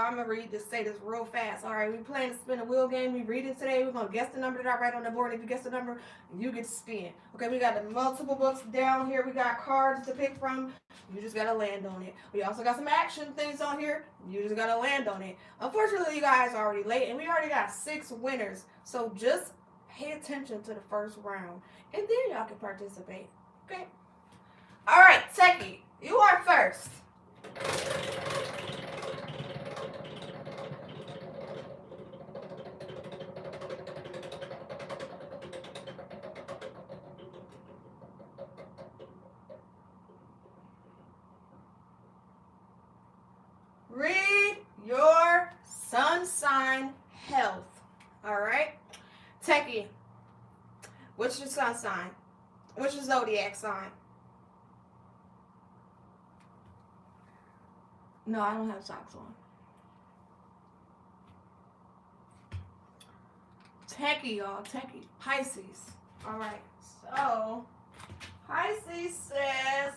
I'm going to say this real fast. All right, we playing the spin a wheel game. We read it today. We're going to guess the number that I write on the board. If you guess the number, you get to spin. Okay, we got the multiple books down here. We got cards to pick from. You just got to land on it. We also got some action things on here. You just got to land on it. Unfortunately, you guys are already late, and we already got 6 winners. So just pay attention to the first round, and then y'all can participate. Okay? All right, Techie, you are first. Read your sun sign health. All right? Techie, what's your sun sign? What's your zodiac sign? No, I don't have socks on. Techie, y'all. Techie. Pisces. All right. So, Pisces says,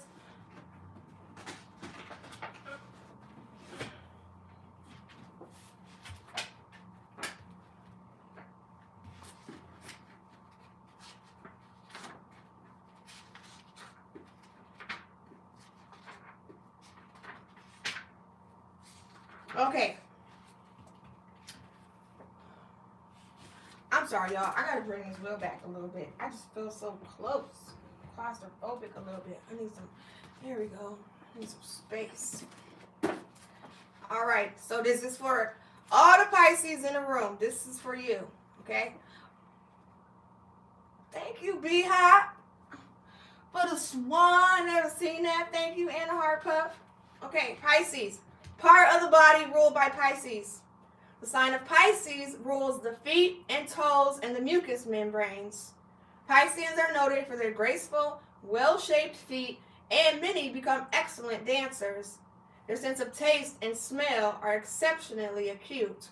okay. I'm sorry, y'all. I gotta bring this wheel back a little bit. I just feel so close. Claustrophobic a little bit. I need some, there we go. I need some space. All right, so this is for all the Pisces in the room. This is for you, okay? Thank you, Beehive, for the swan. Never seen that. Thank you, and the heart puff. Okay, Pisces. Part of the body ruled by Pisces. The sign of Pisces rules the feet and toes and the mucous membranes. Pisceans are noted for their graceful, well-shaped feet, and many become excellent dancers. Their sense of taste and smell are exceptionally acute.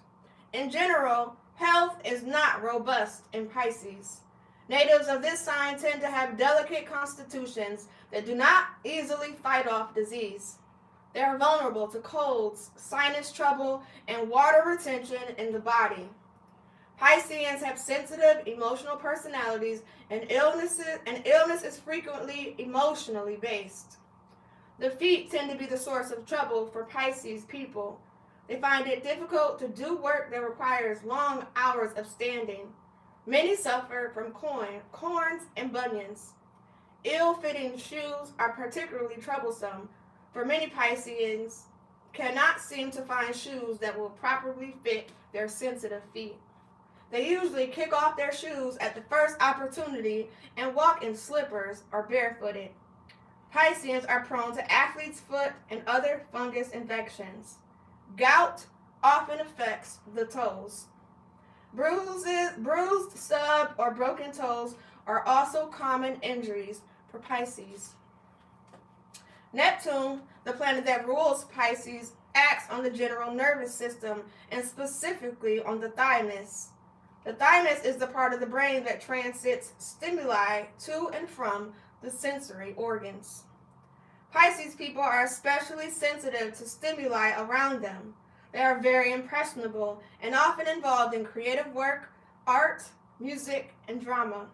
In general, health is not robust in Pisces. Natives of this sign tend to have delicate constitutions that do not easily fight off disease. They are vulnerable to colds, sinus trouble, and water retention in the body. Pisceans have sensitive, emotional personalities, and illness is frequently emotionally based. The feet tend to be the source of trouble for Pisces people. They find it difficult to do work that requires long hours of standing. Many suffer from corns and bunions. Ill-fitting shoes are particularly troublesome, for many Pisceans cannot seem to find shoes that will properly fit their sensitive feet. They usually kick off their shoes at the first opportunity and walk in slippers or barefooted. Pisceans are prone to athlete's foot and other fungus infections. Gout often affects the toes. Bruised, stub, or broken toes are also common injuries for Pisces. Neptune, the planet that rules Pisces, acts on the general nervous system and specifically on the thymus. The thymus is the part of the brain that transits stimuli to and from the sensory organs. Pisces people are especially sensitive to stimuli around them. They are very impressionable and often involved in creative work, art, music, and drama.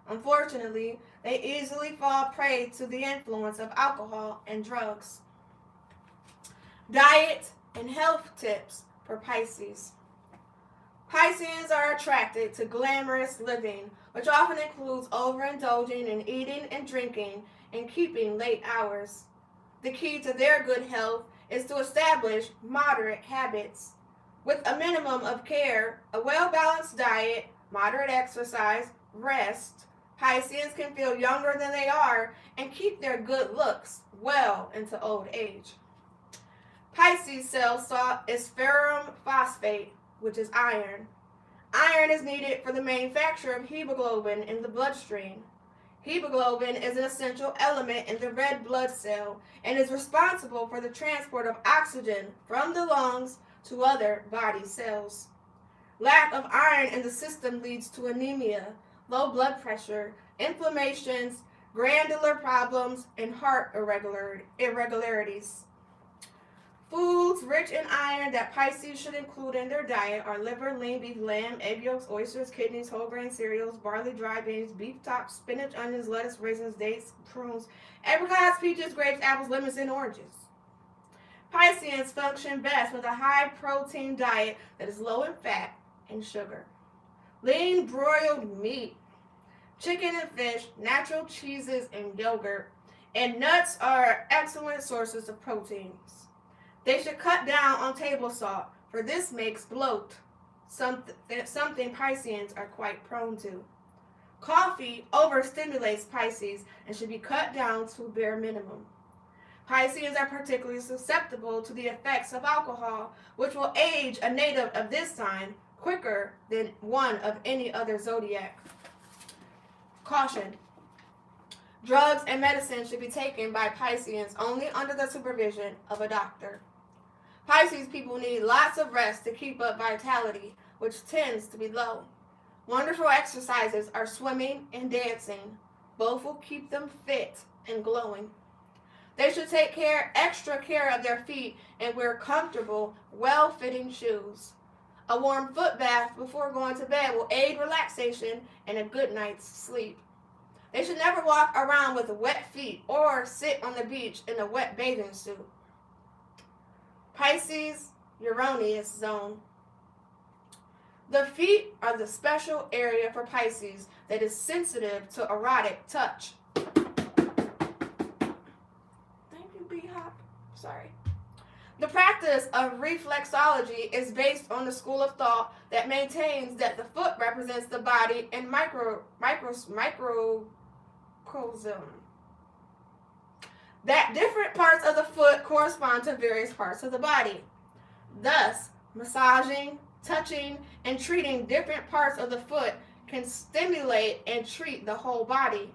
Unfortunately, they easily fall prey to the influence of alcohol and drugs. Diet and health tips for Pisces. Pisceans are attracted to glamorous living, which often includes overindulging in eating and drinking and keeping late hours. The key to their good health is to establish moderate habits. With a minimum of care, a well-balanced diet, moderate exercise, rest, Pisceans can feel younger than they are and keep their good looks well into old age. Pisces cell salt is ferrum phosphate, which is iron. Iron is needed for the manufacture of hemoglobin in the bloodstream. Hemoglobin is an essential element in the red blood cell and is responsible for the transport of oxygen from the lungs to other body cells. Lack of iron in the system leads to anemia, low blood pressure, inflammations, glandular problems, and heart irregularities. Foods rich in iron that Pisces should include in their diet are liver, lean beef, lamb, egg yolks, oysters, kidneys, whole grain cereals, barley, dry beans, beef tops, spinach, onions, lettuce, raisins, dates, prunes, apricots, peaches, grapes, apples, lemons, and oranges. Pisceans function best with a high protein diet that is low in fat and sugar. Lean broiled meat, chicken and fish, natural cheeses and yogurt, and nuts are excellent sources of proteins. They should cut down on table salt, for this makes bloat, something Pisceans are quite prone to. Coffee overstimulates Pisces and should be cut down to a bare minimum. Pisceans are particularly susceptible to the effects of alcohol, which will age a native of this sign quicker than one of any other zodiac. Caution. Drugs and medicine should be taken by Pisceans only under the supervision of a doctor. Pisces people need lots of rest to keep up vitality, which tends to be low. Wonderful exercises are swimming and dancing. Both will keep them fit and glowing. They should take extra care of their feet and wear comfortable, well-fitting shoes. A warm foot bath before going to bed will aid relaxation and a good night's sleep. They should never walk around with wet feet or sit on the beach in a wet bathing suit. Pisces Uranus zone. The feet are the special area for Pisces that is sensitive to erotic touch. Thank you, B-Hop. Sorry. The practice of reflexology is based on the school of thought that maintains that the foot represents the body in microcosm. That different parts of the foot correspond to various parts of the body. Thus, massaging, touching, and treating different parts of the foot can stimulate and treat the whole body.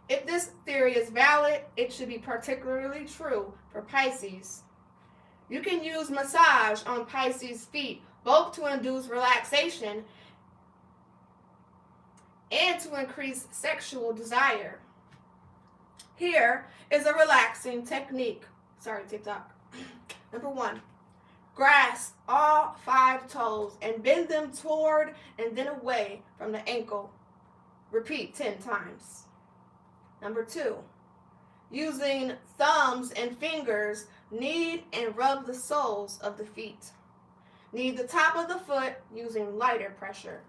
If this theory is valid, it should be particularly true for Pisces. You can use massage on Pisces feet both to induce relaxation and to increase sexual desire. Here is a relaxing technique. Sorry, TikTok. Number 1. Grasp all 5 toes and bend them toward and then away from the ankle. Repeat 10 times. Number 2. Using thumbs and fingers, knead and rub the soles of the feet. Knead the top of the foot using lighter pressure.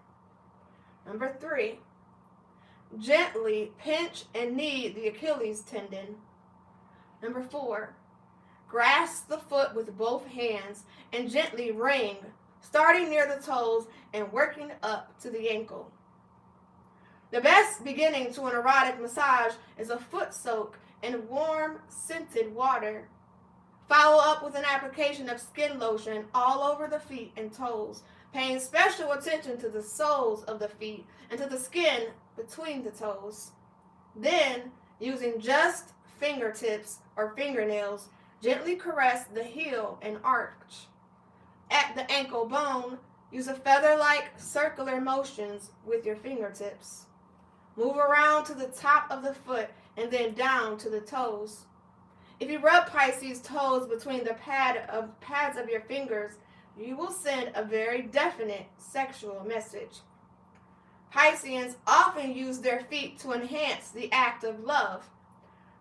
Number 3. Gently pinch and knead the Achilles tendon. Number 4. Grasp the foot with both hands and gently wring, starting near the toes and working up to the ankle. The best beginning to an erotic massage is a foot soak in warm, scented water. Follow up with an application of skin lotion all over the feet and toes, paying special attention to the soles of the feet and to the skin between the toes. Then, using just fingertips or fingernails, gently caress the heel and arch. At the ankle bone, use a feather-like circular motions with your fingertips. Move around to the top of the foot and then down to the toes. If you rub Pisces toes between the pads of your fingers, you will send a very definite sexual message. Pisceans often use their feet to enhance the act of love.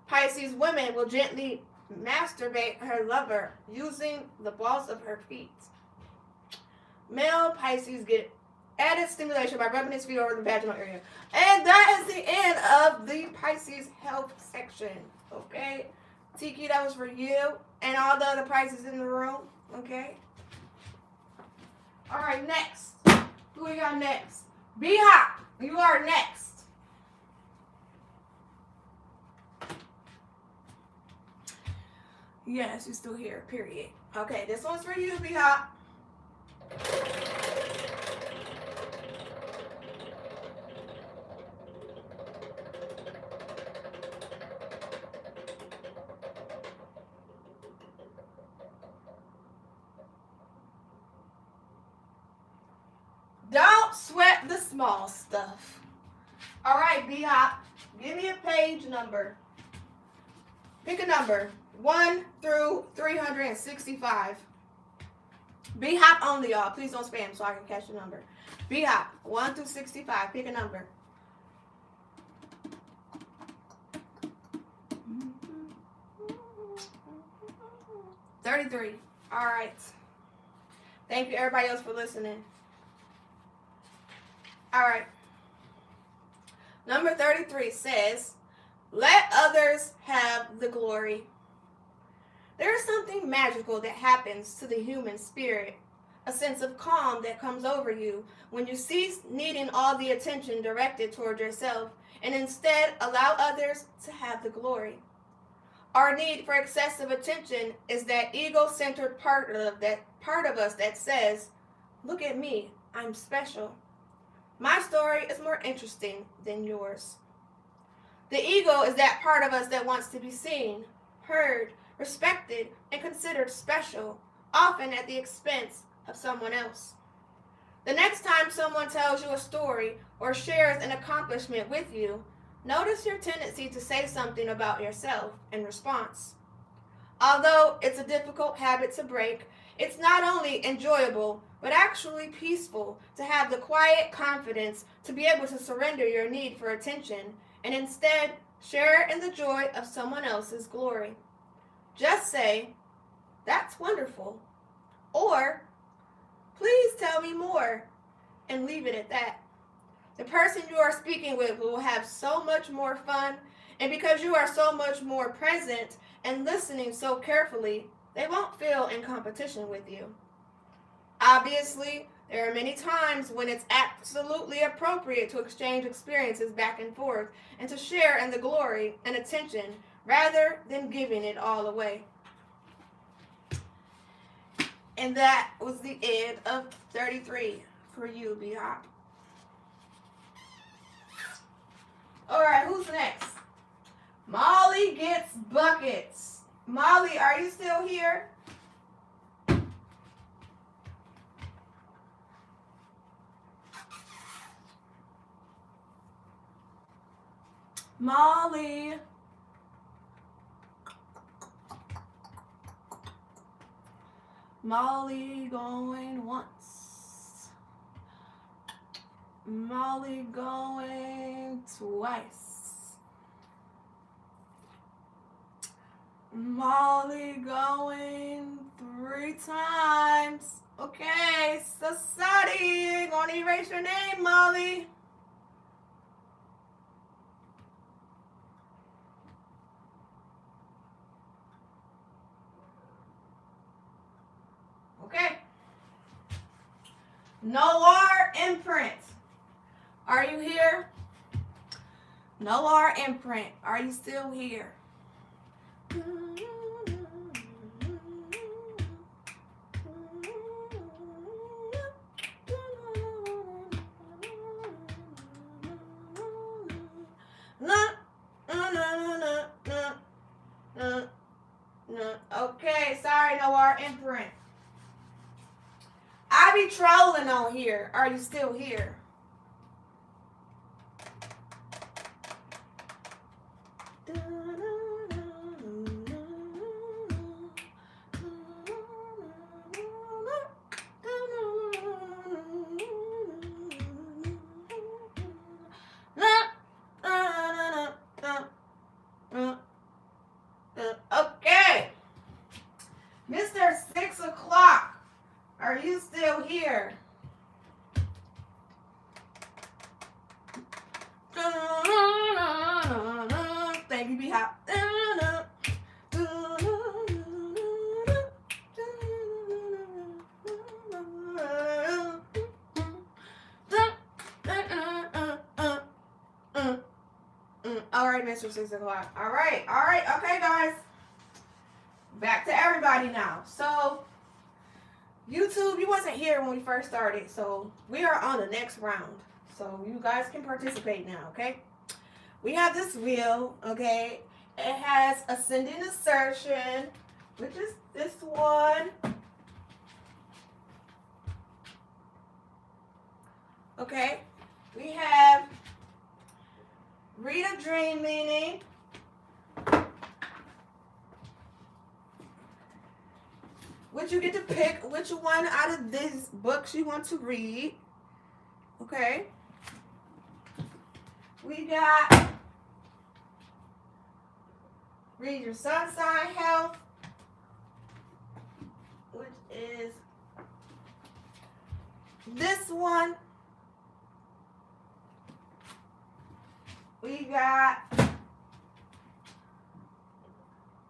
Pisces women will gently masturbate her lover using the balls of her feet. Male Pisces get added stimulation by rubbing his feet over the vaginal area. And that is the end of the Pisces health section. Okay? Tiki, that was for you and all the other Pisces in the room. Okay? All right, next. Who we got next? B-Hop, you are next. Yes, you're still here, period. Okay, this one's for you, B-Hop. Don't sweat the small stuff. All right, B-Hop, give me a page number. Pick a number. 1 through 365. B-Hop only, y'all. Please don't spam so I can catch the number. B-Hop, 1 through 65. Pick a number. $33. All right. Thank you, everybody else, for listening. All right. Number 33 says, let others have the glory. There is something magical that happens to the human spirit, a sense of calm that comes over you when you cease needing all the attention directed toward yourself and instead allow others to have the glory. Our need for excessive attention is that ego-centered part of us that says, look at me, I'm special. My story is more interesting than yours. The ego is that part of us that wants to be seen, heard, respected, and considered special, often at the expense of someone else. The next time someone tells you a story or shares an accomplishment with you, notice your tendency to say something about yourself in response. Although it's a difficult habit to break, it's not only enjoyable, but actually peaceful to have the quiet confidence to be able to surrender your need for attention and instead share in the joy of someone else's glory. Just say, that's wonderful, or please tell me more, and leave it at that. The person you are speaking with will have so much more fun, and because you are so much more present and listening so carefully, they won't feel in competition with you. Obviously, there are many times when it's absolutely appropriate to exchange experiences back and forth and to share in the glory and attention rather than giving it all away. And that was the end of 33 for you, B-Hop. All right, who's next? Molly gets buckets. Molly, are you still here? Molly. Molly going once. Molly going twice. Molly going 3 times. Okay, Sasadi, gonna erase your name, Molly. Okay. Noir Imprint. Are you here? Noir Imprint. Are you still here? Okay, sorry, Noir Imprint. I be trolling on here. Are you still here? Okay. Mr. 6 o'clock. Are you still here? Thank you, B-Hop. All right, Mr. 6 o'clock. All right. Okay, guys. Back to everybody now. So, YouTube, you wasn't here when we first started, so we are on the next round. So you guys can participate now, okay? We have this wheel, okay? It has ascending assertion, which is this one. Okay? We have read a dream meaning. But you get to pick which one out of these books you want to read. Okay. We got Read Your Sun Sign Health, which is this one. We got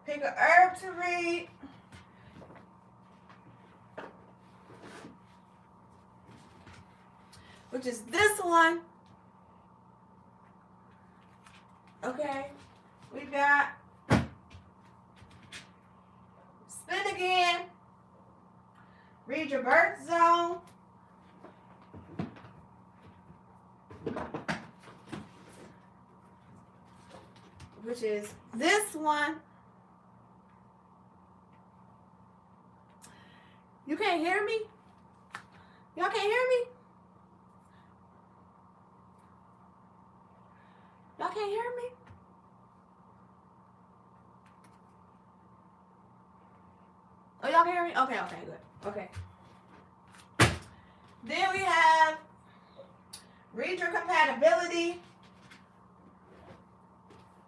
Pick a Herb to Read. Which is this one. Okay. We got Spin Again. Read Your Birth Zone. Which is this one. You can't hear me? Y'all can't hear me? Y'all can't hear me? Oh, y'all can hear me? Okay, good. Okay. Then we have Read Your Compatibility,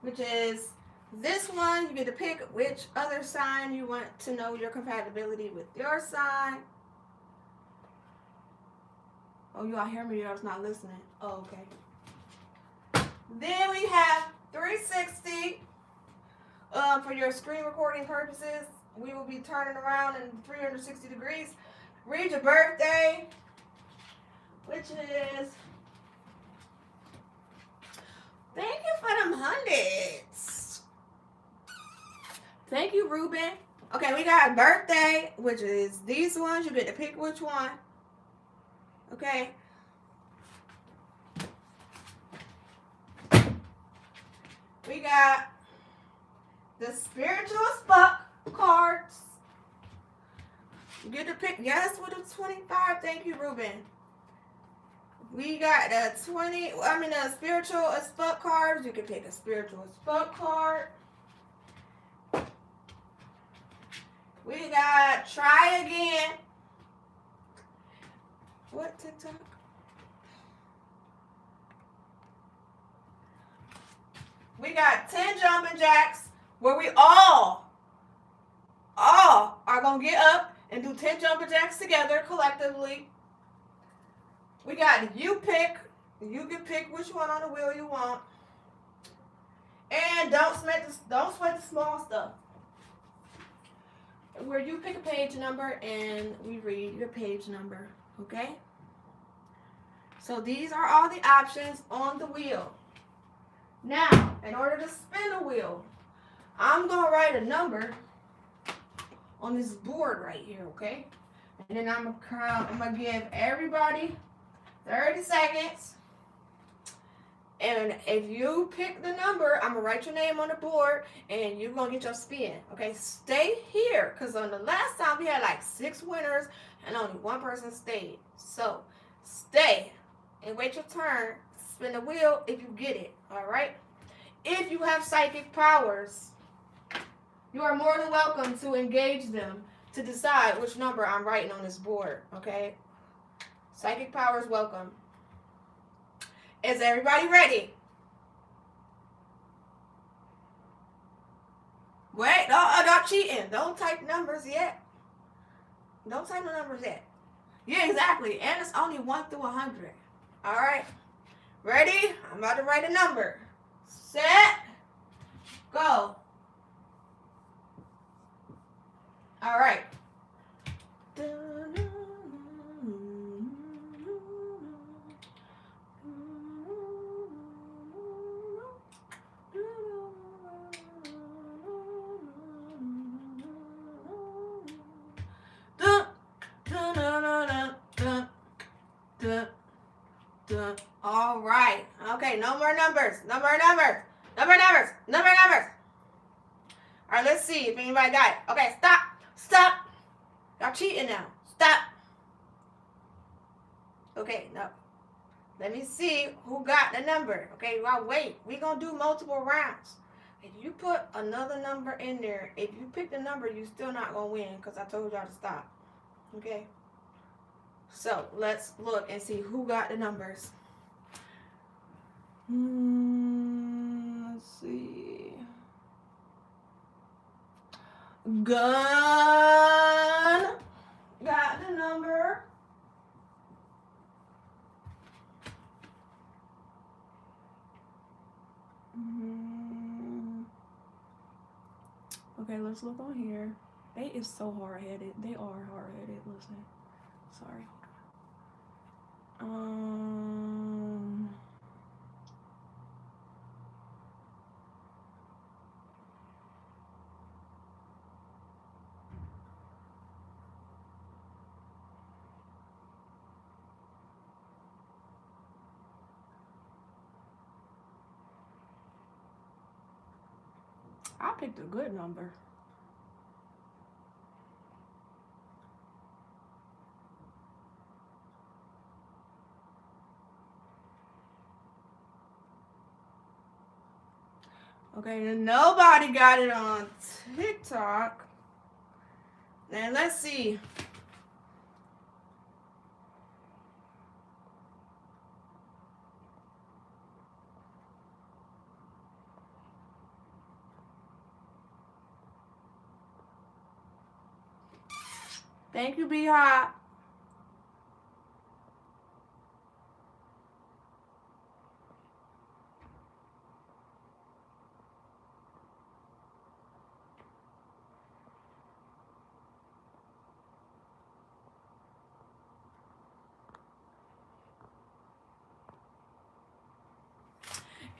which is this one. You get to pick which other sign you want to know your compatibility with your sign. Oh, you all hear me? I was not listening. Oh, okay. Then we have 360 for your screen recording purposes. We will be turning around in 360 degrees. Read Your Birthday, which is, thank you for them hundreds. Thank you, Ruben. Okay, we got Birthday, which is these ones. You get to pick which one. Okay. We got the Spiritual Spuck cards. You get to pick, yes, with a 25. Thank you, Ruben. We got the the Spiritual Spuck cards. You can pick a Spiritual Spuck card. We got Try Again. What, TikTok? We got 10 jumping jacks where we all are going to get up and do 10 jumping jacks together collectively. We got You Pick. You can pick which one on the wheel you want. And don't sweat the small stuff. Where you pick a page number and we read your page number. Okay? So these are all the options on the wheel. Now, in order to spin the wheel, I'm going to write a number on this board right here, okay? And then I'm going to give everybody 30 seconds. And if you pick the number, I'm going to write your name on the board and you're going to get your spin, okay? Stay here, because on the last time we had like 6 winners and only 1 person stayed. So, stay and wait your turn. Spin the wheel if you get it, all right? If you have psychic powers, you are more than welcome to engage them to decide which number I'm writing on this board, okay? Psychic powers, welcome. Is everybody ready? Wait, not cheating. Don't type numbers yet. Don't type the numbers yet. Yeah, exactly. And it's only 1 through 100. All right. Ready? I'm about to write a number. Set. Go. All right. All right. Okay, no more numbers. No more numbers. No more numbers. No more numbers. All right, let's see if anybody got it. Okay, stop. Stop. Y'all cheating now. Stop. Okay, no. Let me see who got the number. Okay, well, wait. We're going to do multiple rounds. If you put another number in there, if you pick the number, you're still not going to win because I told y'all to stop. Okay? So, let's look and see who got the numbers. Let's see. Gun got the number. Okay, let's look on here. They is so hard-headed. They are hard-headed. Listen. Sorry. I picked a good number. Okay, nobody got it on TikTok. Now let's see. Thank you, B-Hop.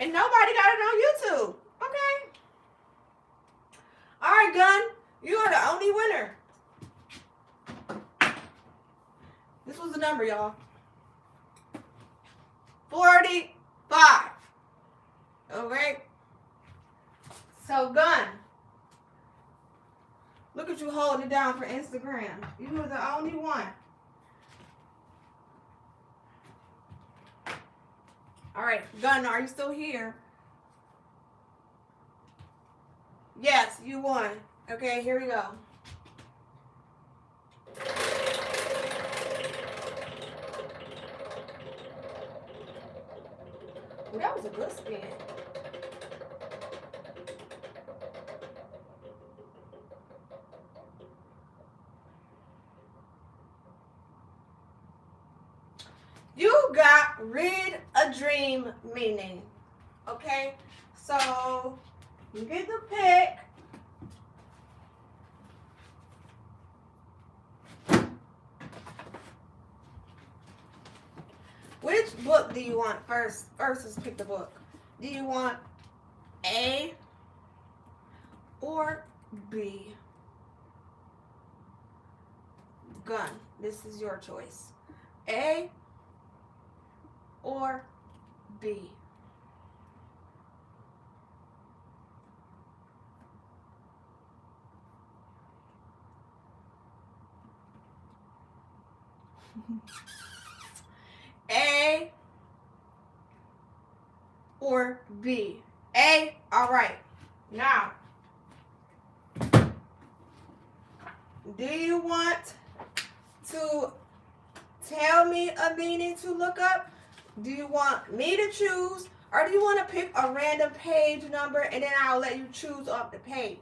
And nobody got it on YouTube. Okay. All right, Gun. You are the only winner. This was the number, y'all. 45. Okay. So, Gun. Look at you holding it down for Instagram. You were the only one. All right, Gun, are you still here? Yes, you won. Okay, here we go. Well, that was a good spin. You got rid a dream meaning. Okay? So, you get the pick. Which book do you want first? First, let's pick the book. Do you want A or B? Gun. This is your choice. A or B? A or B? A. All right. Now, do you want to tell me a meaning to look up? Do you want me to choose? Or do you want to pick a random page number and then I'll let you choose off the page?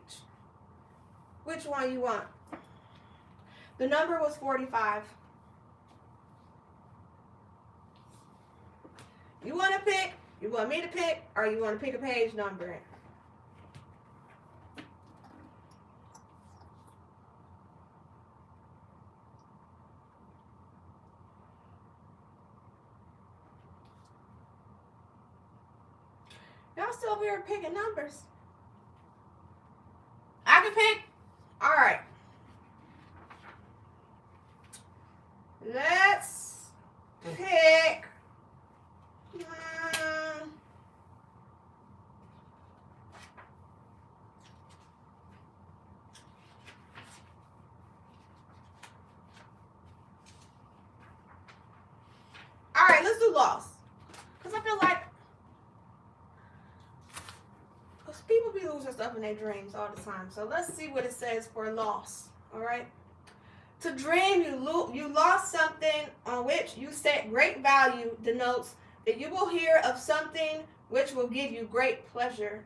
Which one you want? The number was 45. You want to pick? You want me to pick? Or you want to pick a page number? Y'all still over here picking numbers. I can pick? All right. Let's pick. All right, let's do lost. Because I feel like people be losing stuff in their dreams all the time. So let's see what it says for loss. All right. To dream you lost something on which you set great value denotes that you will hear of something which will give you great pleasure.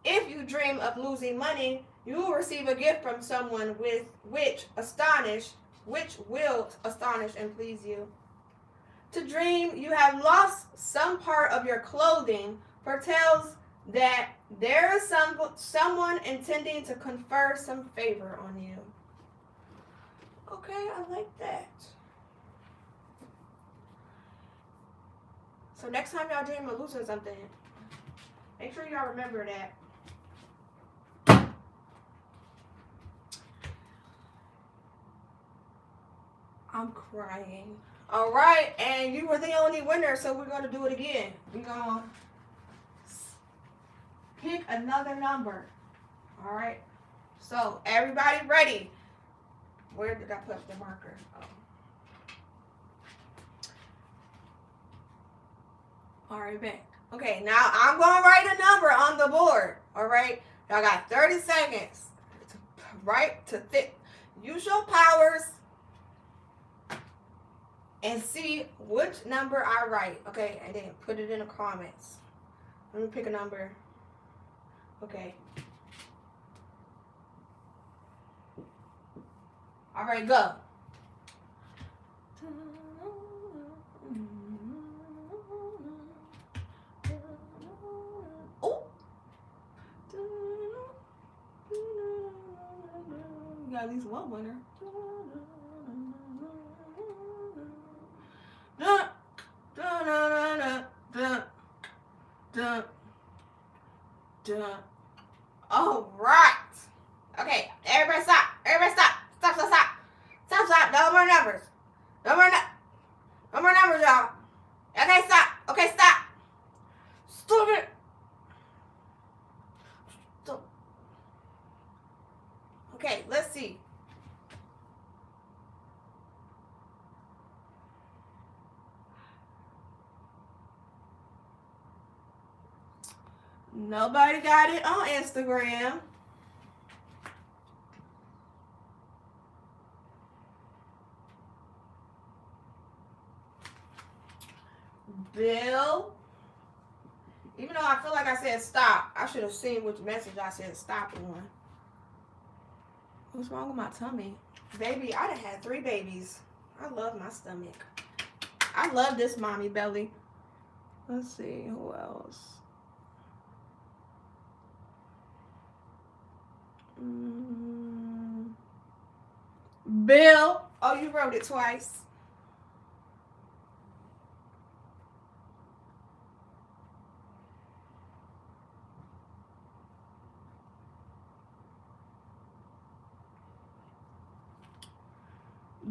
If you dream of losing money, you will receive a gift from someone which will astonish and please you. To dream you have lost some part of your clothing foretells that there is someone intending to confer some favor on you. Okay, I like that. So next time y'all dream of losing something, make sure y'all remember that. I'm crying. All right, and you were the only winner, so we're going to do it again. We're going to pick another number. All right, so everybody ready? Where did I put the marker? Oh. All right, back. Okay, now I'm going to write a number on the board. All right, y'all got 30 seconds to use your powers and see which number I write. Okay, and then put it in the comments. Let me pick a number. Okay. All right, go. Oh. You got at least one winner. All right. Okay, everybody stop. Everybody stop. Stop. No more numbers. No more numbers, y'all. Okay, stop. Okay, stop. Stupid. Stop. Okay, let's see. Nobody got it on Instagram. Bill. Even though I feel like I said stop, I should have seen which message I said stop on. What's wrong with my tummy? Baby, I done had 3 babies. I love my stomach. I love this mommy belly. Let's see, who else? Bill. Oh, you wrote it twice.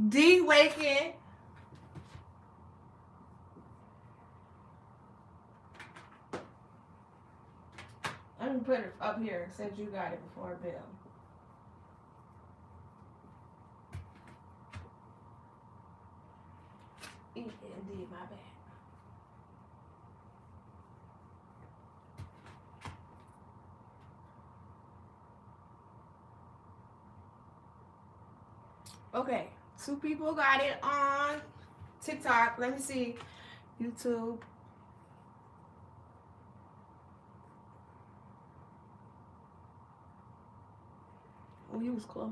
D waking. Let me put it up here since you got it before Bill. Indeed, my bad. Okay, 2 people got it on TikTok. Let me see. YouTube. Oh, he was close.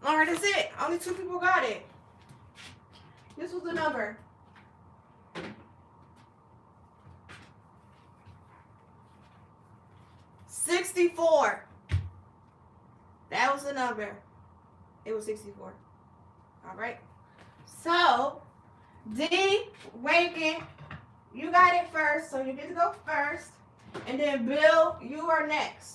All right, that's it. Only 2 people got it. This was the number. $64. That was the number. It was 64. All right. So, D, Waking, you got it first, so you get to go first. And then Bill, you are next.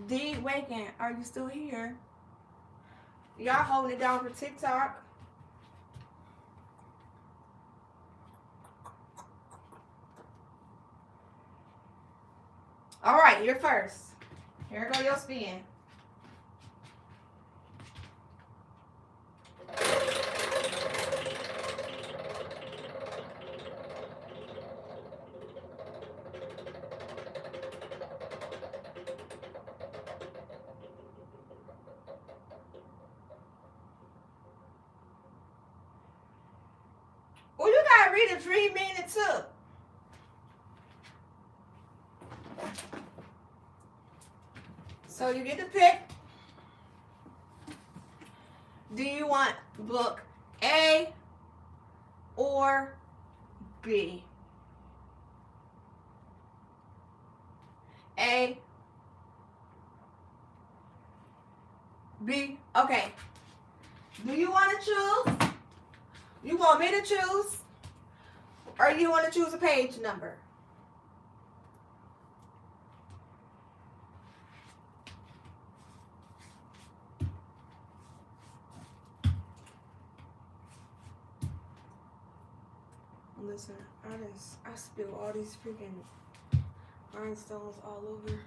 D, Waking, are you still here? Y'all holding it down for TikTok. All right, you're first. Here go your spin. Well, you gotta read the dream meaning too. So you get to pick. Do you want book A or B? A, B. Okay. Do you want to choose? You want me to choose? Or you want to choose a page number? Listen, I spilled all these freaking rhinestones all over.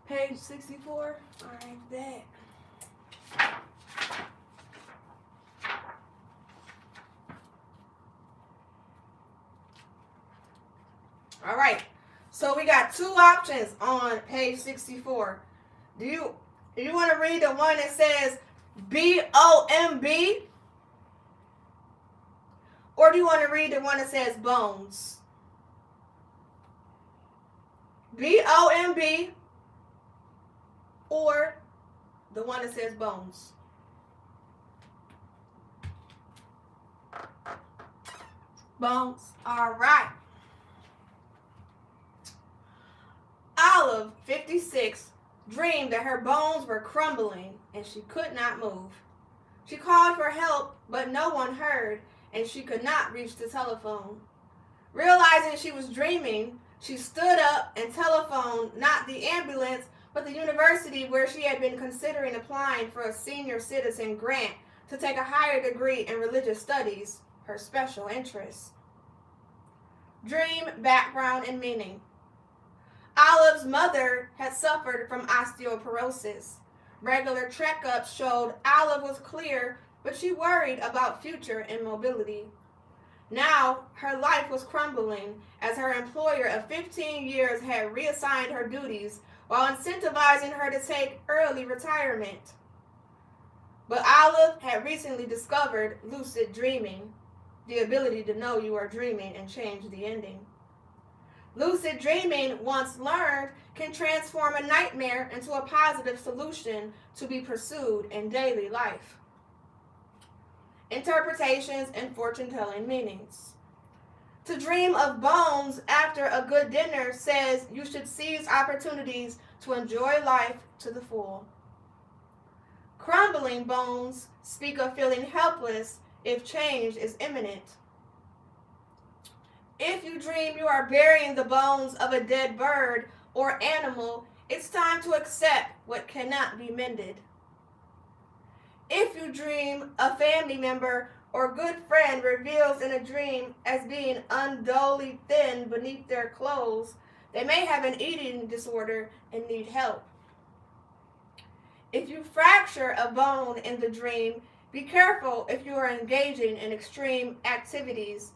Page 64. Alright, that. Alright. So we got two options on page 64. Do you want to read the one that says B-O-M-B? Or do you want to read the one that says bones? B-O-M-B or the one that says bones? Bones. All right. Olive, 56, dreamed that her bones were crumbling and she could not move. She called for help, but no one heard, and she could not reach the telephone. Realizing she was dreaming, she stood up and telephoned not the ambulance, but the university where she had been considering applying for a senior citizen grant to take a higher degree in religious studies, her special interest. Dream, background, and meaning. Olive's mother had suffered from osteoporosis. Regular checkups showed Olive was clear, but she worried about future immobility. Now, her life was crumbling as her employer of 15 years had reassigned her duties while incentivizing her to take early retirement. But Olive had recently discovered lucid dreaming, the ability to know you are dreaming and change the ending. Lucid dreaming, once learned, can transform a nightmare into a positive solution to be pursued in daily life. Interpretations and fortune-telling meanings. To dream of bones after a good dinner says you should seize opportunities to enjoy life to the full. Crumbling bones speak of feeling helpless if change is imminent. If you dream you are burying the bones of a dead bird or animal, it's time to accept what cannot be mended. If you dream a family member or good friend reveals in a dream as being unduly thin beneath their clothes, they may have an eating disorder and need help. If you fracture a bone in the dream, be careful if you are engaging in extreme activities,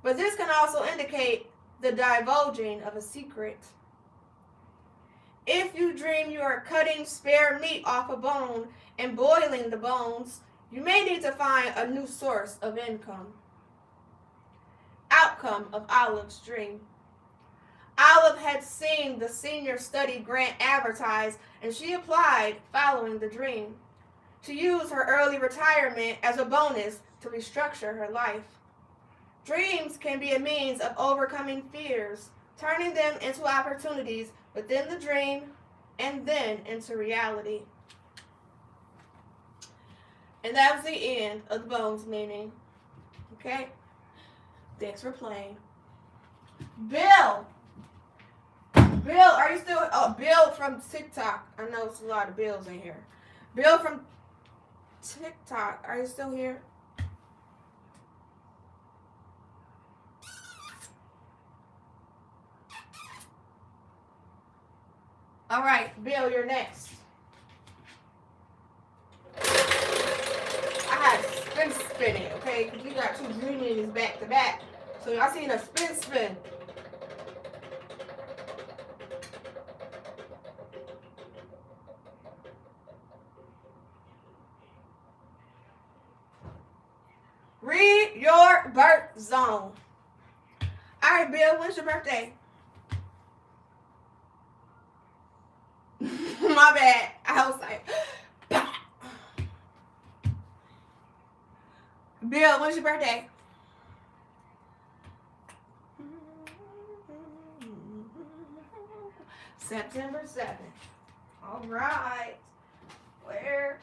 but this can also indicate the divulging of a secret. If you dream you are cutting spare meat off a bone and boiling the bones, you may need to find a new source of income. Outcome of Olive's dream. Olive had seen the senior study grant advertised, and she applied following the dream. She used her early retirement as a bonus to restructure her life. Dreams can be a means of overcoming fears, turning them into opportunities within the dream and then into reality. And that was the end of the bones meaning. Okay? Thanks for playing. Bill, are you still? Oh, Bill from TikTok. I know it's a lot of Bills in here. Bill from TikTok, are you still here? All right, Bill, you're next. I had spin spinning, okay? Because we got two dreamies back to back. So y'all seen a spin. Read your birth zone. All right, Bill, when's your birthday? My bad. I was like, Bill, when's your birthday? September 7th. All right. Where?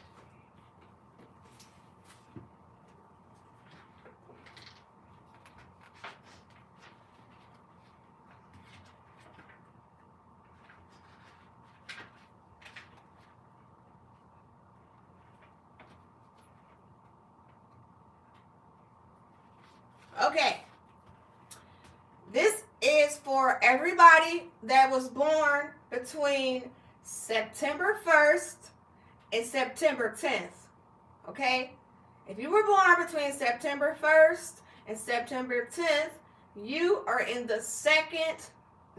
Okay. This is for everybody that was born between September 1st and September 10th. Okay? If you were born between September 1st and September 10th, you are in the second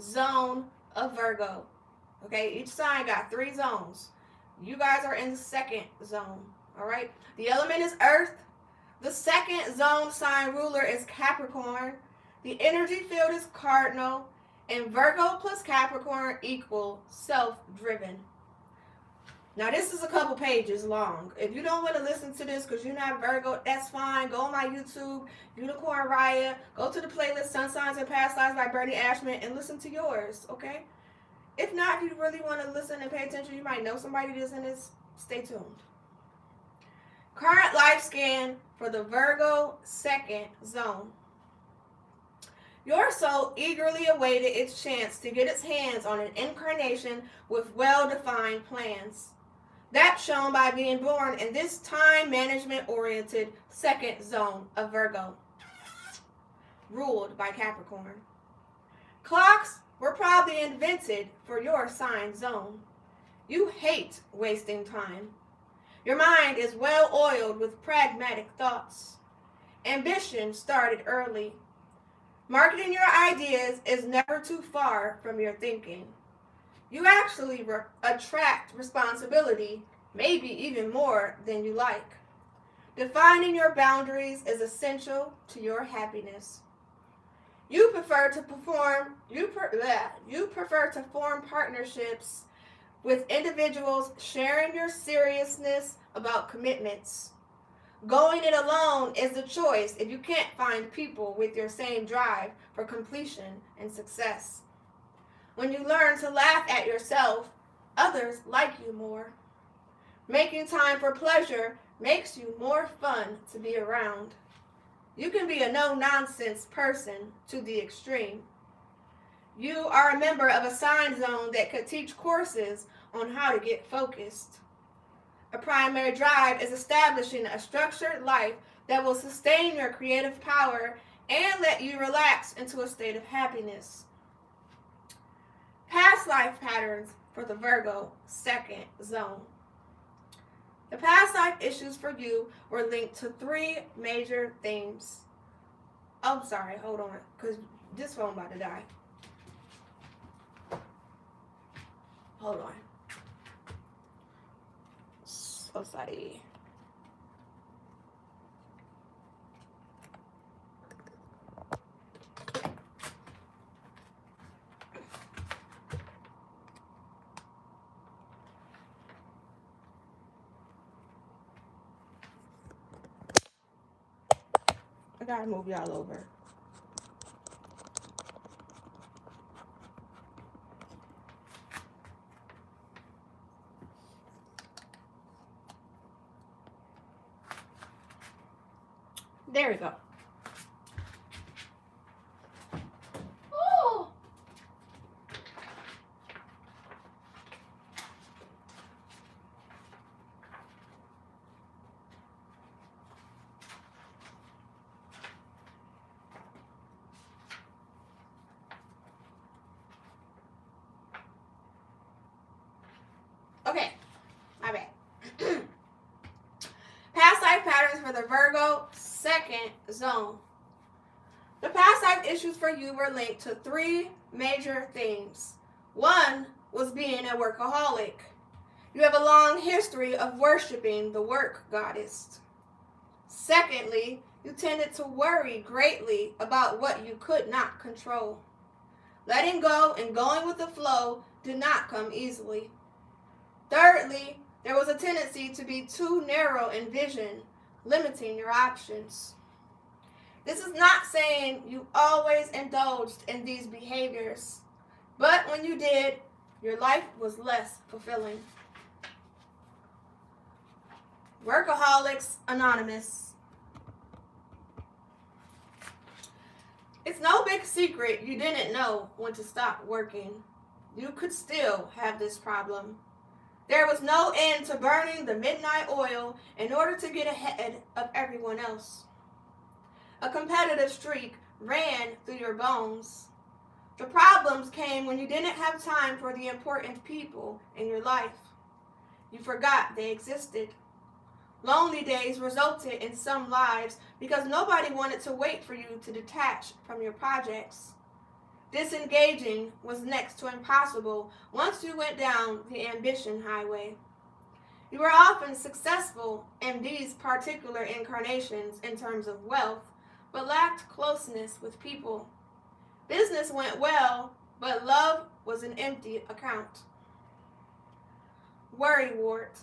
zone of Virgo. Okay? Each sign got 3 zones. You guys are in the second zone. All right? The element is Earth. The second zone sign ruler is Capricorn. The energy field is Cardinal. And Virgo plus Capricorn equal self-driven. Now, this is a couple pages long. If you don't want to listen to this because you're not Virgo, that's fine. Go on my YouTube, Unicorn Riah. Go to the playlist Sun Signs and Past Lives by Bernie Ashman and listen to yours, okay? If not, if you really want to listen and pay attention, you might know somebody that's in this. Stay tuned. Current life scan for the Virgo second zone. Your soul eagerly awaited its chance to get its hands on an incarnation with well-defined plans. That's shown by being born in this time management-oriented second zone of Virgo, ruled by Capricorn. Clocks were probably invented for your sign zone. You hate wasting time. Your mind is well oiled with pragmatic thoughts. Ambition started early. Marketing your ideas is never too far from your thinking. You actually attract responsibility, maybe even more than you like. Defining your boundaries is essential to your happiness. You prefer to form partnerships with individuals sharing your seriousness about commitments. Going it alone is the choice if you can't find people with your same drive for completion and success. When you learn to laugh at yourself, others like you more. Making time for pleasure makes you more fun to be around. You can be a no-nonsense person to the extreme. You are a member of a sign zone that could teach courses on how to get focused. A primary drive is establishing a structured life that will sustain your creative power and let you relax into a state of happiness. Past life patterns for the Virgo second zone. The past life issues for you were linked to 3 major themes. Oh, sorry, hold on, because this phone about to die. Hold on. So sorry. I gotta move y'all over. There we go. Oh. second zone. The past life issues for you were linked to three major things. One was being a workaholic. You have a long history of worshiping the work goddess. Secondly, you tended to worry greatly about what you could not control. Letting go and going with the flow did not come easily. Thirdly, there was a tendency to be too narrow in vision, limiting your options. This is not saying you always indulged in these behaviors, but when you did, your life was less fulfilling. Workaholics Anonymous. It's no big secret you didn't know when to stop working. You could still have this problem. There was no end to burning the midnight oil in order to get ahead of everyone else. A competitive streak ran through your bones. The problems came when you didn't have time for the important people in your life. You forgot they existed. Lonely days resulted in some lives because nobody wanted to wait for you to detach from your projects. Disengaging was next to impossible once you went down the ambition highway. You were often successful in these particular incarnations in terms of wealth, but lacked closeness with people. Business went well, but love was an empty account. Worrywart.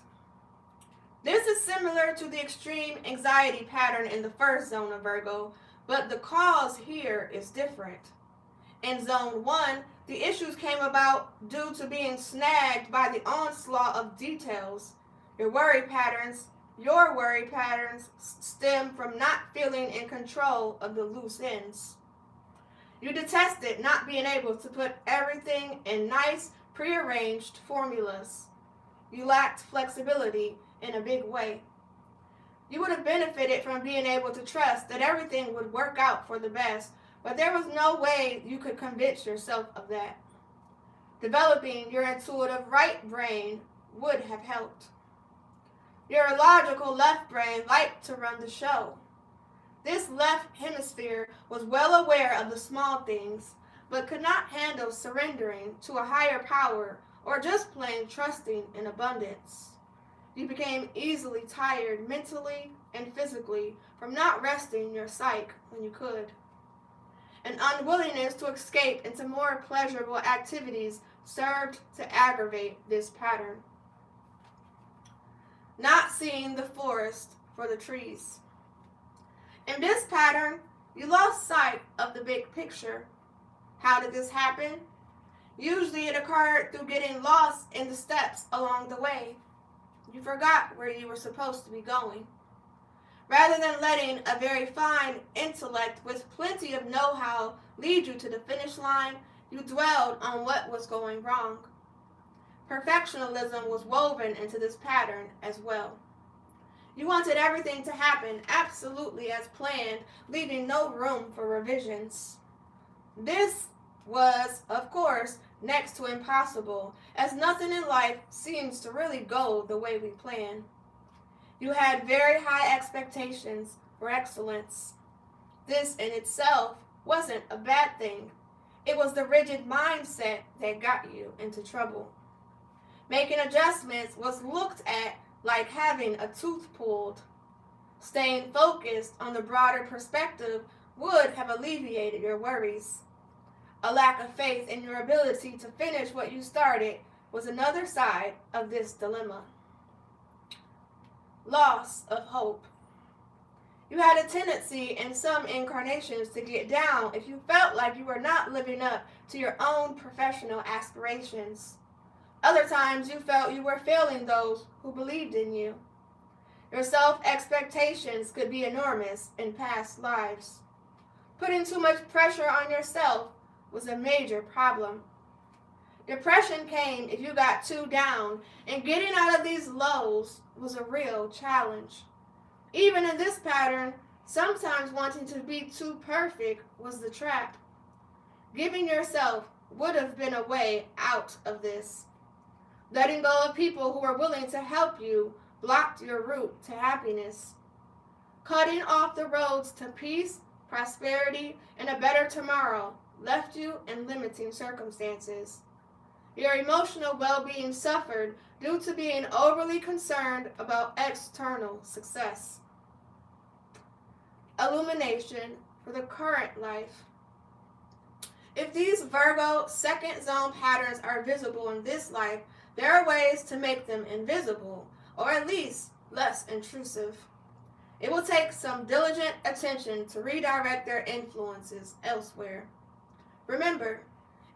This is similar to the extreme anxiety pattern in the first zone of Virgo, but the cause here is different. In zone 1, the issues came about due to being snagged by the onslaught of details. Your worry patterns stem from not feeling in control of the loose ends. You detested not being able to put everything in nice, prearranged formulas. You lacked flexibility in a big way. You would have benefited from being able to trust that everything would work out for the best, but there was no way you could convince yourself of that. Developing your intuitive right brain would have helped. Your logical left brain liked to run the show. This left hemisphere was well aware of the small things, but could not handle surrendering to a higher power or just plain trusting in abundance. You became easily tired mentally and physically from not resting your psyche when you could. An unwillingness to escape into more pleasurable activities served to aggravate this pattern. Not seeing the forest for the trees. In this pattern, you lost sight of the big picture. How did this happen? Usually it occurred through getting lost in the steps along the way. You forgot where you were supposed to be going. Rather than letting a very fine intellect with plenty of know-how lead you to the finish line, you dwelled on what was going wrong. Perfectionism was woven into this pattern as well. You wanted everything to happen absolutely as planned, leaving no room for revisions. This was, of course, next to impossible, as nothing in life seems to really go the way we plan. You had very high expectations for excellence. This in itself wasn't a bad thing. It was the rigid mindset that got you into trouble. Making adjustments was looked at like having a tooth pulled. Staying focused on the broader perspective would have alleviated your worries. A lack of faith in your ability to finish what you started was another side of this dilemma. Loss of hope. You had a tendency in some incarnations to get down if you felt like you were not living up to your own professional aspirations. Other times you felt you were failing those who believed in you. Your self-expectations could be enormous in past lives. Putting too much pressure on yourself was a major problem. Depression came if you got too down, and getting out of these lows was a real challenge. Even in this pattern, sometimes wanting to be too perfect was the trap. Giving yourself would have been a way out of this. Letting go of people who were willing to help you blocked your route to happiness. cutting off the roads to peace, prosperity, and a better tomorrow left you in limiting circumstances. Your emotional well-being suffered due to being overly concerned about external success. Illumination for the current life. If these Virgo second zone patterns are visible in this life, there are ways to make them invisible, or at least less intrusive. It will take some diligent attention to redirect their influences elsewhere. Remember,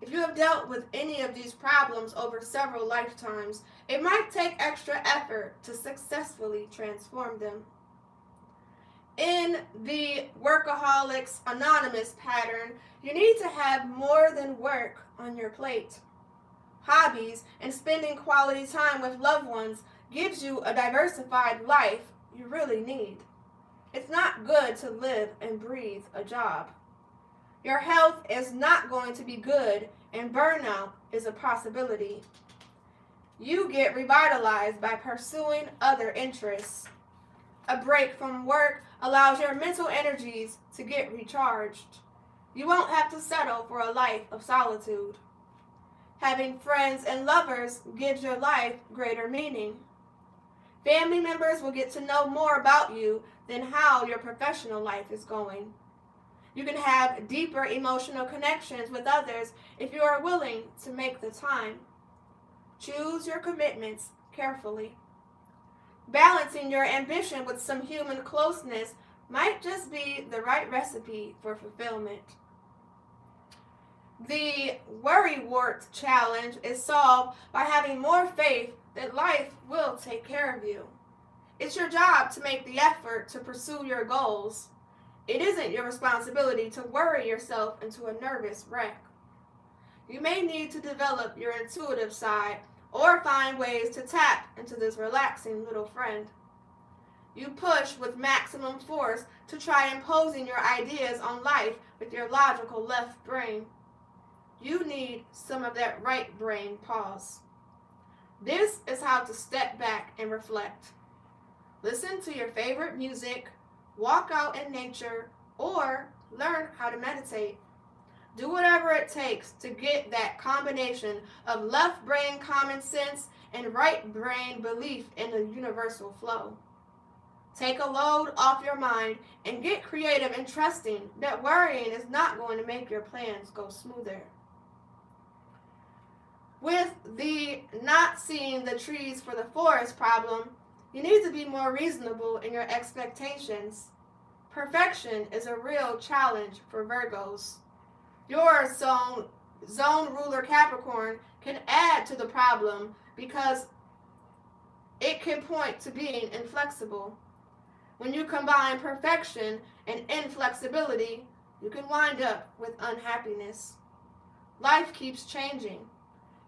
if you have dealt with any of these problems over several lifetimes, it might take extra effort to successfully transform them. In the Workaholics Anonymous pattern, you need to have more than work on your plate. Hobbies and spending quality time with loved ones gives you a diversified life you really need. It's not good to live and breathe a job. Your health is not going to be good, and burnout is a possibility. You get revitalized by pursuing other interests. A break from work allows your mental energies to get recharged. You won't have to settle for a life of solitude. Having friends and lovers gives your life greater meaning. Family members will get to know more about you than how your professional life is going. You can have deeper emotional connections with others if you are willing to make the time. Choose your commitments carefully. Balancing your ambition with some human closeness might just be the right recipe for fulfillment. The worrywart challenge is solved by having more faith that life will take care of you. It's your job to make the effort to pursue your goals. It isn't your responsibility to worry yourself into a nervous wreck. You may need to develop your intuitive side or find ways to tap into this relaxing little friend. You push with maximum force to try imposing your ideas on life with your logical left brain. You need some of that right brain pause. This is how to step back and reflect. Listen to your favorite music, walk out in nature, or learn how to meditate. Do whatever it takes to get that combination of left brain common sense and right brain belief in the universal flow. Take a load off your mind and get creative in trusting that worrying is not going to make your plans go smoother. With the not seeing the trees for the forest problem, you need to be more reasonable in your expectations. Perfection is a real challenge for Virgos. Your zone ruler Capricorn can add to the problem because it can point to being inflexible. When you combine perfection and inflexibility, you can wind up with unhappiness. Life keeps changing.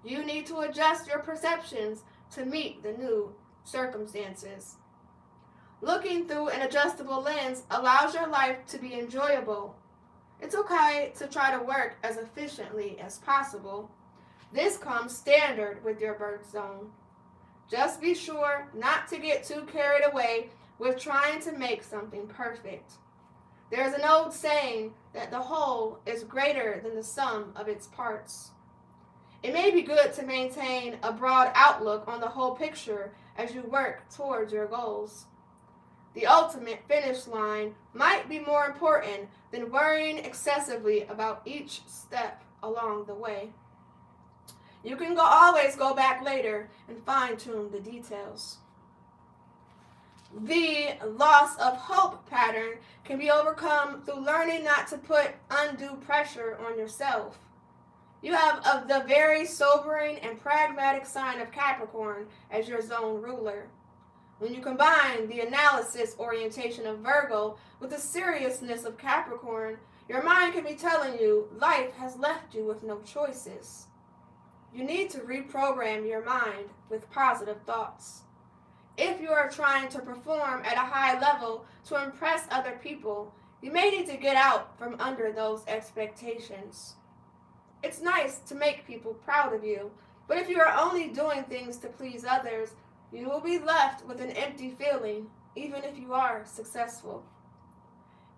You need to adjust your perceptions to meet the new circumstances. Looking through an adjustable lens allows your life to be enjoyable. It's okay to try to work as efficiently as possible. This comes standard with your birth zone. Just be sure not to get too carried away with trying to make something perfect. There's an old saying that the whole is greater than the sum of its parts. It may be good to maintain a broad outlook on the whole picture as you work towards your goals. The ultimate finish line might be more important than worrying excessively about each step along the way. You can always go back later and fine-tune the details. The loss of hope pattern can be overcome through learning not to put undue pressure on yourself. You have the very sobering and pragmatic sign of Capricorn as your zone ruler. When you combine the analysis orientation of Virgo with the seriousness of Capricorn, your mind can be telling you life has left you with no choices. You need to reprogram your mind with positive thoughts. If you are trying to perform at a high level to impress other people, you may need to get out from under those expectations. It's nice to make people proud of you, but if you are only doing things to please others, you will be left with an empty feeling even if you are successful.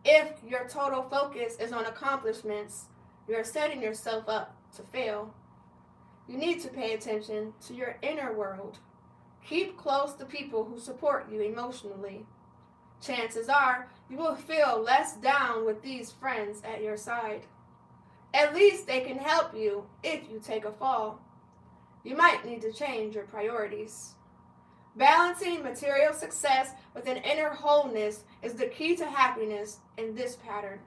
If your total focus is on accomplishments, you're setting yourself up to fail. You need to pay attention to your inner world. Keep close to people who support you emotionally. Chances are you will feel less down with these friends at your side. At least they can help you if you take a fall. You might need to change your priorities. Balancing material success with an inner wholeness is the key to happiness in this pattern.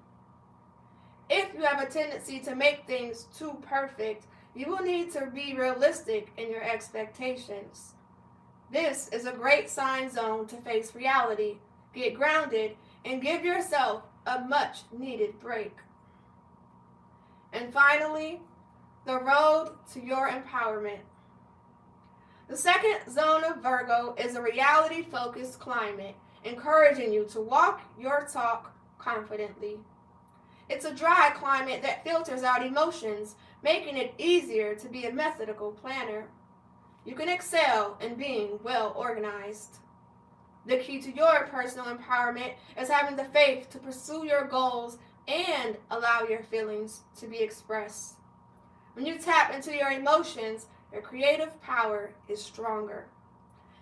If you have a tendency to make things too perfect, you will need to be realistic in your expectations. This is a great sign zone to face reality, get grounded, and give yourself a much needed break. And finally, the road to your empowerment. The second zone of Virgo is a reality-focused climate, encouraging you to walk your talk confidently. It's a dry climate that filters out emotions, making it easier to be a methodical planner. You can excel in being well organized. The key to your personal empowerment is having the faith to pursue your goals and allow your feelings to be expressed. When you tap into your emotions, your creative power is stronger.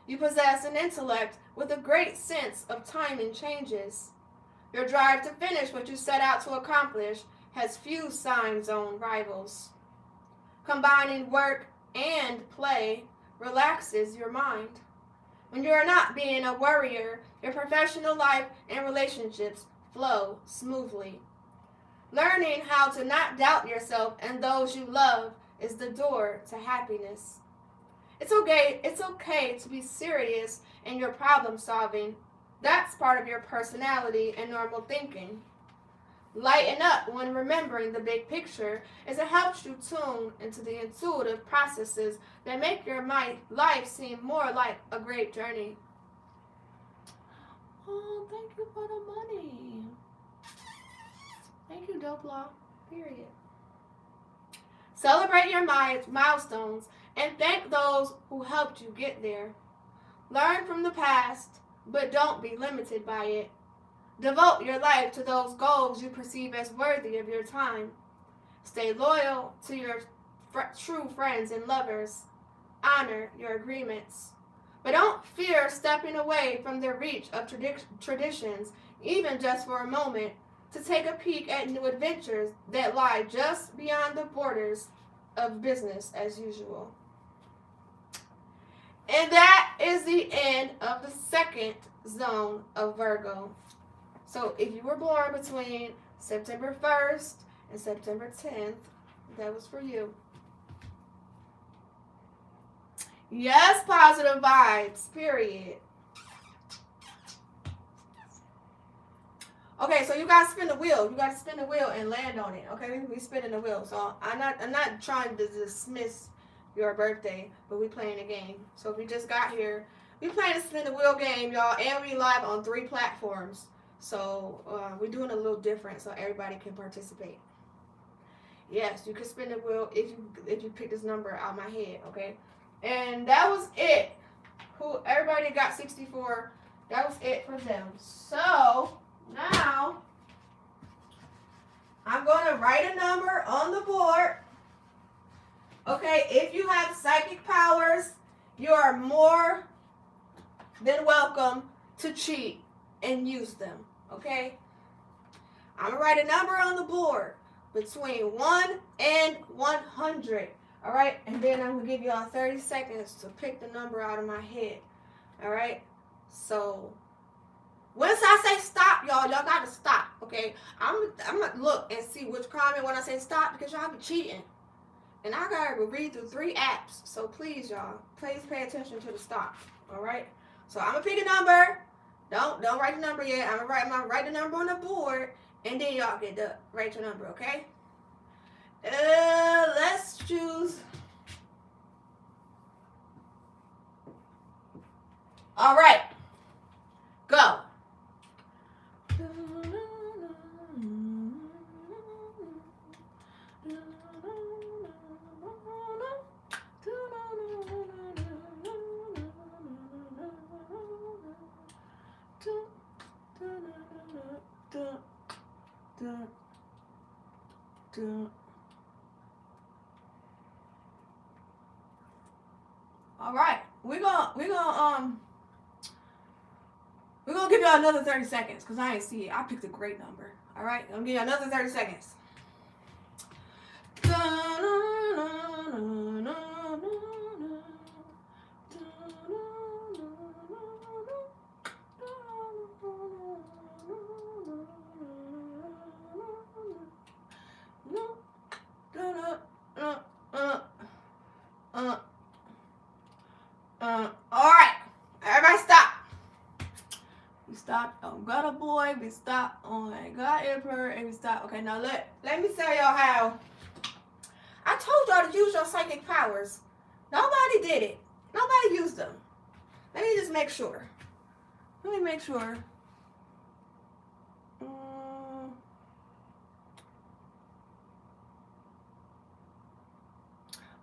You possess an intellect with a great sense of timing changes. Your drive to finish what you set out to accomplish has few sign zone rivals. Combining work and play relaxes your mind. When you are not being a worrier, your professional life and relationships flow smoothly. Learning how to not doubt yourself and those you love is the door to happiness. It's okay to be serious in your problem solving. That's part of your personality and normal thinking. Lighten up when remembering the big picture as it helps you tune into the intuitive processes that make your life seem more like a great journey. Oh, thank you for the money. Thank you, Dope Law. Period. Celebrate your milestones and thank those who helped you get there. Learn from the past, but don't be limited by it. Devote your life to those goals you perceive as worthy of your time. Stay loyal to your true friends and lovers. Honor your agreements. But don't fear stepping away from the reach of traditions, even just for a moment, to take a peek at new adventures that lie just beyond the borders of business as usual. And that is the end of the second zone of Virgo. So if you were born between September 1st and September 10th, that was for you. Yes, positive vibes, period. Okay, so you guys spin the wheel. You got to spin the wheel and land on it. Okay, we spinning the wheel. So I'm not trying to dismiss your birthday, but we playing a game. So if you just got here, we playing a spin the wheel game, y'all, and we live on 3 platforms. So we're doing a little different, so everybody can participate. Yes, you can spin the wheel if you pick this number out of my head. Okay, and that was it. Everybody got 64. That was it for them. So now, I'm going to write a number on the board. Okay, if you have psychic powers, you are more than welcome to cheat and use them. Okay? I'm going to write a number on the board between 1 and 100. All right? And then I'm going to give y'all 30 seconds to pick the number out of my head. All right? So once I say stop, y'all got to stop, okay? I'm going to look and see which comment when I say stop because y'all be cheating. And I got to read through 3 apps. So please, y'all, please pay attention to the stop, all right? So I'm going to pick a number. Don't write the number yet. I'm going to write the number on the board, and then y'all get to write your number, okay? Let's choose. All right. Go. All right, we're gonna give y'all another 30 seconds because I ain't see it. I picked a great number. All right, I'm gonna give you another 30 seconds. All right, everybody stop. We stopped on Gutter Boy, we stopped on God Emperor, and we stopped. Okay, now let me tell y'all how. I told y'all to use your psychic powers. Nobody did it. Nobody used them. Let me just make sure. Let me make sure.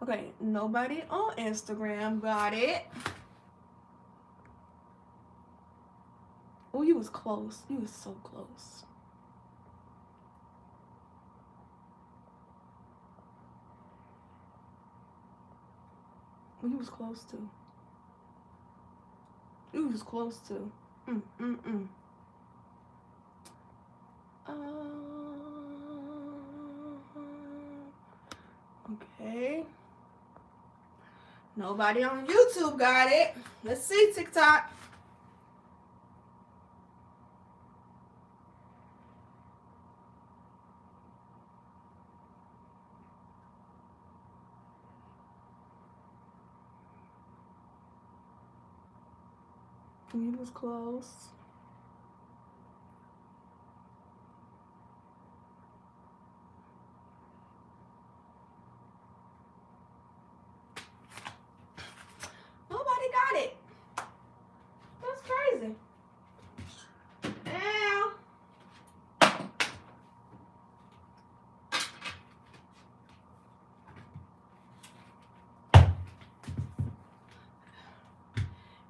Okay, nobody on Instagram got it. Oh, you was close. You was so close. Oh, you was close too. You was close too. Okay. Nobody on YouTube got it. Let's see, TikTok. He was close. Nobody got it. That's crazy. Now,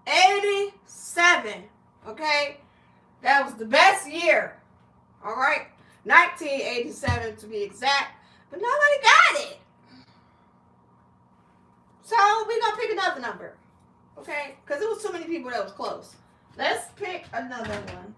'87. Okay, that was the best year. All right, 1987 to be exact. But nobody got it. So we're gonna pick another number. Okay, because it was too many people that was close. Let's pick another one.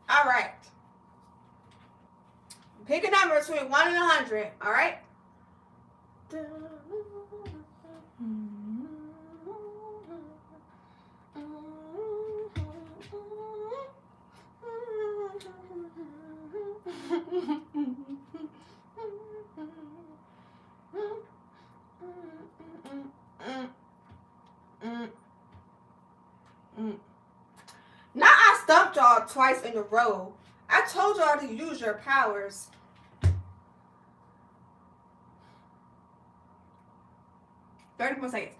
All right. Pick a number between 1 and 100. All right. Now I stumped y'all twice in a row. I told y'all to use your powers. 30 more seconds.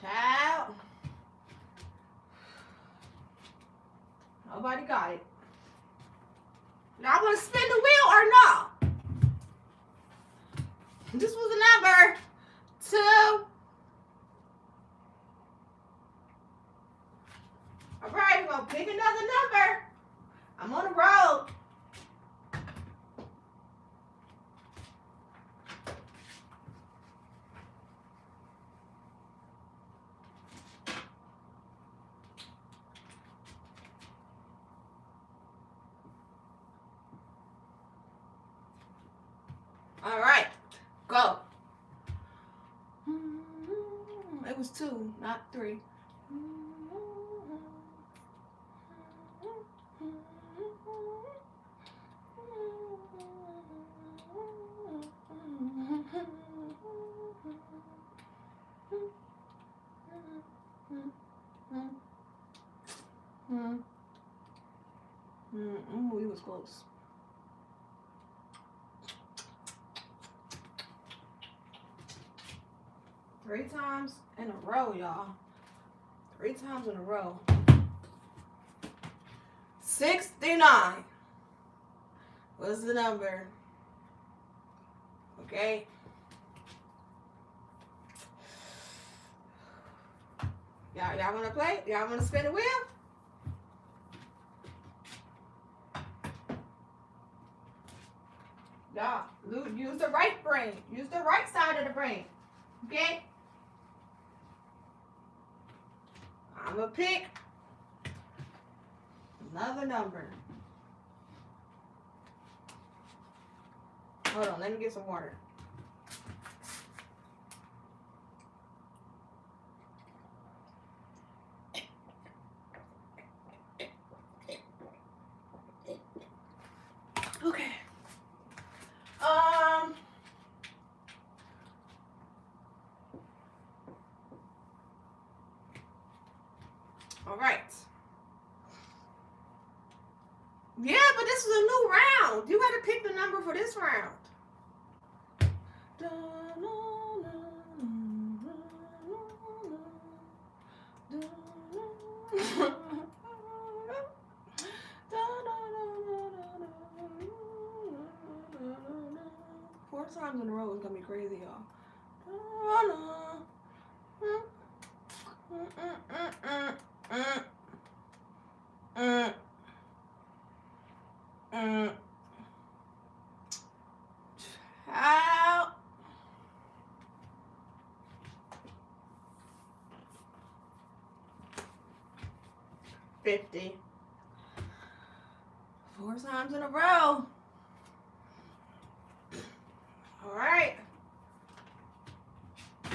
Child. Nobody got it. Y'all want to spin the wheel or no? This was the number 2. All right, we're going to pick another number. I'm on the road. All right, go. It was 2, not 3. We was close. Three times in a row, y'all. 3 times in a row. 69. What's the number? Okay. Y'all wanna play? Y'all wanna spin the wheel? Y'all, use the right brain. Use the right side of the brain. Okay? I'm gonna pick another number. Hold on, let me get some water. Okay. All right. Yeah, but this is a new round. You got to pick the number for this round. Four times in a row is gonna be crazy, y'all. How? 50. 4 times in a row. All right.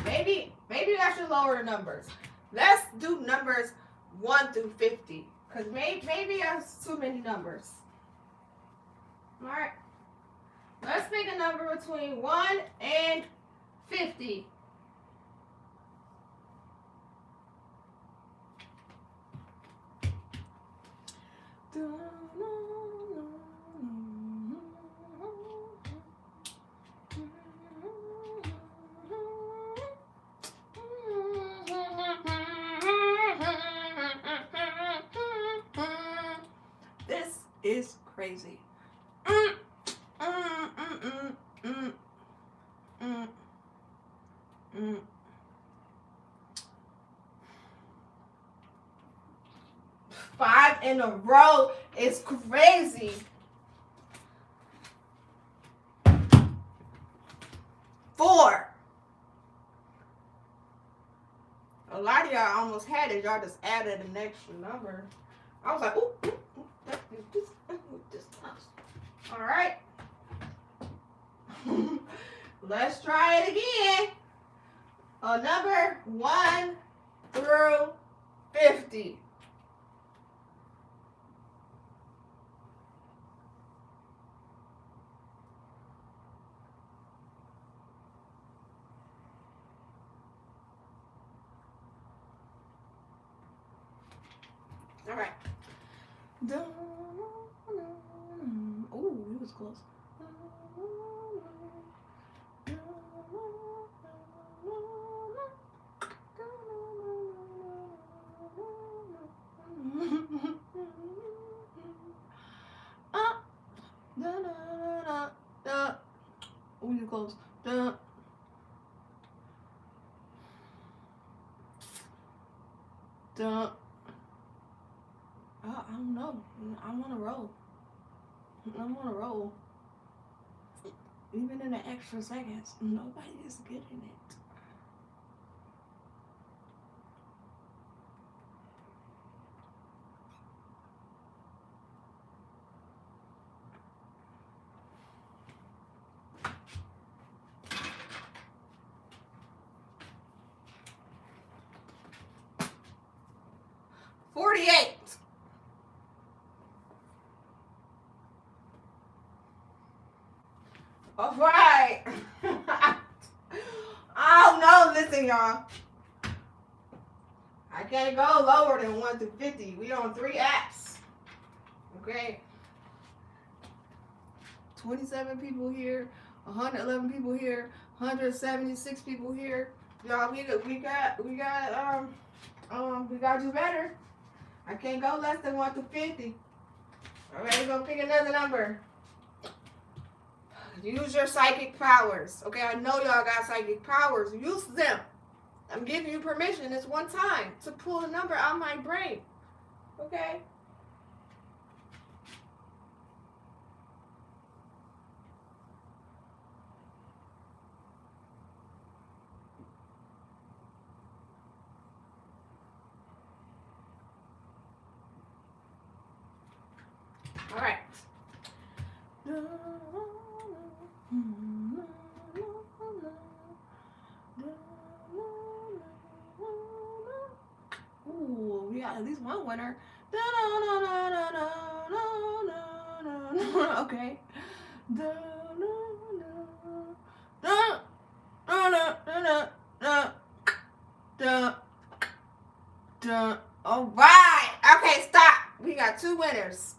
Maybe I should lower the numbers. Let's do numbers 1 through 50. Because maybe that's too many numbers. All right. Let's pick a number between 1 and 50. This is crazy. 5 in a row is crazy. 4. A lot of y'all almost had it. Y'all just added an extra number. I was like, ooh, this close. All right. Let's try it again. A number 1 through 50. All right. Oh, it was close. Oh, you close. I don't know. I'm on a roll. I'm on a roll. Even in the extra seconds, nobody is getting it. All right. Oh no, listen, y'all. I can't go lower than 1 through 50. We on 3 apps. Okay. 27 people here, 111 people here, 176 people here. Y'all, we got to do better. I can't go less than 1 to 50. All right, we're gonna pick another number. Use your psychic powers. Okay, I know y'all got psychic powers. Use them. I'm giving you permission this one time to pull a number out of my brain. Okay? All right. Ooh, we got at least one winner. Okay. All right. Okay, stop. We got 2 winners.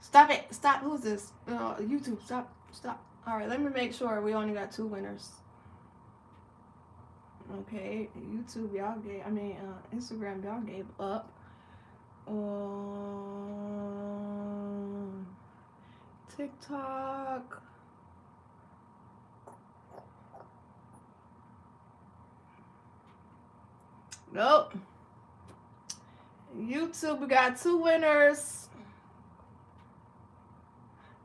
Stop it. Stop. Who's this? YouTube. Stop. Stop. All right, let me make sure we only got 2 winners. Okay, YouTube, y'all gave, Instagram, y'all gave up. TikTok. Nope. YouTube, we got 2 winners.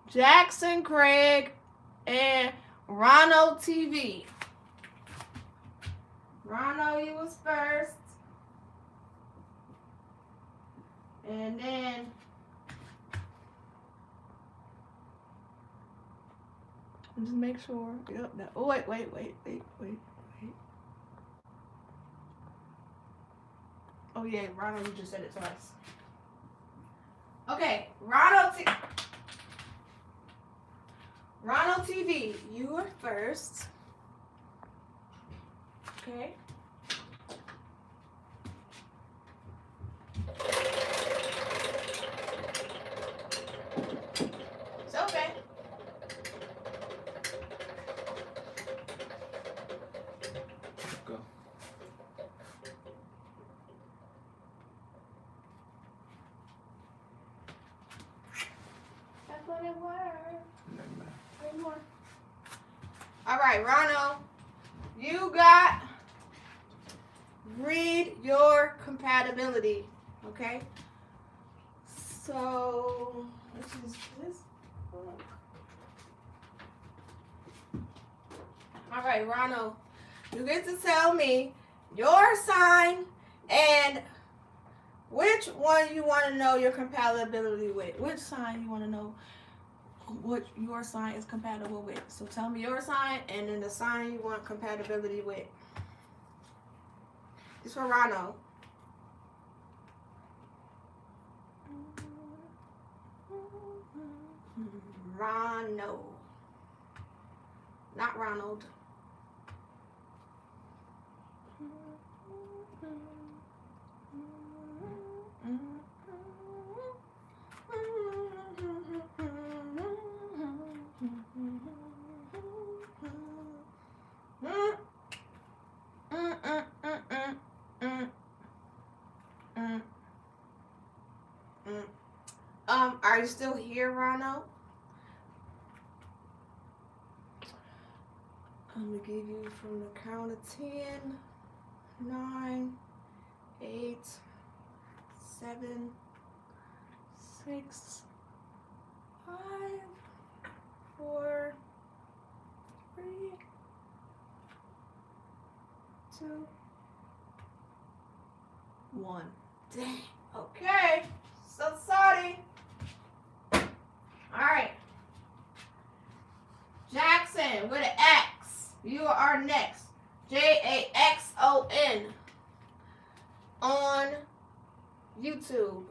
Jackson Craig and Ronald TV. Ronald, you was first. And then just make sure. Yep. That, oh wait. Oh yeah, Ronald, you just said it twice. Okay, Ronald TV, you are first. Okay. It's okay. Go. That's what it was. Three more. All right, Ronald, you got read your compatibility, okay? So, which is this book? All right, Ronald, you get to tell me your sign and which one you want to know your compatibility with. Which sign you want to know what your sign is compatible with. So tell me your sign and then the sign you want compatibility with. It's for Ronald. Ronald. Not Ronald. Are you still here, Ronald? I'm gonna give you from the count of 10, 9, 8, 7, 6, 5, 4, 3, 2, 1. Dang. Okay. So sorry. All right. Jackson with an X. You are next. Jaxon on YouTube.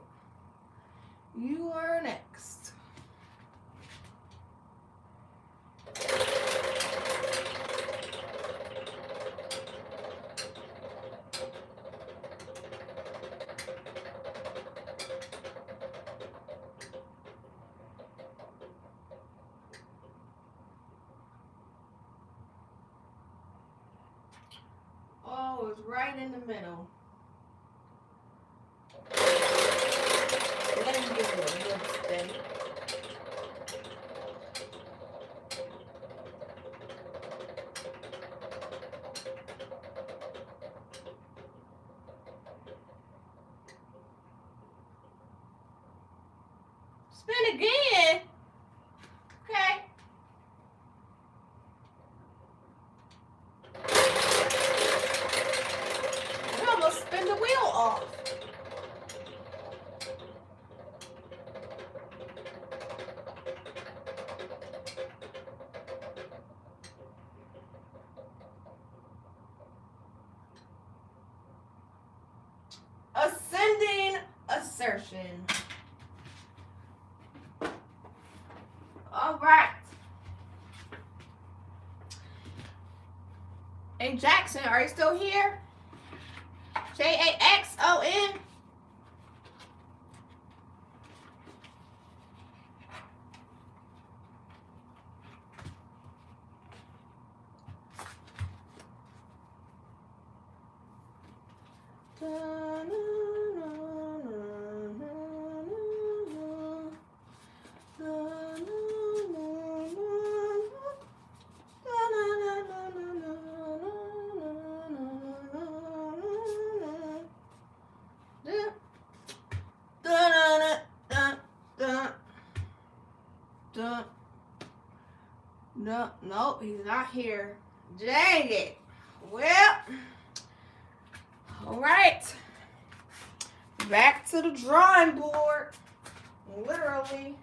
You are next. goes right in the middle. Let him give you a good spin. Spin again. Okay. You almost spin the wheel off. Ascending assertion. All right. Hey Jackson, are you still here? Jaxon. No, he's not here. Dang it. Well, all right. Back to the drawing board. Literally.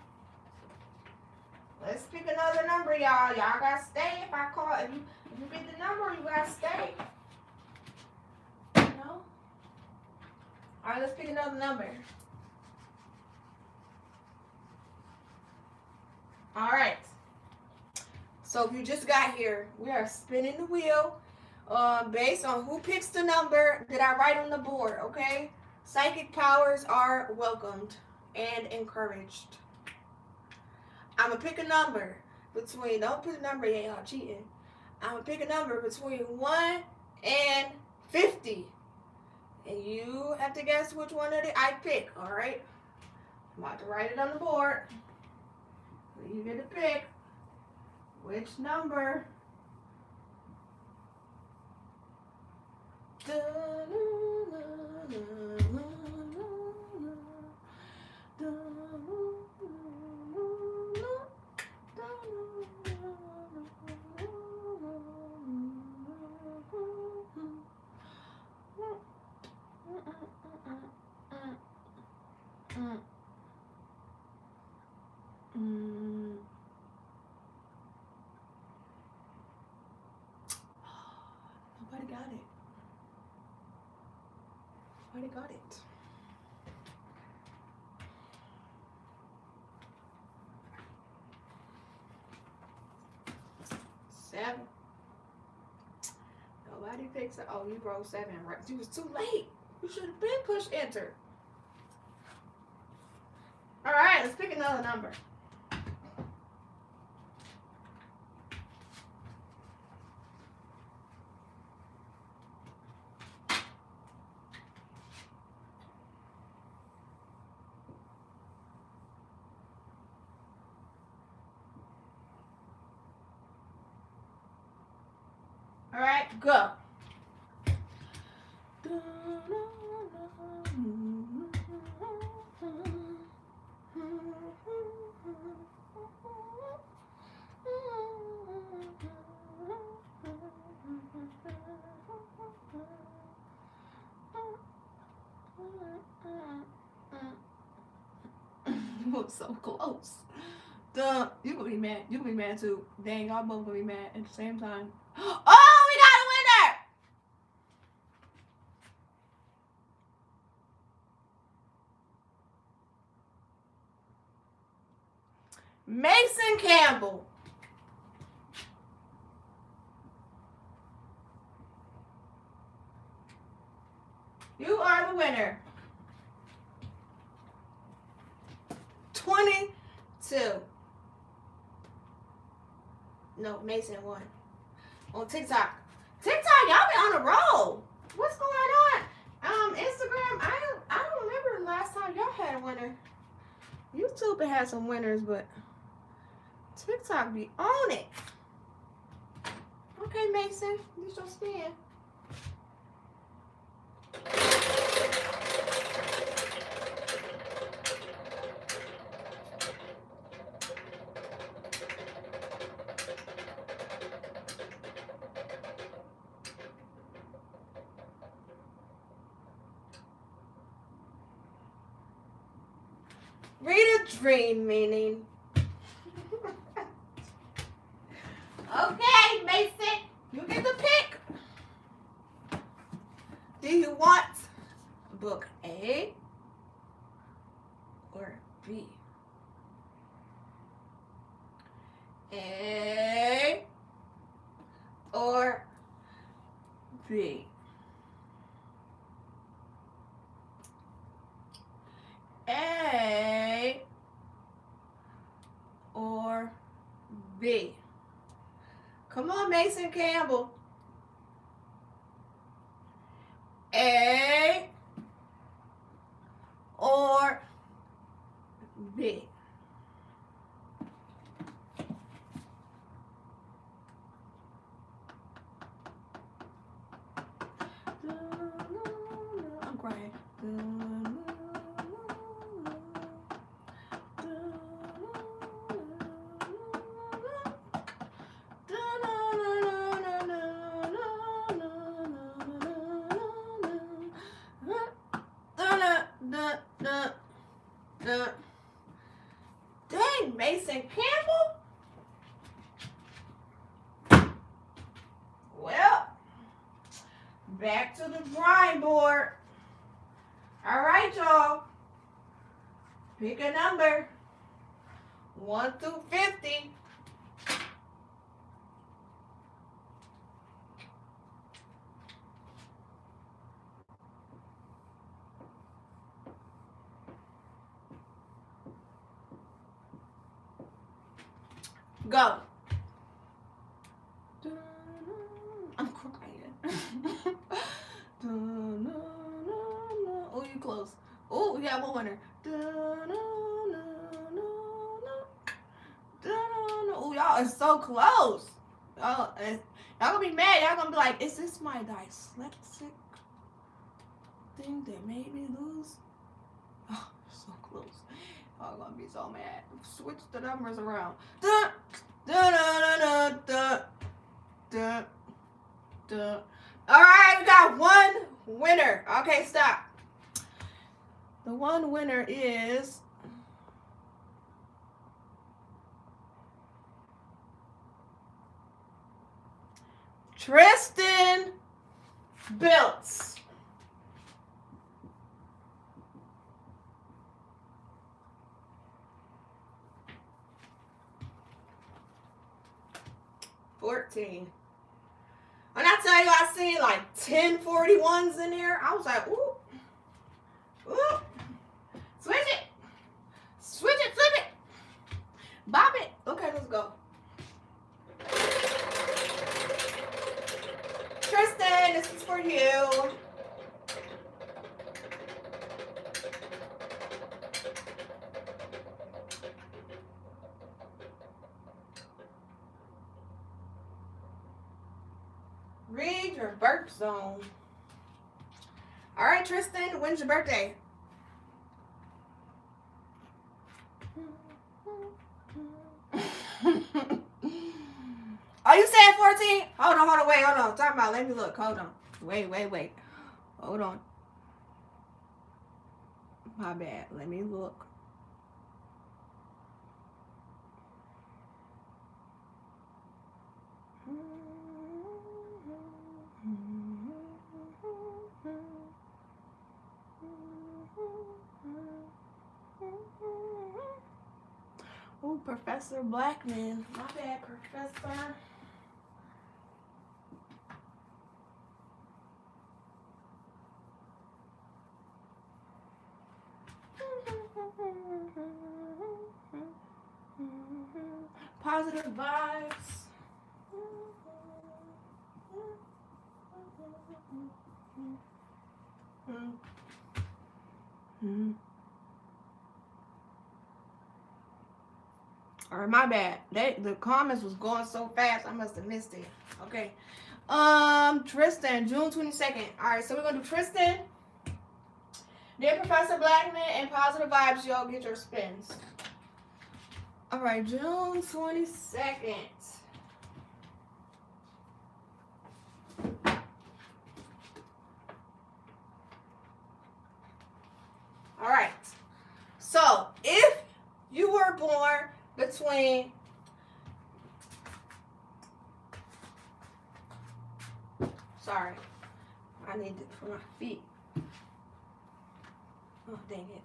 Let's pick another number, y'all. Y'all gotta stay if I call. If you pick the number, you gotta stay. You know? All right, let's pick another number. All right. So if you just got here, we are spinning the wheel based on who picks the number that I write on the board, okay? Psychic powers are welcomed and encouraged. I'm going to pick a number between, don't put a number in, y'all cheating. I'm going to pick a number between 1 and 50. And you have to guess which one of I pick, all right? I'm about to write it on the board. You get to pick which number. Nobody got it. Nobody got it. Seven. Nobody picks it. Oh, you wrote 7, right? You was too late. You should have been pushed enter. All right, let's pick another number. All right, go. You were so close. Duh, you gonna be mad. You gonna be mad too. Dang, y'all both gonna be mad at the same time. Oh, we got a winner. Mason Campbell. You are the winner. 22. No, Mason won. On TikTok. TikTok, y'all be on a roll. What's going on? Instagram, I don't remember the last time y'all had a winner. YouTube had some winners, but TikTok be on it. Okay, Mason, use your spin. Read a dream meaning. Okay, Mason, you get the pick. Do you want book A or B? A or B? A or B? Come on, Mason Campbell. A or B? I'm crying. Dang, Mason Campbell. Well, back to the drawing board. All right, y'all. Pick a number. 1 through 50. Go. I'm crying. Oh, you close. Oh, we got one winner. Oh, y'all are so close. Y'all gonna be mad. Y'all gonna be like, is this my dyslexic thing that made me lose? Oh, so close. Y'all gonna be so mad. Switch the numbers around. All right, we got one winner. Okay, stop. The one winner is Tristan Biltz. $14. When I tell you I seen like 10 41s in there, I was like, ooh. Ooh. Switch it. Switch it, flip it. Bop it. Okay, let's go. Tristan, this is for you. Read your birth zone. All right, Tristan, when's your birthday? Are you saying 14? Hold on, wait, hold on. Talk about, let me look. Hold on. Wait. Hold on. My bad. Let me look. Oh, Professor Blackman. My bad, Professor. Positive vibes. Or my bad. The comments was going so fast, I must have missed it. Okay. Tristan, June 22nd. Alright, so we're gonna do Tristan. Dear Professor Blackman and Positive Vibes, y'all get your spins. Alright, June 22nd. Alright. So, if you were born between I need it for my feet. Oh, dang it.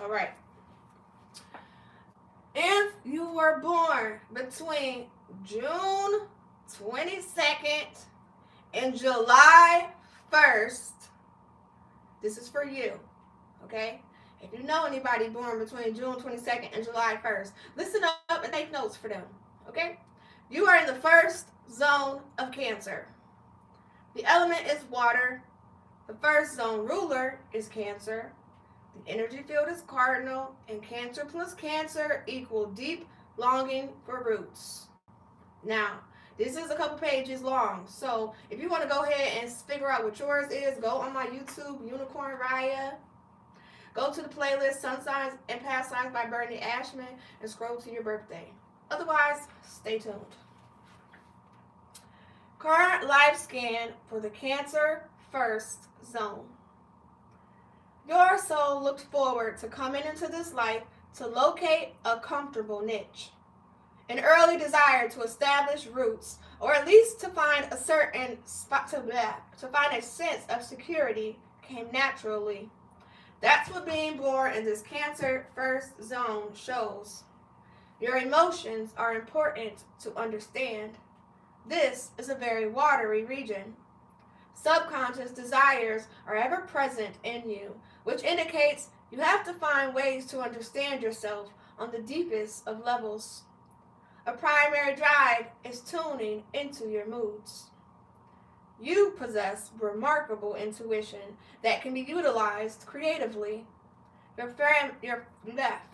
All right. If you were born between June 22nd and July 1st, this is for you, okay? If you know anybody born between June 22nd and July 1st, listen up and take notes for them, okay? You are in the first zone of Cancer. The element is water. The first zone ruler is Cancer. The energy field is cardinal, and Cancer plus Cancer equal deep longing for roots. Now, this is a couple pages long, so if you want to go ahead and figure out what yours is, go on my YouTube, Unicorn Riah. Go to the playlist Sun Signs and Past Signs by Bernie Ashman and scroll to your birthday. Otherwise, stay tuned. Current life scan for the Cancer first zone. Your soul looked forward to coming into this life to locate a comfortable niche. An early desire to establish roots, or at least to find a certain spot to find a sense of security came naturally. That's what being born in this Cancer first zone shows. Your emotions are important to understand. This is a very watery region. Subconscious desires are ever present in you, which indicates you have to find ways to understand yourself on the deepest of levels. A primary drive is tuning into your moods. You possess remarkable intuition that can be utilized creatively. Your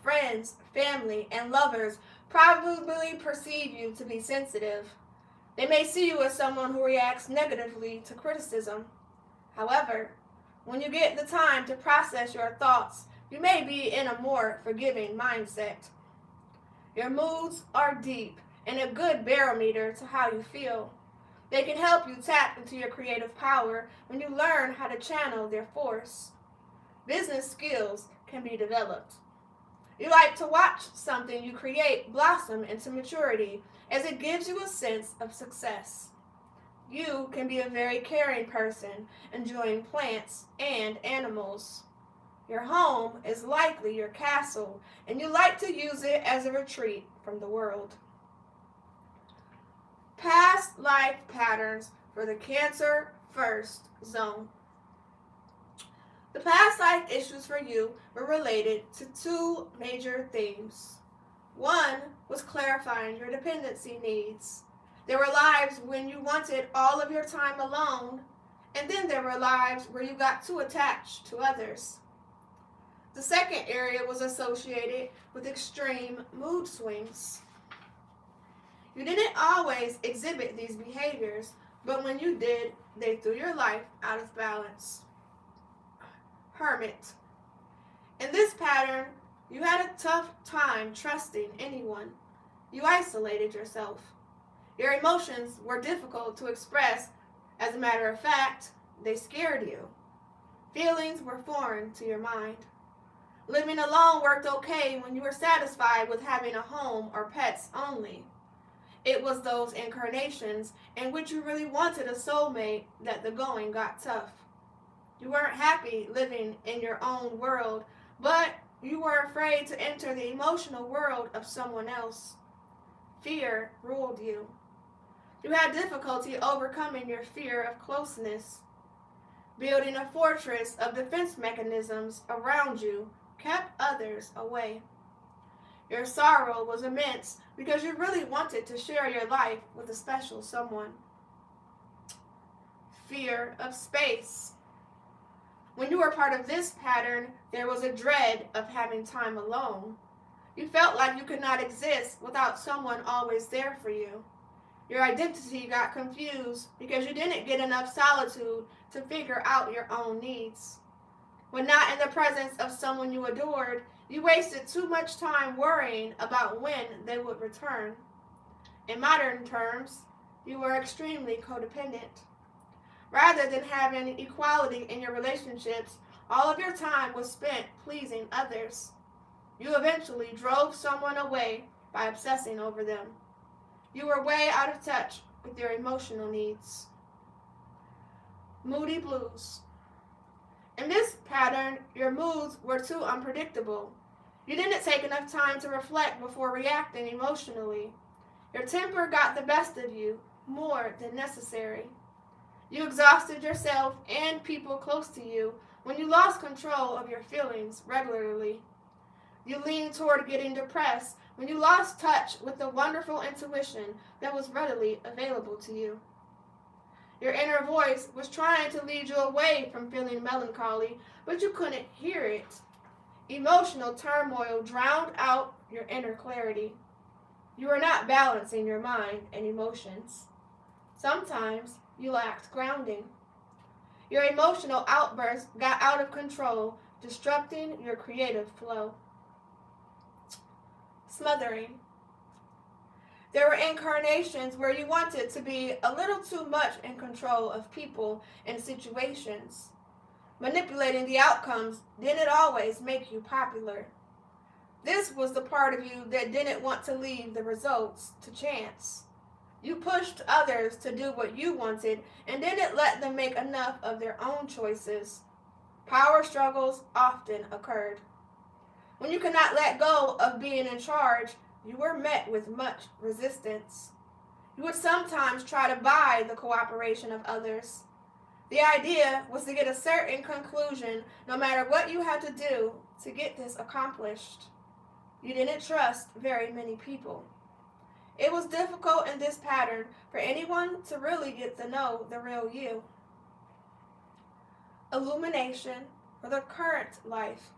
friends, family, and lovers probably perceive you to be sensitive. They may see you as someone who reacts negatively to criticism. However, when you get the time to process your thoughts, you may be in a more forgiving mindset. Your moods are deep and a good barometer to how you feel. They can help you tap into your creative power when you learn how to channel their force. Business skills can be developed. You like to watch something you create blossom into maturity, as it gives you a sense of success. You can be a very caring person, enjoying plants and animals. Your home is likely your castle, and you like to use it as a retreat from the world. Past life patterns for the Cancer first zone. The past life issues for you were related to two major themes. One was clarifying your dependency needs. There were lives when you wanted all of your time alone, and then there were lives where you got too attached to others. The second area was associated with extreme mood swings. You didn't always exhibit these behaviors, but when you did, they threw your life out of balance. Hermit. In this pattern, you had a tough time trusting anyone. You isolated yourself. Your emotions were difficult to express. As a matter of fact, they scared you. Feelings were foreign to your mind. Living alone worked okay when you were satisfied with having a home or pets only. It was those incarnations in which you really wanted a soulmate that the going got tough. You weren't happy living in your own world, but you were afraid to enter the emotional world of someone else. Fear ruled you. You had difficulty overcoming your fear of closeness. Building a fortress of defense mechanisms around you kept others away. Your sorrow was immense because you really wanted to share your life with a special someone. fear of space. When you were part of this pattern, there was a dread of having time alone. You felt like you could not exist without someone always there for you. Your identity got confused because you didn't get enough solitude to figure out your own needs. When not in the presence of someone you adored, you wasted too much time worrying about when they would return. In modern terms, you were extremely codependent. Rather than having equality in your relationships, all of your time was spent pleasing others. You eventually drove someone away by obsessing over them. You were way out of touch with your emotional needs. Moody blues. In this pattern, your moods were too unpredictable. You didn't take enough time to reflect before reacting emotionally. Your temper got the best of you, more than necessary. You exhausted yourself and people close to you when you lost control of your feelings regularly. You leaned toward getting depressed when you lost touch with the wonderful intuition that was readily available to you. Your inner voice was trying to lead you away from feeling melancholy, but you couldn't hear it. Emotional turmoil drowned out your inner clarity. You were not balancing your mind and emotions. Sometimes you lacked grounding. Your emotional outbursts got out of control, disrupting your creative flow. Smothering. There were incarnations where you wanted to be a little too much in control of people and situations. Manipulating the outcomes didn't always make you popular. This was the part of you that didn't want to leave the results to chance. You pushed others to do what you wanted and didn't let them make enough of their own choices. Power struggles often occurred. When you could not let go of being in charge, you were met with much resistance. You would sometimes try to buy the cooperation of others. The idea was to get a certain conclusion no matter what you had to do to get this accomplished. You didn't trust very many people. It was difficult in this pattern for anyone to really get to know the real you. Illumination for the current life.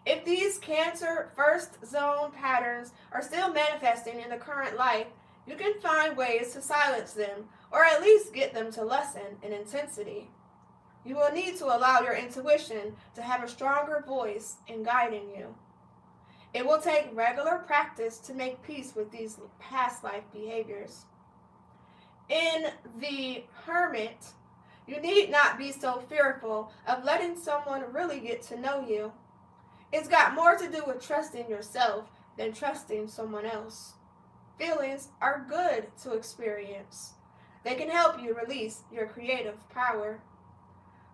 If these Cancer first zone patterns are still manifesting in the current life, you can find ways to silence them or at least get them to lessen in intensity. You will need to allow your intuition to have a stronger voice in guiding you. It will take regular practice to make peace with these past life behaviors. In the Hermit, you need not be so fearful of letting someone really get to know you. It's got more to do with trusting yourself than trusting someone else. Feelings are good to experience. They can help you release your creative power.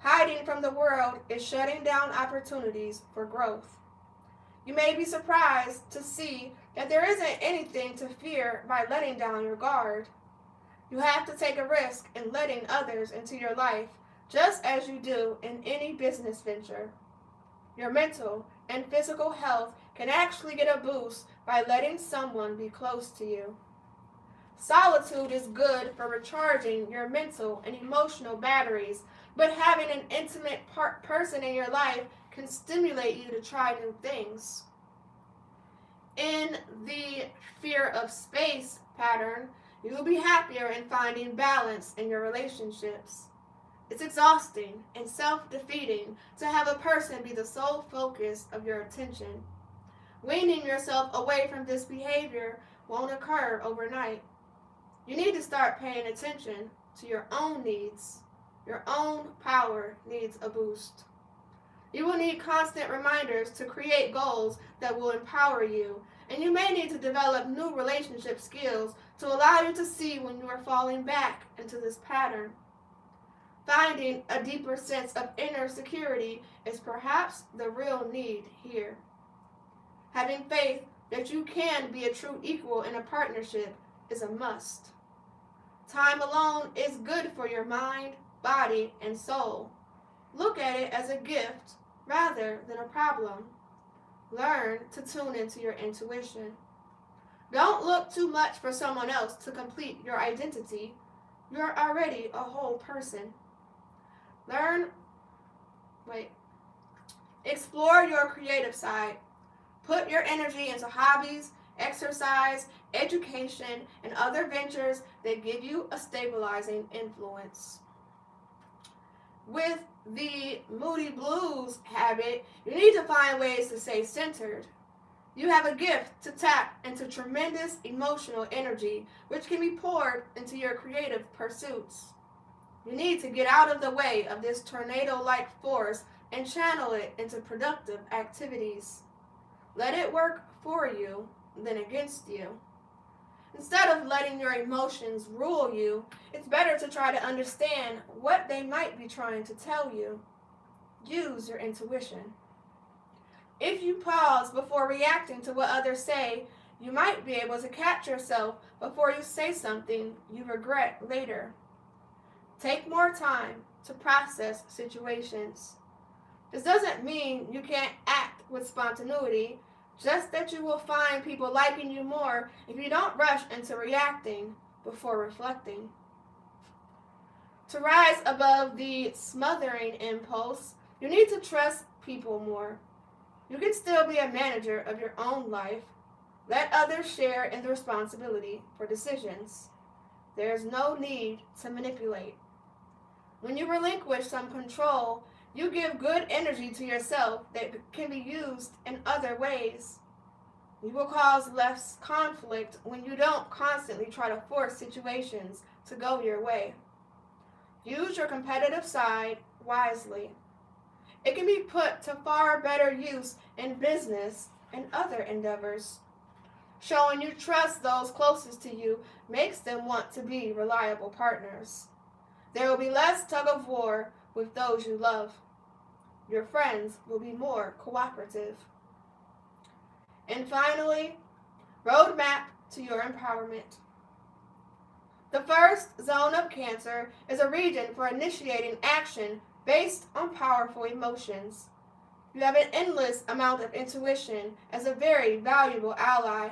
Hiding from the world is shutting down opportunities for growth. You may be surprised to see that there isn't anything to fear by letting down your guard. You have to take a risk in letting others into your life, just as you do in any business venture. Your mental and physical health can actually get a boost by letting someone be close to you. Solitude is good for recharging your mental and emotional batteries, but having an intimate person in your life can stimulate you to try new things. In the fear of space pattern, you will be happier in finding balance in your relationships. It's exhausting and self-defeating to have a person be the sole focus of your attention. Weaning yourself away from this behavior won't occur overnight. You need to start paying attention to your own needs. Your own power needs a boost. You will need constant reminders to create goals that will empower you, and you may need to develop new relationship skills to allow you to see when you are falling back into this pattern. Finding a deeper sense of inner security is perhaps the real need here. Having faith that you can be a true equal in a partnership is a must. Time alone is good for your mind, body, and soul. Look at it as a gift rather than a problem. Learn to tune into your intuition. Don't look too much for someone else to complete your identity. You're already a whole person. Learn, wait, explore your creative side. Put your energy into hobbies, exercise, education, and other ventures that give you a stabilizing influence. With the moody blues habit, you need to find ways to stay centered. You have a gift to tap into tremendous emotional energy, which can be poured into your creative pursuits. You need to get out of the way of this tornado like force and channel it into productive activities. Let it work for you, then against you. Instead of letting your emotions rule you, it's better to try to understand what they might be trying to tell you. Use your intuition. If you pause before reacting to what others say, you might be able to catch yourself before you say something you regret later. Take more time to process situations. This doesn't mean you can't act with spontaneity, just that you will find people liking you more if you don't rush into reacting before reflecting. To rise above the smothering impulse, you need to trust people more. You can still be a manager of your own life. Let others share in the responsibility for decisions. There is no need to manipulate. When you relinquish some control, you give good energy to yourself that can be used in other ways. You will cause less conflict when you don't constantly try to force situations to go your way. Use your competitive side wisely. It can be put to far better use in business and other endeavors. Showing you trust those closest to you makes them want to be reliable partners. There will be less tug of war with those you love. Your friends will be more cooperative. And finally, roadmap to your empowerment. The first zone of Cancer is a region for initiating action based on powerful emotions. You have an endless amount of intuition as a very valuable ally.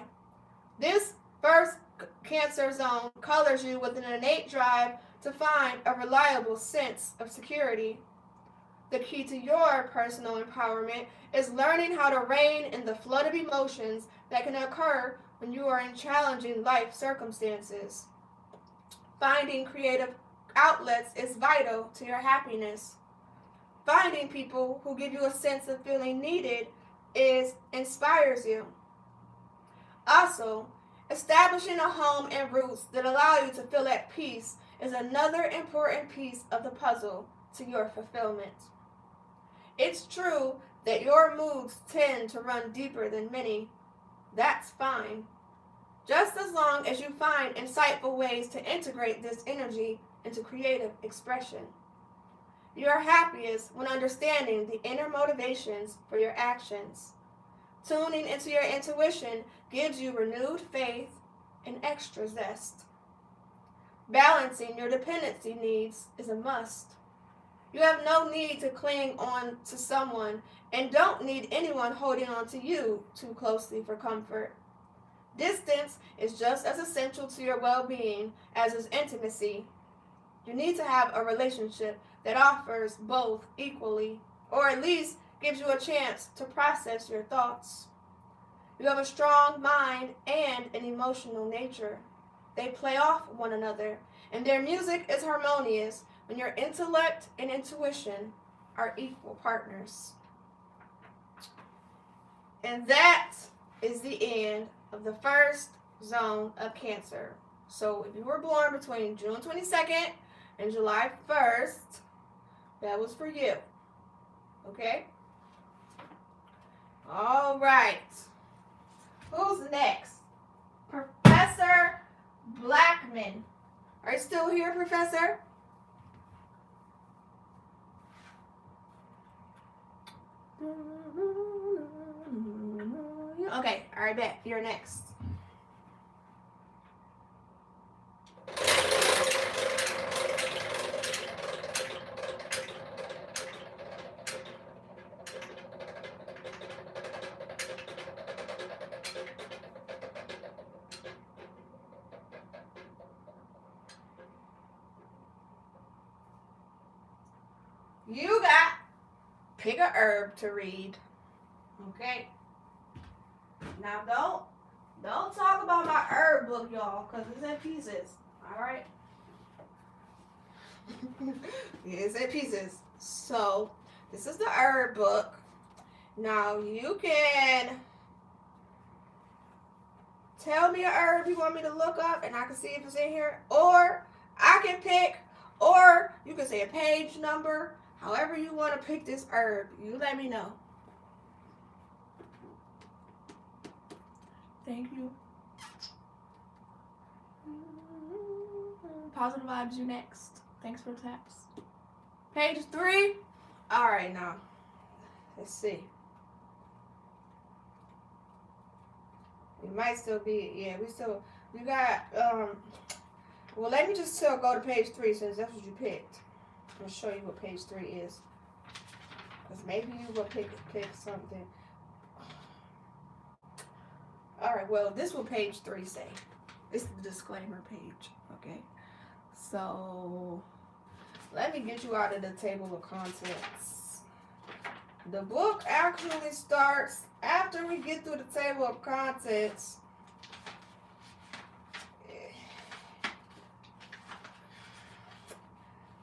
This first Cancer zone colors you with an innate drive to find a reliable sense of security. The key to your personal empowerment is learning how to rein in the flood of emotions that can occur when you are in challenging life circumstances. Finding creative outlets is vital to your happiness. Finding people who give you a sense of feeling needed inspires you. Also, establishing a home and roots that allow you to feel at peace is another important piece of the puzzle to your fulfillment. It's true that your moods tend to run deeper than many. That's fine. Just as long as you find insightful ways to integrate this energy into creative expression. You are happiest when understanding the inner motivations for your actions. Tuning into your intuition gives you renewed faith and extra zest. Balancing your dependency needs is a must. You have no need to cling on to someone and don't need anyone holding on to you too closely for comfort. Distance is just as essential to your well-being as is intimacy. You need to have a relationship that offers both equally, or at least gives you a chance to process your thoughts. You have a strong mind and an emotional nature. They play off one another, and their music is harmonious when your intellect and intuition are equal partners. And that is the end of the first zone of Cancer. So if you were born between June 22nd and July 1st, that was for you. Okay? All right. Who's next? Professor Blackman. Are you still here, Professor? Okay, all right, bet. You're next. You got pick a herb to read. Okay. Now don't talk about my herb book, y'all, because it's in pieces. Alright? It's in pieces. So this is the herb book. Now you can tell me a herb you want me to look up and I can see if it's in here. Or I can pick, or you can say a page number. However you want to pick this herb, you let me know. Thank you. Positive vibes, you next. Thanks for the taps. Page 3. All right, now. Let's see. It might still be, yeah, we got, well, let me just still go to page 3 since that's what you picked. I'll show you what page 3 is. Because maybe you will pick something. All right, well, this will page 3 say. It's the disclaimer page, okay? So, let me get you out of the table of contents. The book actually starts after we get through the table of contents.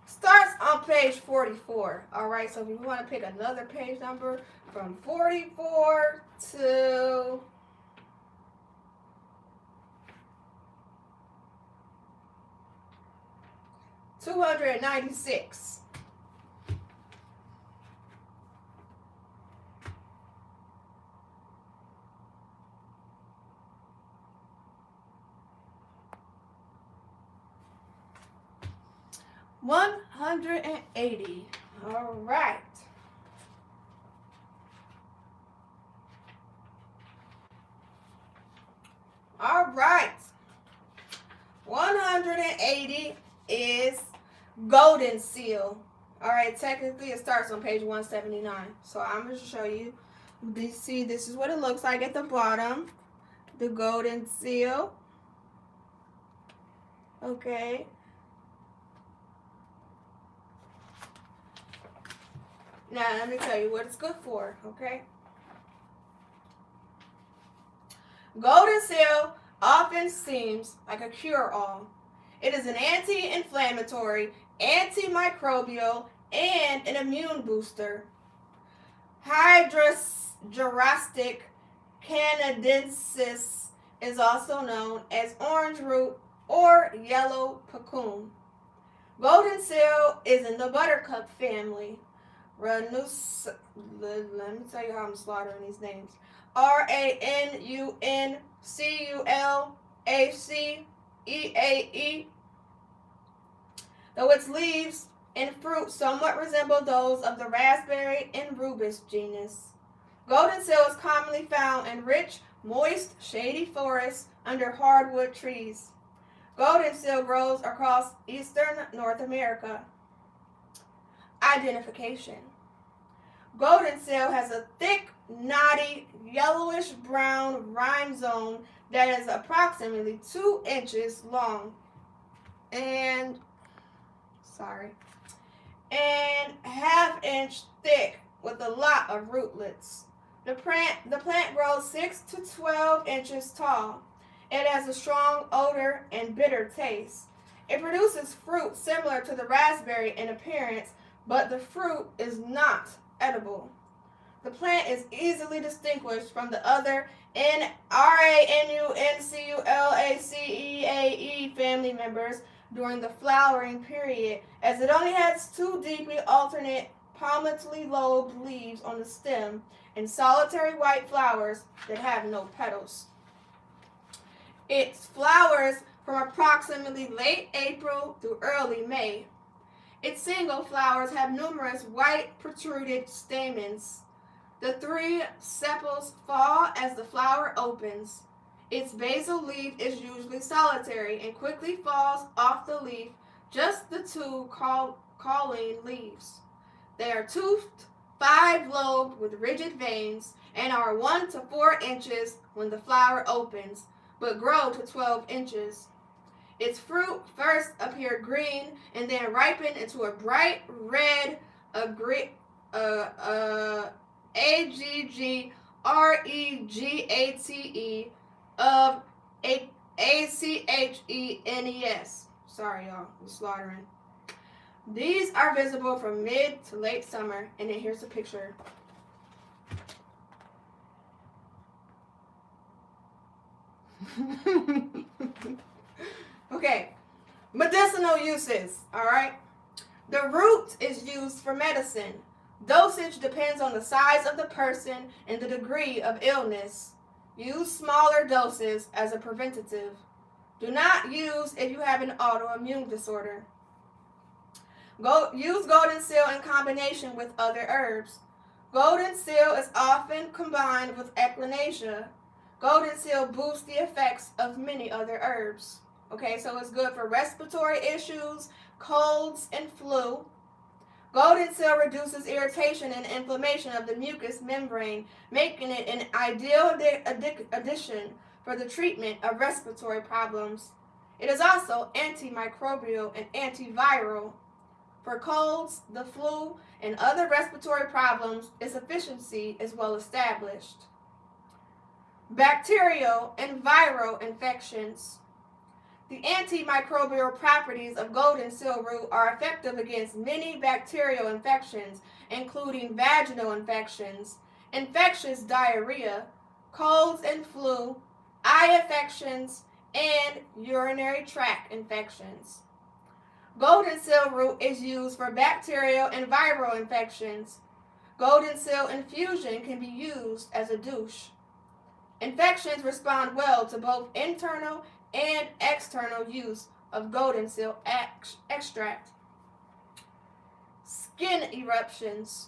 Starts on page 44. All right, so if you want to pick another page number from 44 to 296. $180. All right. All right. 180 is golden seal. All right, technically it starts on page 179. So I'm going to show you. See, this is what it looks like at the bottom. The golden seal. Okay. Now, let me tell you what it's good for, okay? Golden seal often seems like a cure-all. It is an anti-inflammatory, antimicrobial, and an immune booster. Hydrastic canadensis is also known as orange root or yellow cocoon. Golden seal is in the buttercup family. Let me tell you how I'm slaughtering these names. RANUNCULACEAE. Though its leaves and fruit somewhat resemble those of the raspberry and rubus genus. Golden seal is commonly found in rich, moist, shady forests under hardwood trees. Golden seal grows across eastern North America. Identification. Golden seal has a thick, knotty, yellowish-brown rhizome that is approximately 2 inches long and half-inch thick with a lot of rootlets. The plant grows 6 to 12 inches tall. It has a strong odor and bitter taste. It produces fruit similar to the raspberry in appearance, but the fruit is not edible. The plant is easily distinguished from the other RANUNCULACEAE family members during the flowering period, as it only has 2 deeply alternate palmately lobed leaves on the stem and solitary white flowers that have no petals. It flowers from approximately late April through early May. Its single flowers have numerous white protruded stamens. The 3 sepals fall as the flower opens. Its basal leaf is usually solitary and quickly falls off the leaf, just the 2 calling leaves. They are toothed, 5-lobed with rigid veins, and are 1 to 4 inches when the flower opens, but grow to 12 inches. Its fruit first appear green and then ripen into a bright red agree, AGGREGATE of ACHENES. Sorry, y'all, we're slaughtering. These are visible from mid to late summer, and then here's a picture. Okay, medicinal uses, all right? The root is used for medicine. Dosage depends on the size of the person and the degree of illness. Use smaller doses as a preventative. Do not use if you have an autoimmune disorder. Use golden seal in combination with other herbs. Golden seal is often combined with echinacea. Golden seal boosts the effects of many other herbs. Okay, so it's good for respiratory issues, colds, and flu. Golden seal reduces irritation and inflammation of the mucous membrane, making it an ideal addition for the treatment of respiratory problems. It is also antimicrobial and antiviral. For colds, the flu, and other respiratory problems, its efficacy is well established. Bacterial and viral infections. The antimicrobial properties of golden seal root are effective against many bacterial infections, including vaginal infections, infectious diarrhea, colds and flu, eye infections, and urinary tract infections. Golden seal root is used for bacterial and viral infections. Golden seal infusion can be used as a douche. Infections respond well to both internal and external use of golden seal extract. Skin eruptions.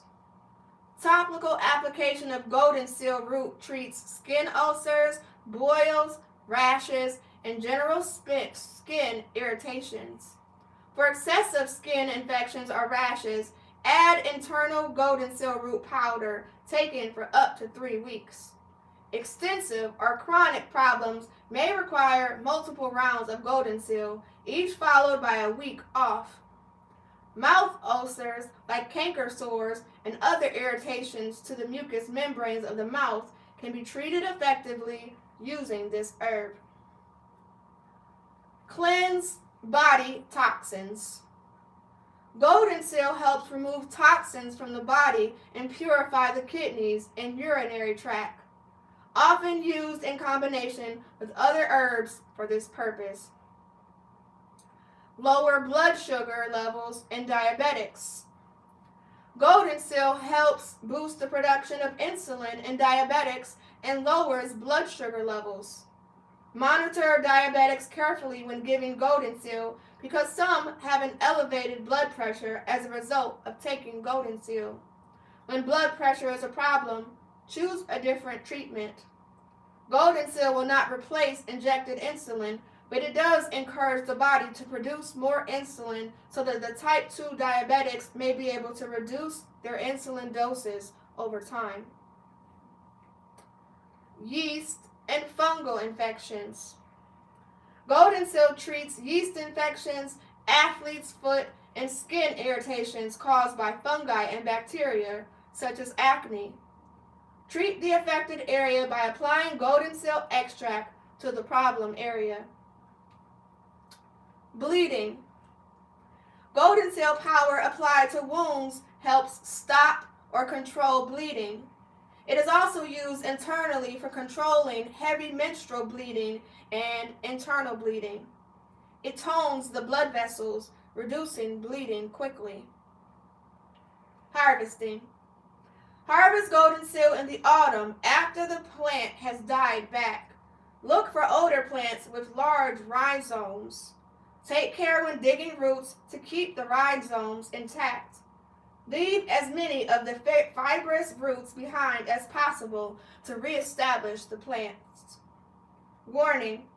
Topical application of golden seal root treats skin ulcers, boils, rashes, and general skin irritations. For excessive skin infections or rashes, add internal golden seal root powder taken for up to 3 weeks. Extensive or chronic problems may require multiple rounds of golden seal, each followed by a week off. Mouth ulcers, like canker sores and other irritations to the mucous membranes of the mouth, can be treated effectively using this herb. Cleanse body toxins. Golden seal helps remove toxins from the body and purify the kidneys and urinary tract, often used in combination with other herbs for this purpose. Lower blood sugar levels in diabetics. Golden seal helps boost the production of insulin in diabetics and lowers blood sugar levels. Monitor diabetics carefully when giving golden seal because some have an elevated blood pressure as a result of taking golden seal. When blood pressure is a problem, choose a different treatment. Golden seal will not replace injected insulin, but it does encourage the body to produce more insulin so that the type 2 diabetics may be able to reduce their insulin doses over time. Yeast and fungal infections. Golden seal treats yeast infections, athlete's foot, and skin irritations caused by fungi and bacteria, such as acne. Treat the affected area by applying golden seal extract to the problem area. Bleeding. Golden seal powder applied to wounds helps stop or control bleeding. It is also used internally for controlling heavy menstrual bleeding and internal bleeding. It tones the blood vessels, reducing bleeding quickly. Harvesting. Harvest golden seal in the autumn after the plant has died back. Look for older plants with large rhizomes. Take care when digging roots to keep the rhizomes intact. Leave as many of the fibrous roots behind as possible to reestablish the plants. Warning: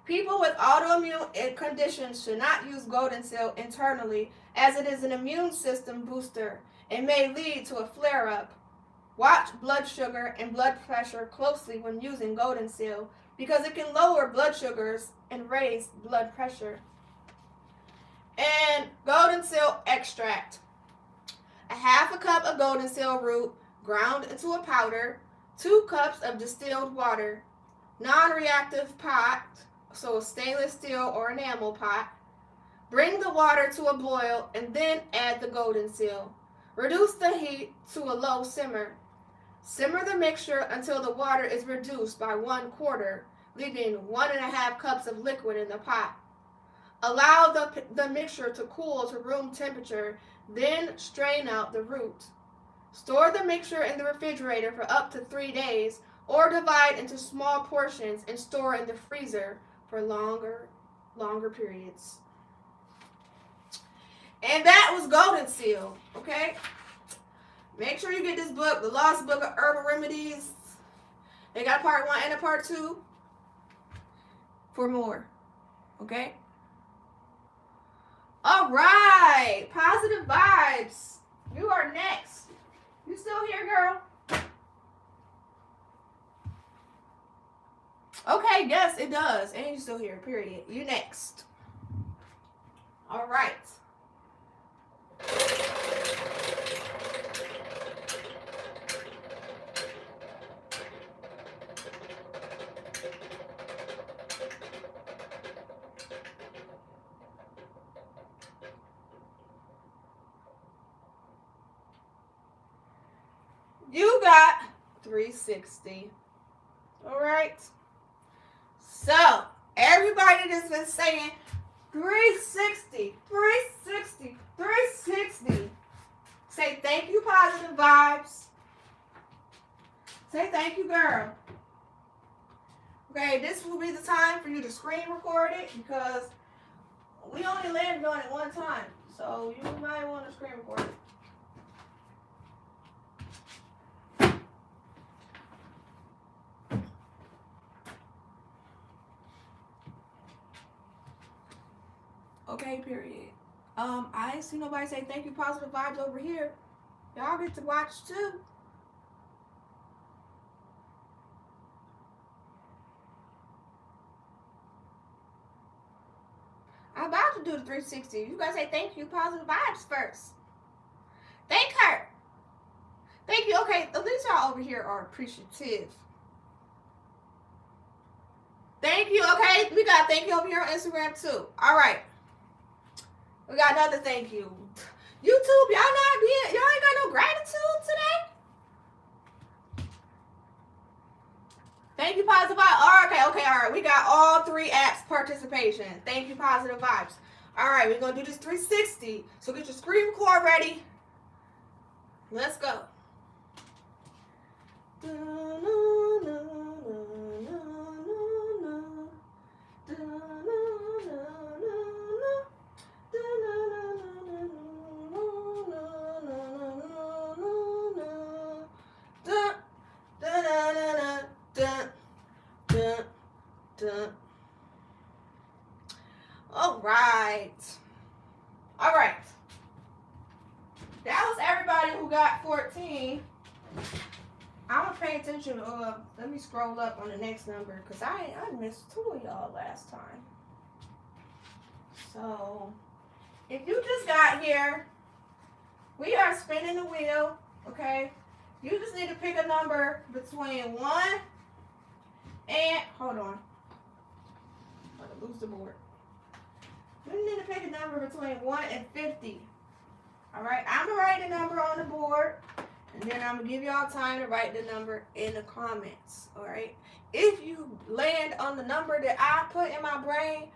people with autoimmune conditions should not use golden seal internally as it is an immune system booster and may lead to a flare-up. Watch blood sugar and blood pressure closely when using golden seal because it can lower blood sugars and raise blood pressure. And golden seal extract. a half a cup of golden seal root ground into a powder, 2 cups of distilled water, non-reactive pot, so a stainless steel or enamel pot. Bring the water to a boil and then add the golden seal. Reduce the heat to a low simmer. Simmer the mixture until the water is reduced by 1/4, leaving 1½ cups of liquid in the pot. Allow the mixture to cool to room temperature, then strain out the root. Store the mixture in the refrigerator for up to 3 days, or divide into small portions and store in the freezer for longer periods. And that was golden seal, okay? Make sure you get this book, The Lost Book of Herbal Remedies. They got a part 1 and a part 2 for more, okay? All right, positive vibes. You are next. You still here, girl? Okay, yes, it does. And you still here, period. You next. All right. You got 360. All right. So, everybody that's been saying 360, 360, 360. Say thank you, positive vibes. Say thank you, girl. Okay, this will be the time for you to screen record it because we only landed on it one time. So, you might want to screen record it. Okay, period. I ain't see nobody say thank you, positive vibes over here. Y'all get to watch too. I'm about to do the 360. You guys say thank you, positive vibes first. Thank her. Thank you. Okay, at least y'all over here are appreciative. Thank you. Okay, we got thank you over here on Instagram too. All right. We got another thank you. YouTube, y'all ain't got no gratitude today? Thank you, positive vibes. Oh, okay, all right. We got all 3 apps participation. Thank you, positive vibes. All right, we're going to do this 360. So get your screen record ready. Let's go. All right. That was everybody who got 14. I'm gonna pay attention. Let me scroll up on the next number because I missed 2 of y'all last time. So if you just got here, we are spinning the wheel. Okay. You just need to pick a number between 1 and hold on. I'm gonna lose the board. You need to pick a number between 1 and 50. All right, I'm gonna write the number on the board, and then I'm gonna give y'all time to write the number in the comments. All right. If you land on the number that I put in my brain,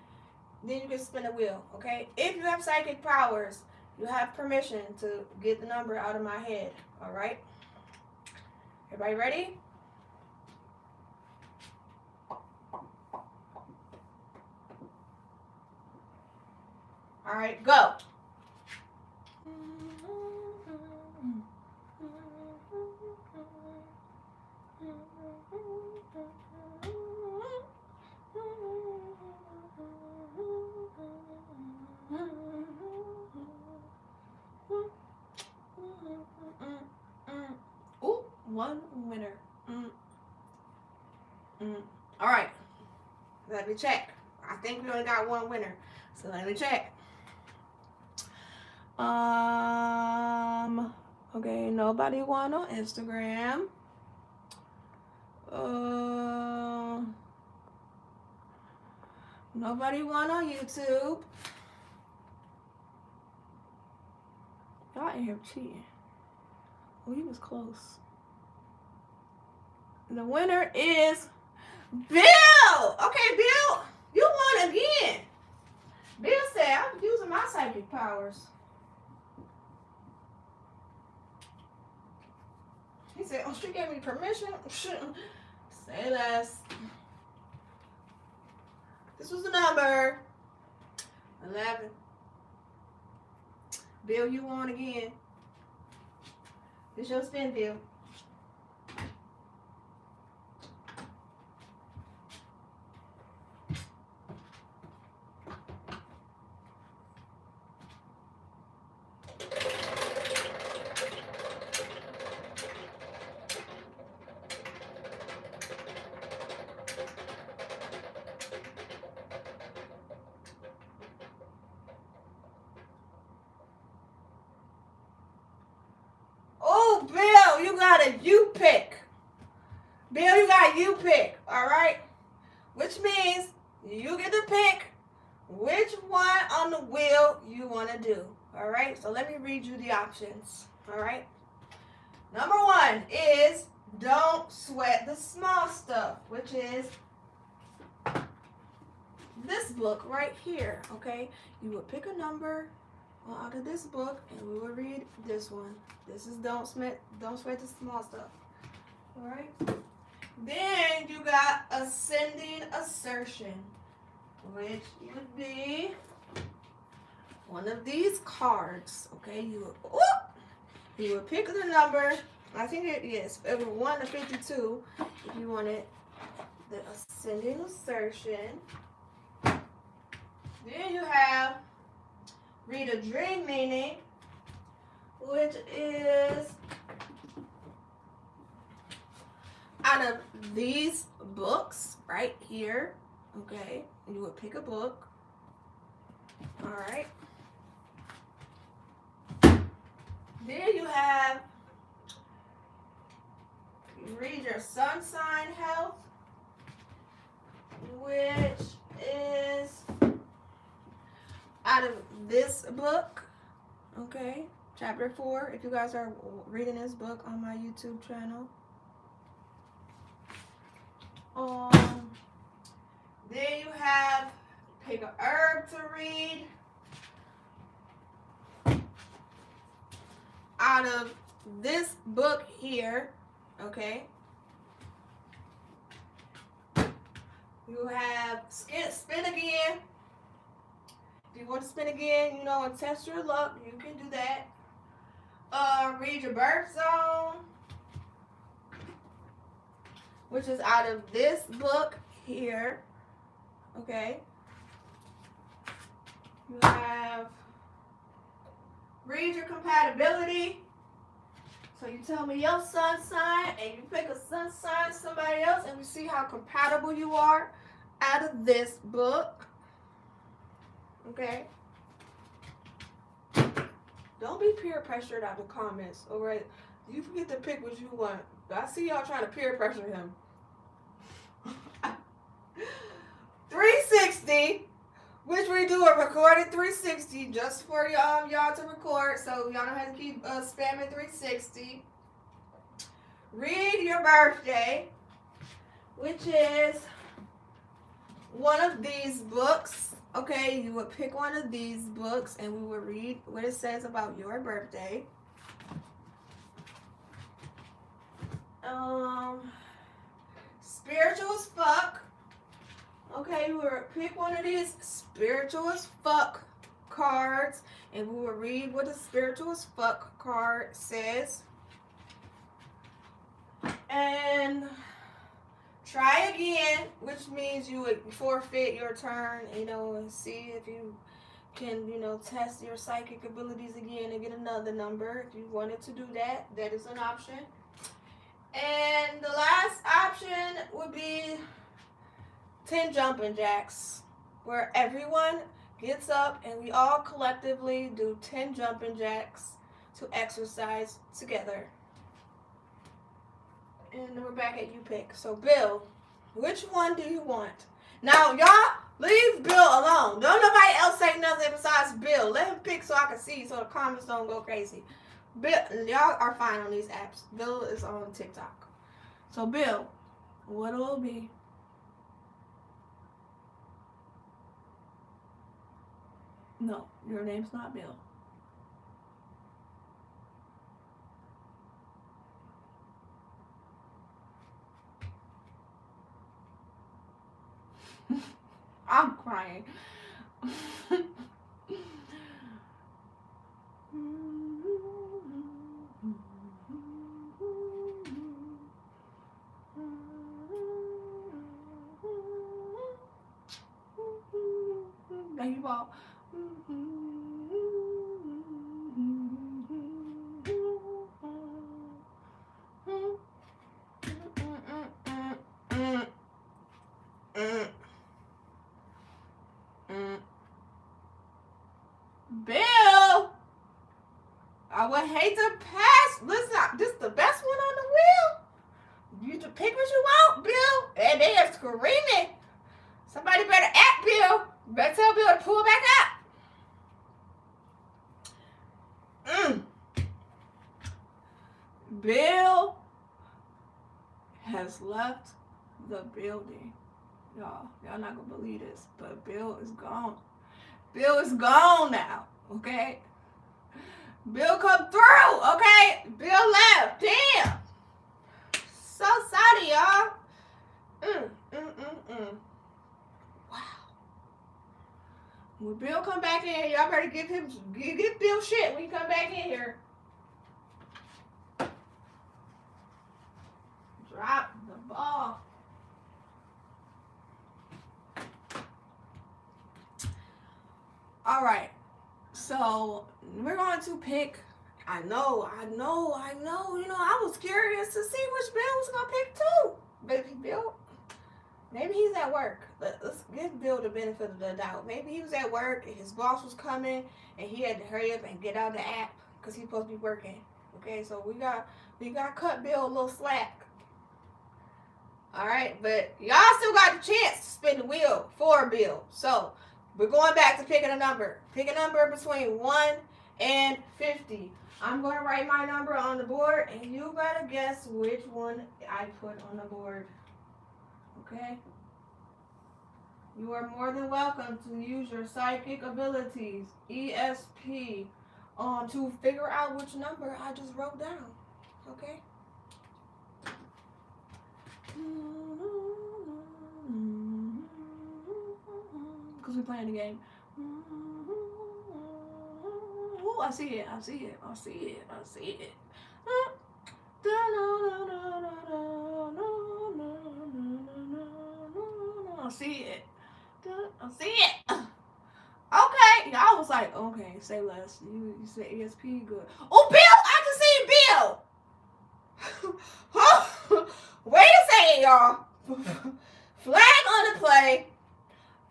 then you can spin the wheel. Okay. If you have psychic powers, you have permission to get the number out of my head. All right. Everybody ready? All right, go. Ooh, 1 winner. All right, let me check. I think we only got 1 winner, so let me check. Okay, nobody won on Instagram. Nobody won on YouTube. Y'all in here cheating. Oh, he was close. The winner is Bill. Okay, Bill, you won again. Bill said, I'm using my psychic powers. He said, oh, she gave me permission. Say less. This was the number 11. Bill, you won again. This your spin, Bill. Oh, Bill, you got a you pick. Bill, you got you pick, all right? Which means you get to pick which one on the wheel you want to do, all right? So let me read you the options, all right? Number 1 is don't sweat the small stuff, which is this book right here, okay? You would pick a number out of this book and we will read this one. This is don't sweat the small stuff. All right. Then you got ascending assertion, which would be one of these cards. Okay, you would pick the number. I think it is 1 to 52 if you wanted the ascending assertion. Then you have read a dream meaning, which is out of these books right here. Okay, you would pick a book. All right. Then you have read your sun sign health, which is out of this book, okay, chapter 4, if you guys are reading this book on my YouTube channel. Then you have pick a herb to read out of this book here, okay. You have spin again. If you want to spin again, and test your luck, you can do that. Read your birth zone, which is out of this book here. Okay. You have read your compatibility. So you tell me your sun sign and you pick a sun sign somebody else and we see how compatible you are out of this book. Okay. Don't be peer pressured out of the comments, alright? You get to pick what you want. I see y'all trying to peer pressure him. 360, which we do a recorded 360 just for y'all to record, so y'all don't have to keep spamming 360. Read your birthday, which is one of these books. Okay, you would pick one of these books and we will read what it says about your birthday. Spiritual as fuck. Okay, we will pick one of these spiritual as fuck cards and we will read what the spiritual as fuck card says. And try again, which means you would forfeit your turn, and see if you can, test your psychic abilities again and get another number. If you wanted to do that, that is an option. And the last option would be 10 jumping jacks, where everyone gets up and we all collectively do 10 jumping jacks. to exercise together. And we're back at you pick. So Bill, which one do you want? Now y'all leave Bill alone. Don't nobody else say nothing besides Bill. Let him pick so I can see so the comments don't go crazy. Bill, y'all are fine on these apps. Bill is on TikTok. So Bill, what will it be? No, your name's not Bill. I'm crying. Thank you all. Bill, I would hate to pass. Listen, this is the best one on the wheel. You to pick what you want, Bill. And they are screaming. Somebody better act Bill. Better tell Bill to pull back up. Bill has left the building. Y'all not gonna believe this, but Bill is gone. Bill is gone now, okay? Bill come through, okay? Bill left, damn. So sorry, y'all. Wow. When Bill come back in here, y'all better give Bill shit when he come back in here. Drop the ball. All right, so we're going to pick. I know. You know, I was curious to see which Bill was gonna pick too. Baby Bill. Maybe he's at work. Let's give Bill the benefit of the doubt. Maybe he was at work and his boss was coming and he had to hurry up and get out the app because he's supposed to be working. Okay, so we got cut Bill a little slack. All right, but y'all still got the chance to spin the wheel for Bill. So we're going back to picking a number. Pick a number between 1 and 50. I'm going to write my number on the board, and you got to guess which one I put on the board. Okay? You are more than welcome to use your psychic abilities, ESP, to figure out which number I just wrote down. Okay? Because we're playing the game. Ooh, I see it. I see it. Okay. I was like, okay, say less. You said ESP, good. Oh, Bill! I just seen Bill! Wait a second, y'all. Flag on the play.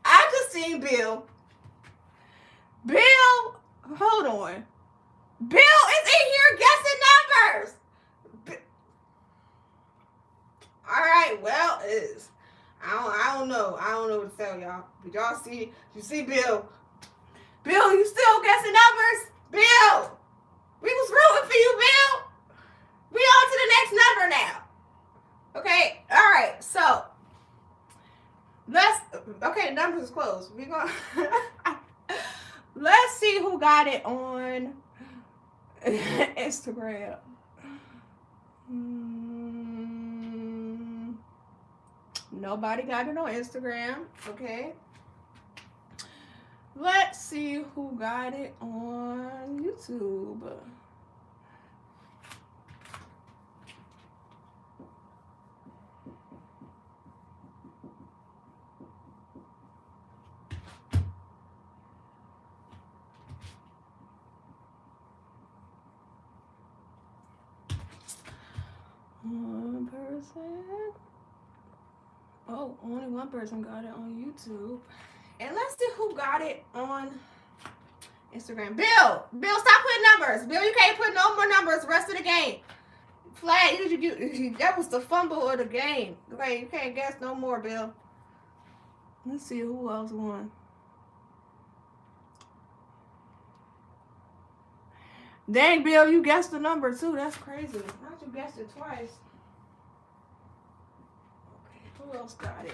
I just seen Bill. Bill, hold on. Bill is in here guessing numbers. All right, well, I don't know. I don't know what to tell y'all. But y'all see, you see Bill. Bill, you still guessing numbers? Bill, we was rooting for you, Bill. We on to the next number now. Okay, all right, so numbers is closed. We gonna let's see who got it on Instagram. Nobody got it on Instagram. Okay. Let's see who got it on YouTube. One person. Oh, only one person got it on YouTube. And let's see who got it on Instagram. Bill, stop putting numbers. Bill, you can't put no more numbers the rest of the game. Flag, that was the fumble of the game. Okay, you can't guess no more, Bill. Let's see who else won. Dang, Bill, you guessed the number too. That's crazy. How'd you guess it twice? Okay, who else got it?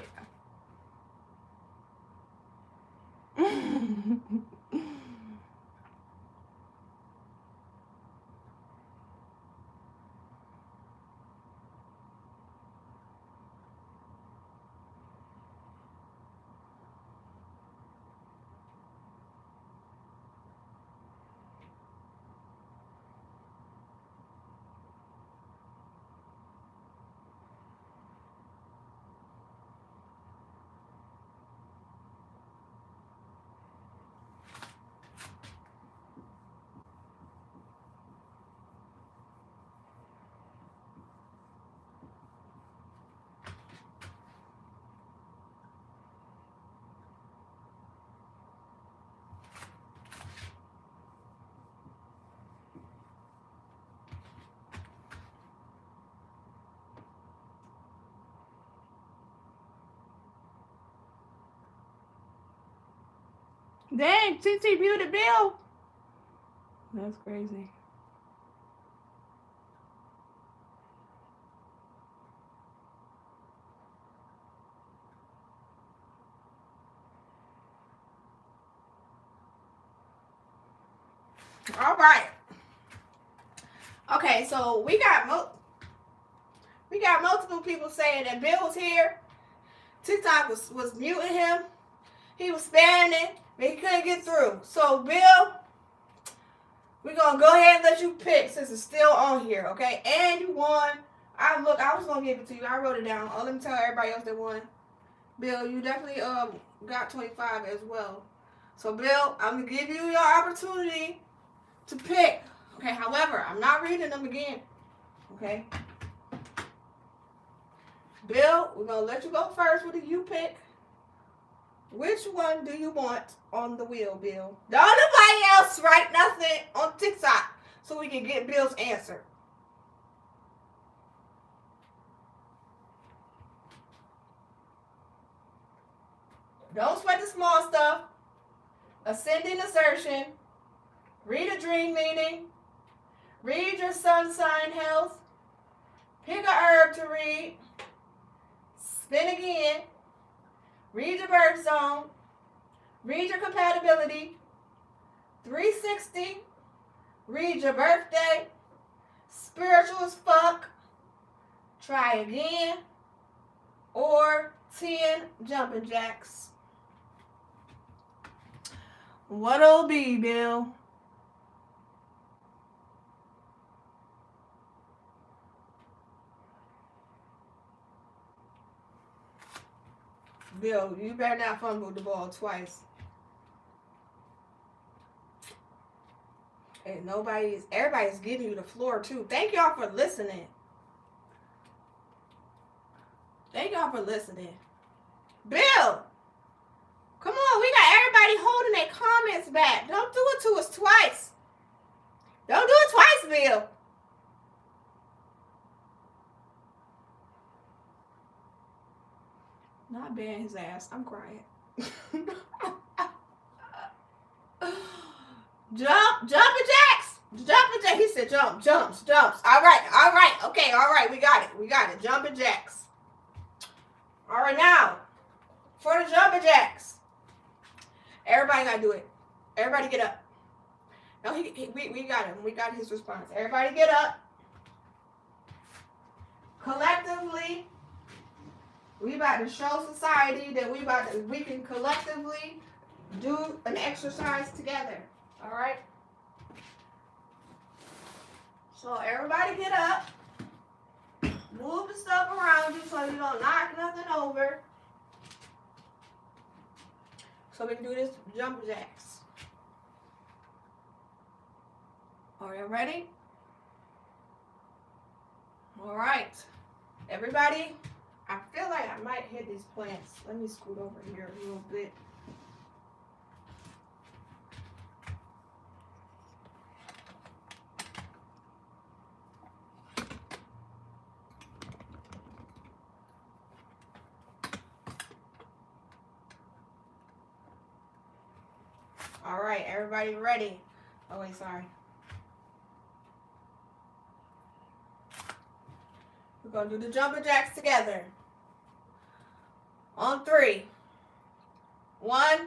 Dang, TT muted Bill. That's crazy. All right. Okay, so we got multiple people saying that Bill was here. TikTok was muting him. He was spamming it, but he couldn't get through. So Bill, we're gonna go ahead and let you pick since it's still on here, okay? And you won. I was gonna give it to you. I wrote it down. Let me tell everybody else that won. Bill, you definitely got 25 as well. So Bill, I'm gonna give you your opportunity to pick. Okay, however, I'm not reading them again. Okay. Bill, we're gonna let you go first with the you pick. Which one do you want on the wheel, Bill? Don't nobody else write nothing on TikTok so we can get Bill's answer. Don't sweat the small stuff. Ascending assertion. Read a dream meaning. Read your sun sign health. Pick a herb to read. Spin again. Read your birth zone. Read your compatibility. 360. Read your birthday. Spiritual as fuck. Try again. Or 10 jumping jacks. What'll be, Bill? Bill, you better not fumble the ball twice. And everybody's giving you the floor too. Thank y'all for listening. Thank y'all for listening. Bill, come on, we got everybody holding their comments back. Don't do it to us twice. Don't do it twice, Bill. Not ban his ass. I'm crying. Jumping jacks. Jumping jacks. He said jumps. All right. Okay, all right. We got it. Jumping jacks. All right, now, for the jumping jacks. Everybody got to do it. Everybody get up. No, we got him. We got his response. Everybody get up. Collectively, we about to show society that we can collectively do an exercise together. All right? So everybody get up. Move the stuff around you so you don't knock nothing over. So we can do this jump jacks. Are you ready? All right. Everybody, I feel like I might hit these plants. Let me scoot over here a little bit. All right, everybody ready? Oh, wait, sorry. We're going to do the jumping jacks together. On 3. 1,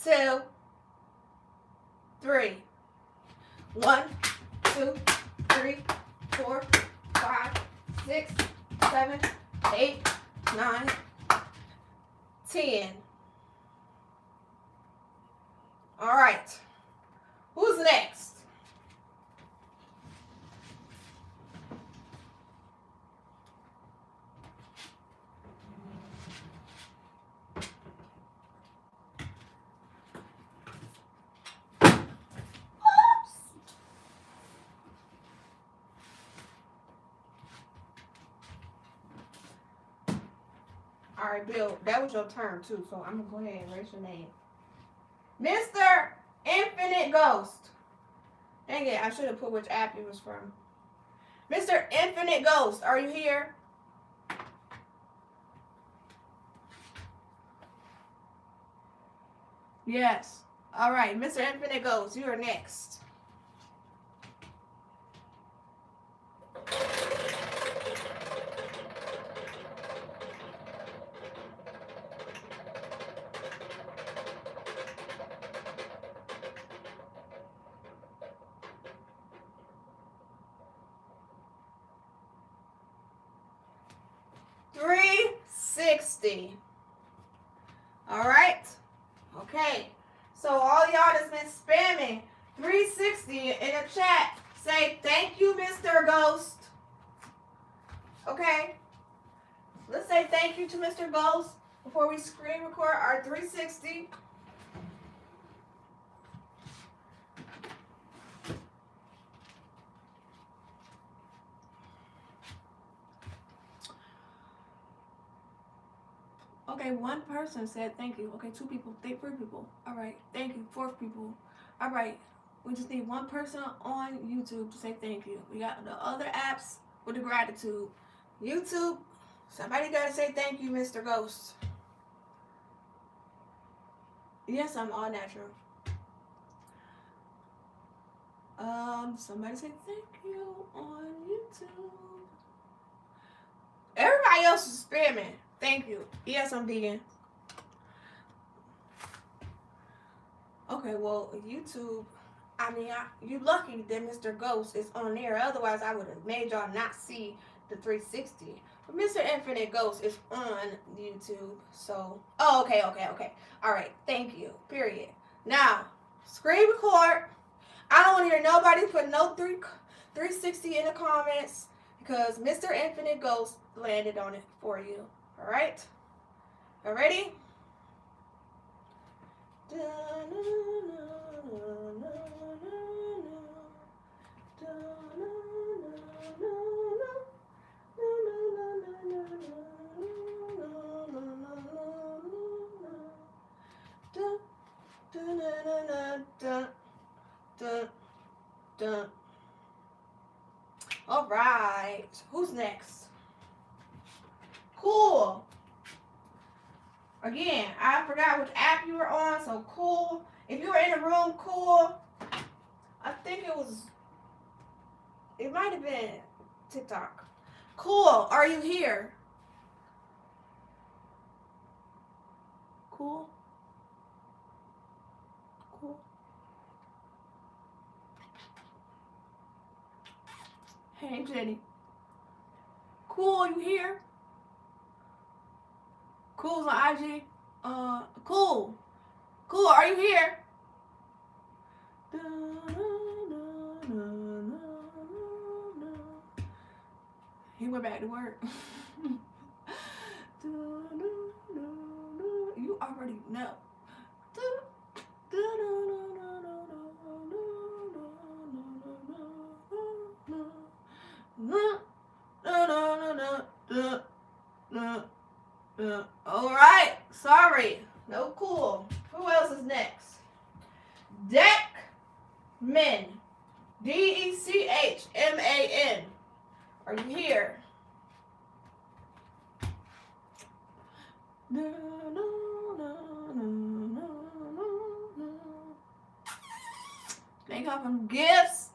2, 3. 1, 2, 3, 4, 5, 6, 7, 8, 9, 10. All right. Who's next? All right, Bill, that was your turn too, so I'm gonna go ahead and raise your name. Mr. Infinite Ghost. Dang it, I should have put which app he was from. Mr. Infinite Ghost, are you here? Yes. All right, Mr. Infinite Ghost, you are next. $360. All right. Okay. So all y'all that's been spamming 360 in the chat, say thank you, Mr. Ghost. Okay. Let's say thank you to Mr. Ghost before we screen record our 360. Okay, one person said thank you. Okay, 2 people, 3 people. All right, thank you. 4 people. All right, we just need 1 person on YouTube to say thank you. We got the other apps with the gratitude. YouTube, somebody got to say thank you, Mr. Ghost. Yes, I'm all natural. Somebody say thank you on YouTube. Everybody else is spamming. Thank you. Yes, I'm vegan. Okay, well, YouTube, I mean, you lucky that Mr. Ghost is on there. Otherwise, I would have made y'all not see the 360. But Mr. Infinite Ghost is on YouTube. So, oh, okay. All right, thank you. Period. Now, screen record. I don't want to hear nobody put no 360 in the comments because Mr. Infinite Ghost landed on it for you. All right? You ready? All right. Who's next? Cool. Again, I forgot which app you were on, so cool. If you were in the room, cool. I think it might have been TikTok. Cool, are you here? Cool. Cool. Hey, Jenny. Cool, you here? Cool's on IG. Cool. Cool, are you here? He went back to work. You already know. All right, sorry, no cool. Who else is next? Deckman, DECHMAN. Are you here? They come from gifts.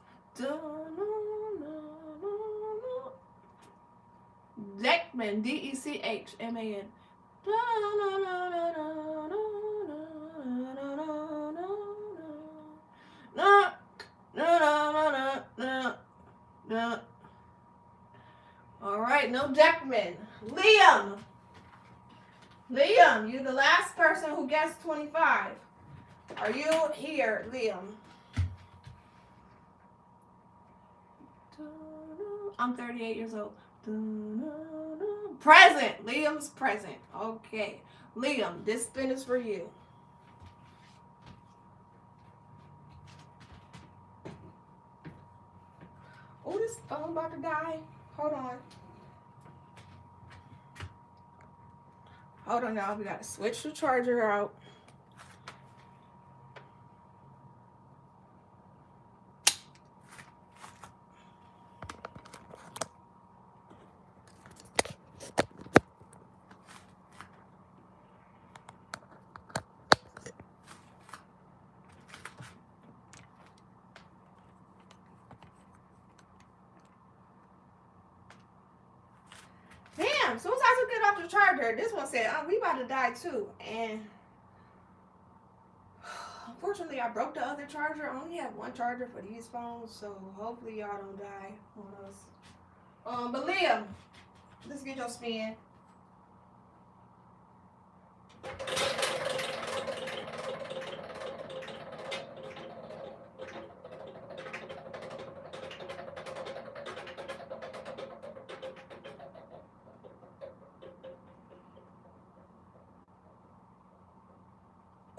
Deckman, Dechman. All right, no Deckman. Liam. Liam, you're the last person who guessed 25. Are you here, Liam? I'm 38 years old. Present. Liam's present. Okay. Liam, this spin is for you. Oh, this phone about to die. Hold on. Hold on, y'all. We got to switch the charger out. Damn, as soon as I took it off the charger, this one said, oh, we about to die too. And unfortunately, I broke the other charger. I only have one charger for these phones, so hopefully y'all don't die on us. But Liam, let's get your spin.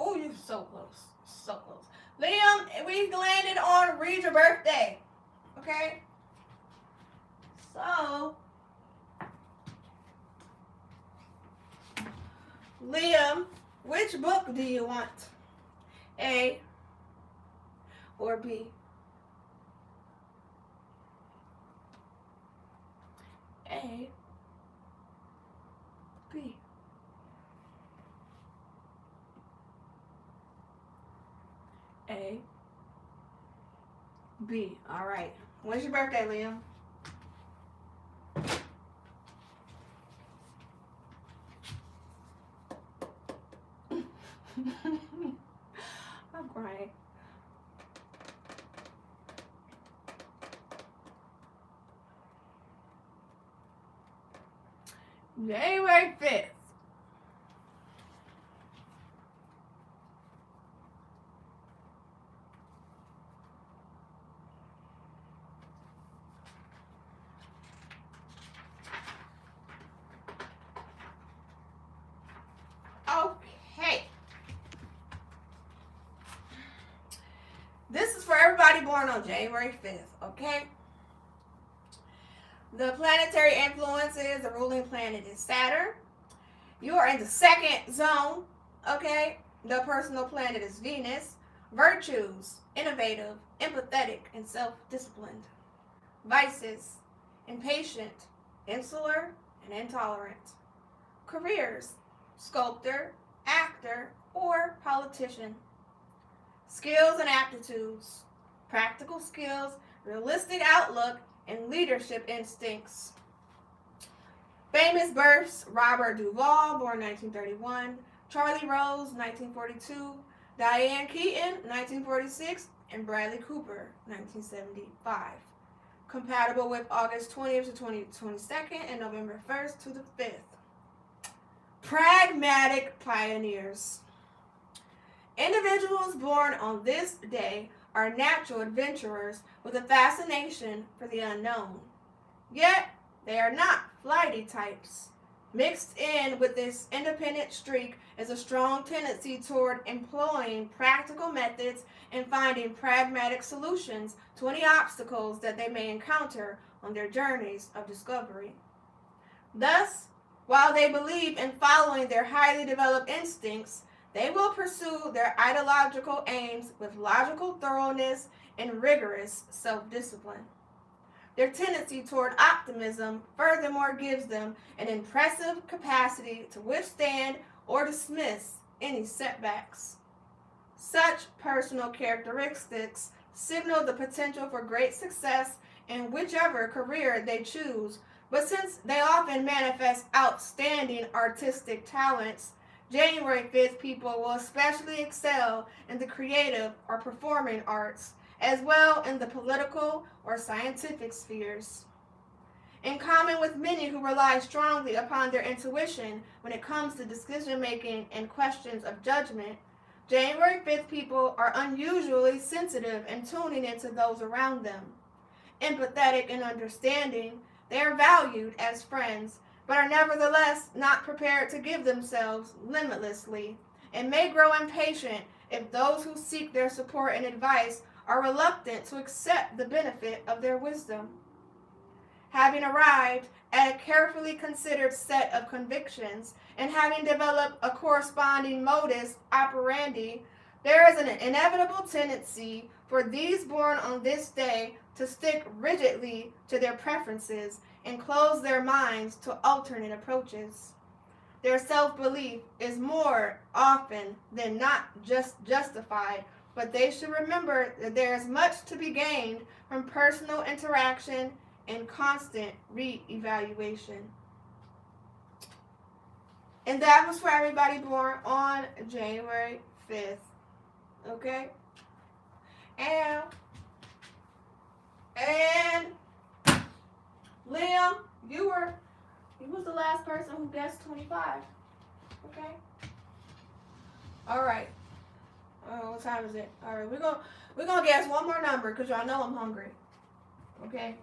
Oh, you're so close. So close. Liam, we landed on read your birthday. Okay? So, Liam, which book do you want? A or B? A, B. A, B. All right. When's your birthday, Liam? I'm crying. January 5th. Okay. This is for everybody born on January 5th, okay? The planetary influences, the ruling planet is Saturn. You are in the second zone, okay? The personal planet is Venus. Virtues, innovative, empathetic, and self-disciplined. Vices, impatient, insular, and intolerant. Careers, sculptor, actor, or politician. Skills and aptitudes, practical skills, realistic outlook, and leadership instincts. Famous births: Robert Duvall, born 1931, Charlie Rose, 1942, Diane Keaton, 1946, and Bradley Cooper, 1975. Compatible with August 20th to 22nd and November 1st to the 5th. Pragmatic pioneers. Individuals born on this day are natural adventurers with a fascination for the unknown. Yet, they are not flighty types. Mixed in with this independent streak is a strong tendency toward employing practical methods and finding pragmatic solutions to any obstacles that they may encounter on their journeys of discovery. Thus, while they believe in following their highly developed instincts, they will pursue their ideological aims with logical thoroughness and rigorous self-discipline. Their tendency toward optimism furthermore gives them an impressive capacity to withstand or dismiss any setbacks. Such personal characteristics signal the potential for great success in whichever career they choose. But since they often manifest outstanding artistic talents, January 5th people will especially excel in the creative or performing arts, as well in the political or scientific spheres. In common with many who rely strongly upon their intuition when it comes to decision making and questions of judgment, January 5th people are unusually sensitive in tuning into those around them. Empathetic and understanding, they are valued as friends, but are nevertheless not prepared to give themselves limitlessly, and may grow impatient if those who seek their support and advice are reluctant to accept the benefit of their wisdom. Having arrived at a carefully considered set of convictions and having developed a corresponding modus operandi, there is an inevitable tendency for these born on this day to stick rigidly to their preferences and close their minds to alternate approaches. Their self-belief is more often than not just justified, but they should remember that there is much to be gained from personal interaction and constant re-evaluation. And that was for everybody born on January 5th. Okay? And Liam, you was the last person who guessed 25. Okay? Alright. What time is it? Alright, we're gonna guess one more number because y'all know I'm hungry. Okay?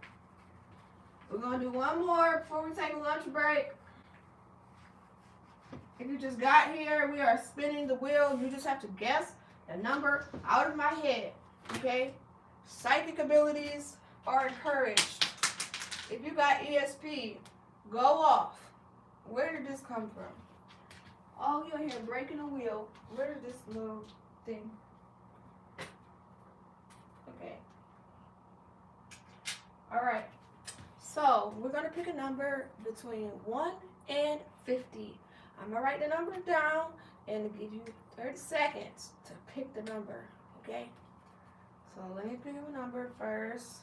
We're going to do one more before we take a lunch break. If you just got here, we are spinning the wheel. You just have to guess the number out of my head. Okay? Psychic abilities are encouraged. If you got ESP, go off. Where did this come from? Oh, you're here breaking the wheel. Where did this little thing? Okay. All right. So, we're going to pick a number between 1 and 50. I'm going to write the number down and give you 30 seconds to pick the number, okay? So, let me pick a number first.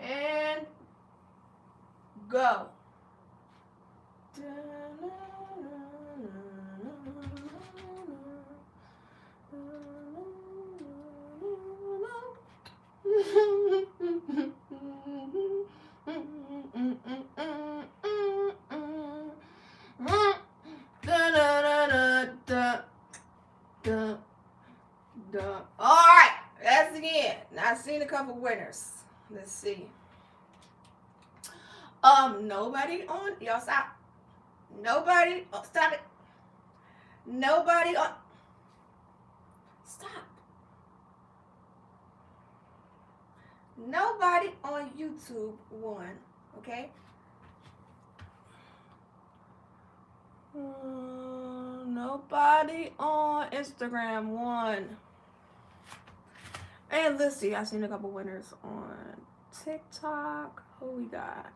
And go. Alright, that's the end. Now I've seen a couple winners. Let's see. Nobody on, y'all stop. Nobody, oh, stop it. Nobody on, stop. Nobody on YouTube won, okay? Nobody on Instagram won. And let's see, I've seen a couple winners on TikTok. Who we got?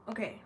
Okay.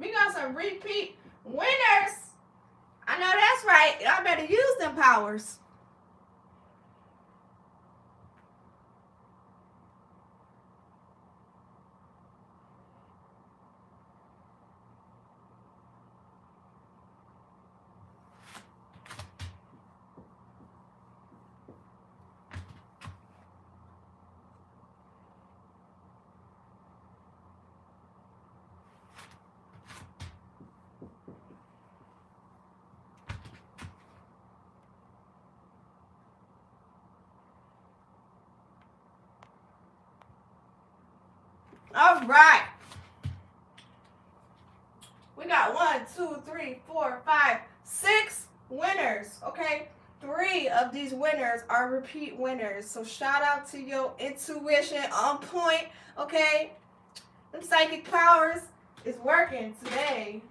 We got some repeat winners. I know that's right. Y'all better use them powers. All right. We got 1, 2, 3, 4, 5, 6 winners. Okay. 3 of these winners are repeat winners. So shout out to your intuition on point. Okay. Them psychic powers is working today.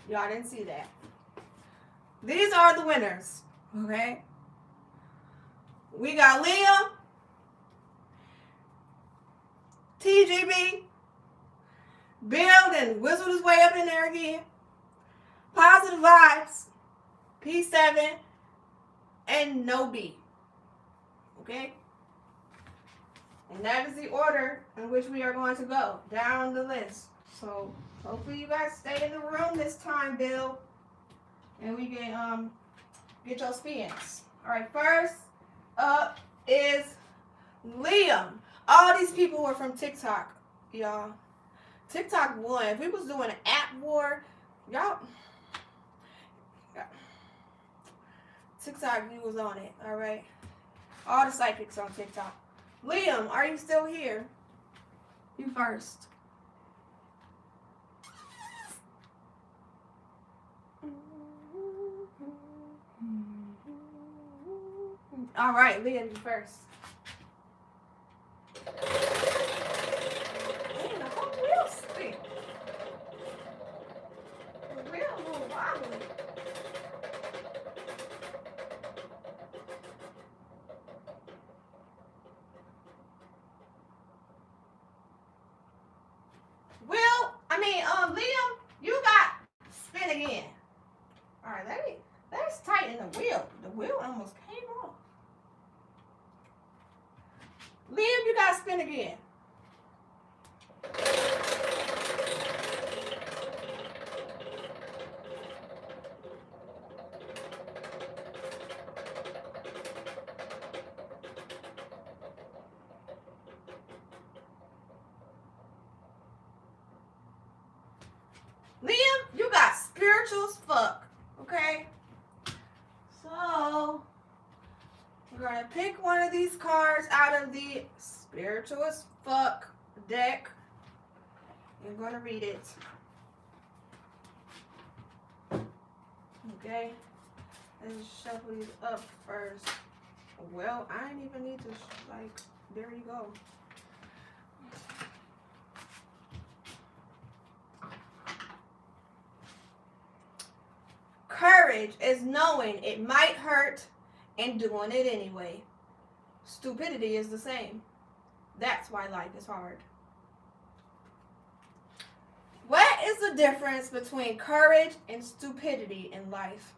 Y'all didn't see that. These are the winners. Okay. We got Liam, TGB, Build and whistled his way up in there again. Positive Vibes, P7, and No B. Okay? And that is the order in which we are going to go down the list. So hopefully you guys stay in the room this time, Bill. And we can get your spins. Alright, first up is Liam. All these people were from TikTok, y'all. TikTok won. If we was doing an app war, y'all. TikTok, you was on it, alright? All the psychics on TikTok. Liam, are you still here? You first. All right, Liam, you first. Man, the whole wheel spin. The wheel a little wobbly. Liam, you got spin again. All right, let's tighten the wheel. The wheel almost came off. Liam, you got spin again. Liam, you got spiritual as fuck, okay? So, we're going to pick one of these cards out of the spiritual as fuck deck. You're going to read it. Okay? Let's shuffle these up first. Well, I didn't even need to, there you go. Courage is knowing it might hurt and doing it anyway. Stupidity is the same. That's why life is hard. What is the difference between courage and stupidity in life?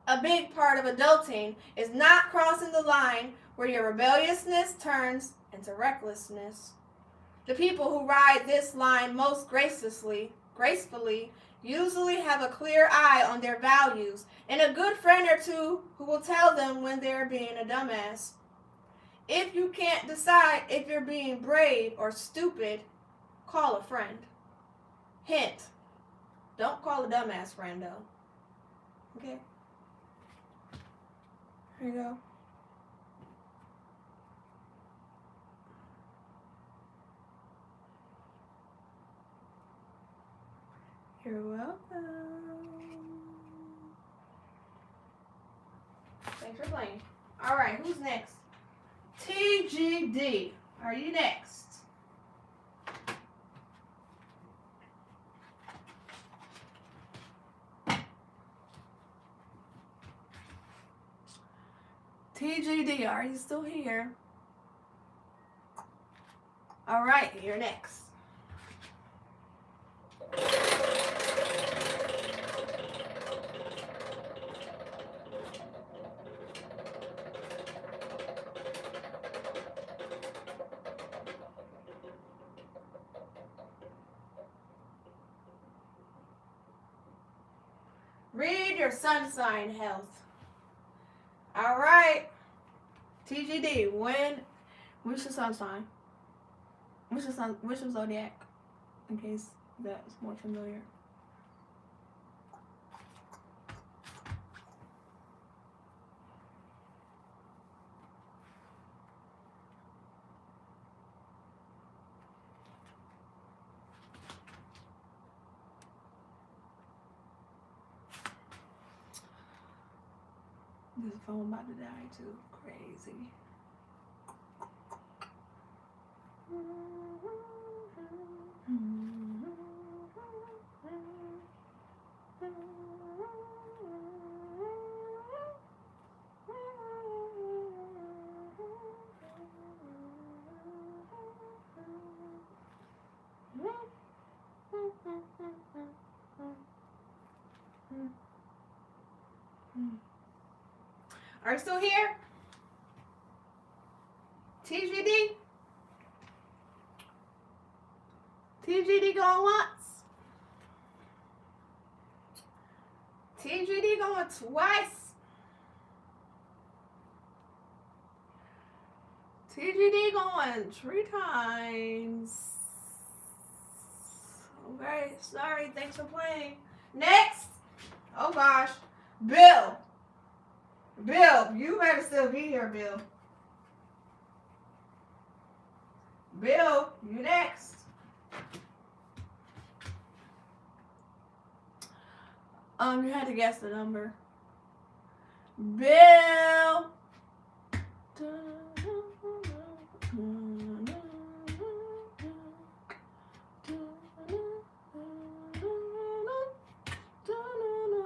A big part of adulting is not crossing the line where your rebelliousness turns into recklessness. The people who ride this line most gracefully, usually have a clear eye on their values and a good friend or two who will tell them when they're being a dumbass. If you can't decide if you're being brave or stupid, call a friend. Hint, don't call a dumbass friend though. Okay? Here you go. You're welcome. Thanks for playing. All right, who's next? TGD. Are you next? TGD, are you still here? All right, you're next. Read your sun sign health. All right. TGD. What's your sun sign? What's your zodiac? In case that's more familiar. This phone about to die too. Crazy. Are you still here? TGD? TGD going once? TGD going twice? TGD going 3 times. Okay, sorry, thanks for playing. Next! Oh gosh. Bill! Bill, you better still be here, Bill. Bill, you next. You had to guess the number. Bill.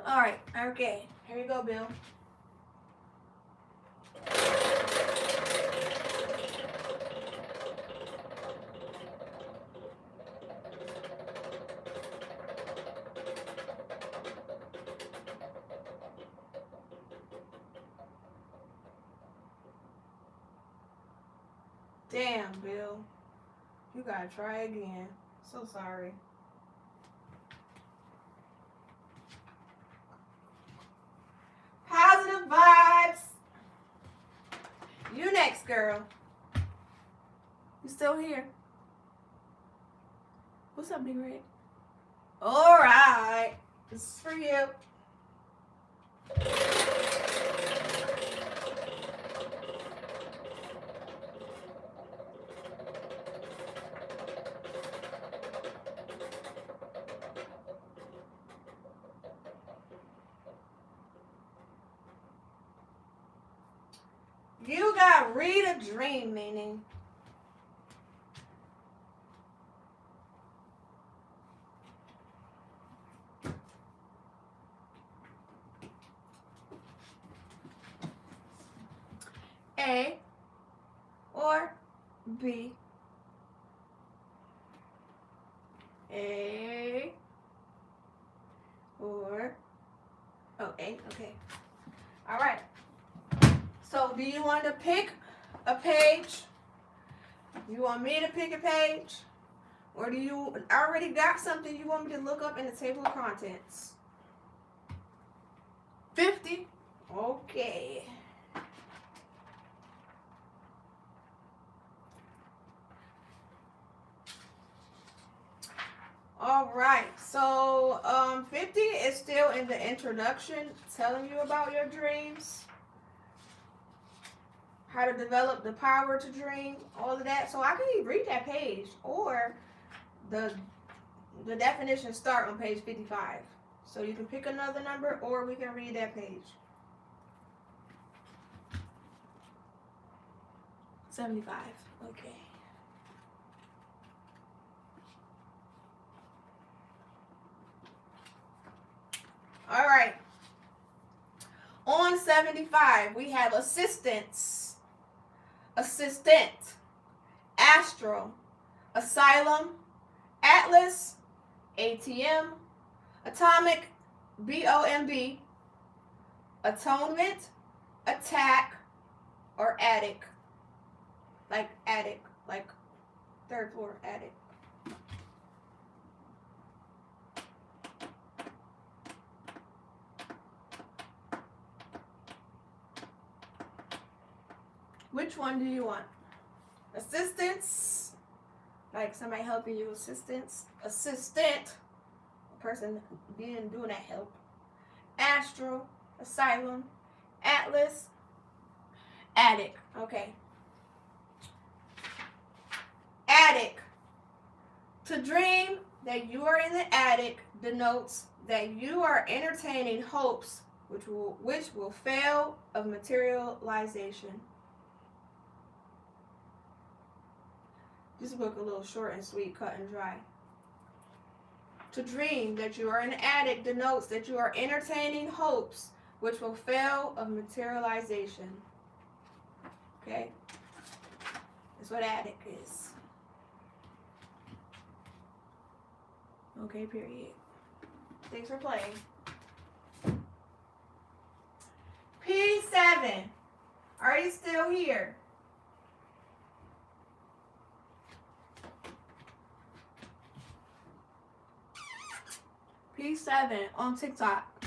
All right, okay. Here you go, Bill. Damn, Bill. You gotta try again. So sorry. Positive vibes. You next, girl. You still here? What's up, Big Red? All right. This is for you. You got read a dream meaning. A or B. A or A, okay. All right. So do you want to pick a page? You want me to pick a page? Or do you already got something you want me to look up in the table of contents? 50? Okay. All right, so 50 is still in the introduction, telling you about your dreams, how to develop the power to dream, all of that. So I can read that page, or the definitions start on page 55. So you can pick another number, or we can read that page. 75, okay. All right. On 75, we have assistance, assistant, astral, asylum, atlas, ATM, atomic, BOMB, atonement, attack, or attic. Like attic, like third floor attic. Which one do you want? Assistance, like somebody helping you, assistant, a person doing that help. Astral, asylum, atlas, attic. Okay. Attic. To dream that you are in the attic denotes that you are entertaining hopes which will fail of materialization. This book a little short and sweet, cut and dry. To dream that you are in the attic denotes that you are entertaining hopes which will fail of materialization. Okay? That's what attic is. Okay, period. Thanks for playing. P7. Are you still here? P7 on TikTok.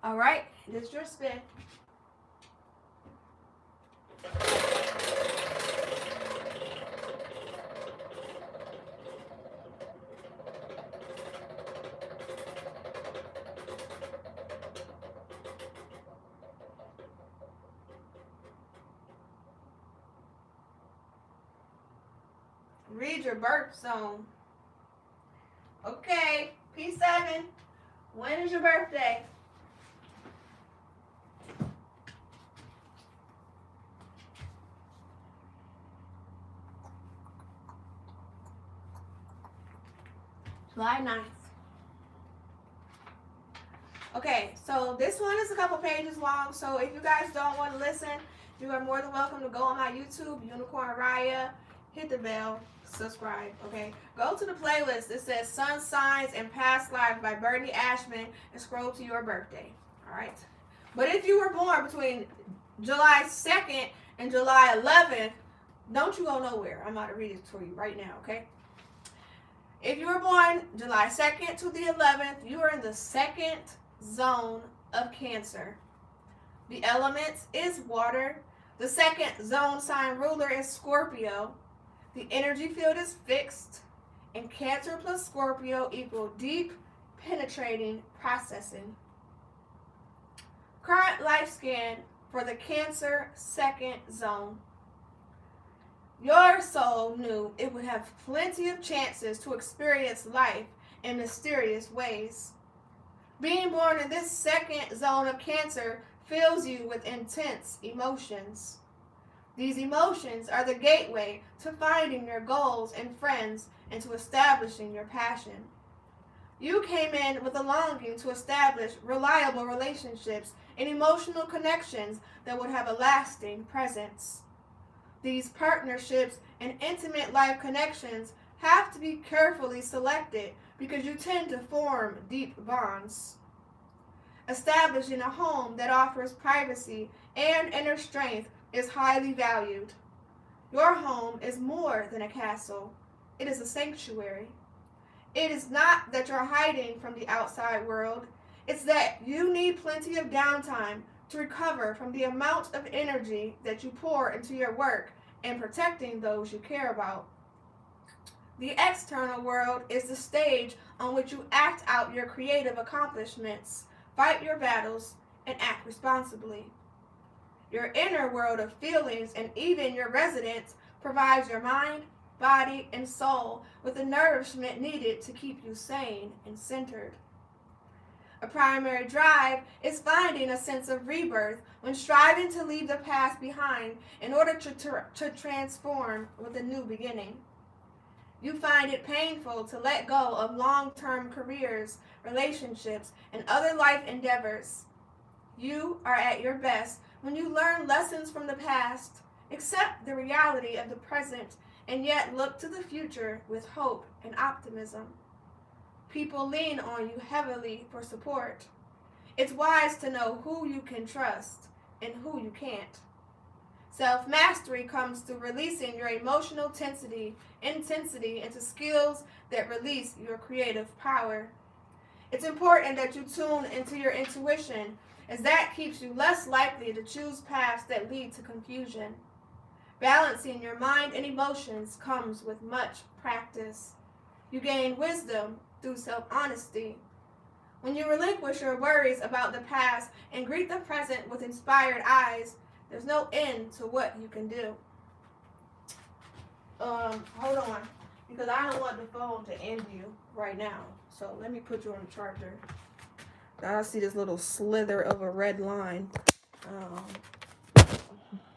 All right, this is your spin. Read your birth zone. Okay, P7. When is your birthday? July 9th. Okay, so this one is a couple pages long, so if you guys don't want to listen, you are more than welcome to go on my YouTube, Unicorn Riah, hit the bell, subscribe, okay? Go to the playlist. It says Sun Signs and Past Lives by Bernie Ashman and scroll to your birthday, all right? But if you were born between July 2nd and July 11th, don't you go nowhere. I'm about to read it for you right now, okay? If you were born July 2nd to the 11th, you are in the second zone of Cancer. The element is water. The second zone sign ruler is Scorpio. The energy field is fixed. And Cancer plus Scorpio equal deep, penetrating processing. Current life scan for the Cancer second zone. Your soul knew it would have plenty of chances to experience life in mysterious ways. Being born in this second zone of Cancer fills you with intense emotions. These emotions are the gateway to finding your goals and friends and to establishing your passion. You came in with a longing to establish reliable relationships and emotional connections that would have a lasting presence. These partnerships and intimate life connections have to be carefully selected because you tend to form deep bonds. Establishing a home that offers privacy and inner strength is highly valued. Your home is more than a castle. It is a sanctuary. It is not that you're hiding from the outside world. It's that you need plenty of downtime to recover from the amount of energy that you pour into your work and protecting those you care about. The external world is the stage on which you act out your creative accomplishments, fight your battles, and act responsibly. Your inner world of feelings and even your residence provides your mind, body, and soul with the nourishment needed to keep you sane and centered. A primary drive is finding a sense of rebirth when striving to leave the past behind in order to transform with a new beginning. You find it painful to let go of long-term careers, relationships, and other life endeavors. You are at your best when you learn lessons from the past, accept the reality of the present, and yet look to the future with hope and optimism. People lean on you heavily for support. It's wise to know who you can trust and who you can't. Self-mastery comes through releasing your emotional intensity into skills that release your creative power. It's important that you tune into your intuition, as that keeps you less likely to choose paths that lead to confusion. Balancing your mind and emotions comes with much practice. You gain wisdom through self-honesty. When you relinquish your worries about the past and greet the present with inspired eyes, there's no end to what you can do. Hold on, because I don't want the phone to end you right now. So let me put you on the charger. I see this little slither of a red line.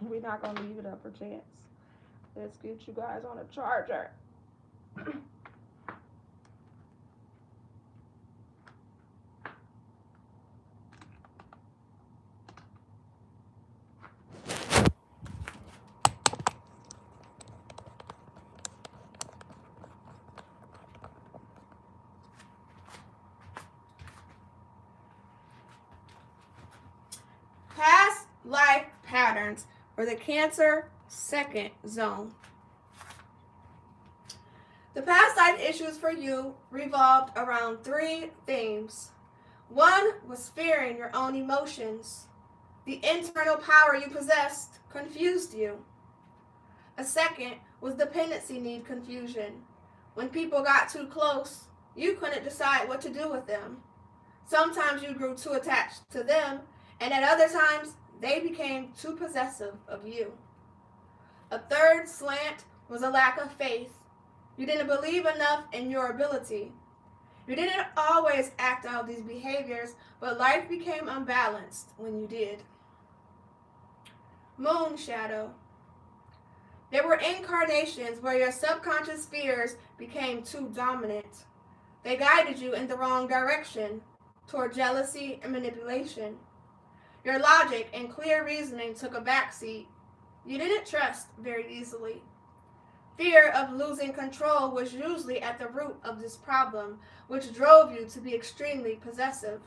We're not gonna leave it up for chance. Let's get you guys on a charger. Past life patterns, or the Cancer second zone. The past life issues for you revolved around 3 themes. 1 was fearing your own emotions. The internal power you possessed confused you. A 2nd was dependency need confusion. When people got too close, you couldn't decide what to do with them. Sometimes you grew too attached to them, and at other times, they became too possessive of you. A 3rd slant was a lack of faith. You didn't believe enough in your ability. You didn't always act out these behaviors, but life became unbalanced when you did. Moon shadow. There were incarnations where your subconscious fears became too dominant. They guided you in the wrong direction, toward jealousy and manipulation. Your logic and clear reasoning took a backseat. You didn't trust very easily. Fear of losing control was usually at the root of this problem, which drove you to be extremely possessive.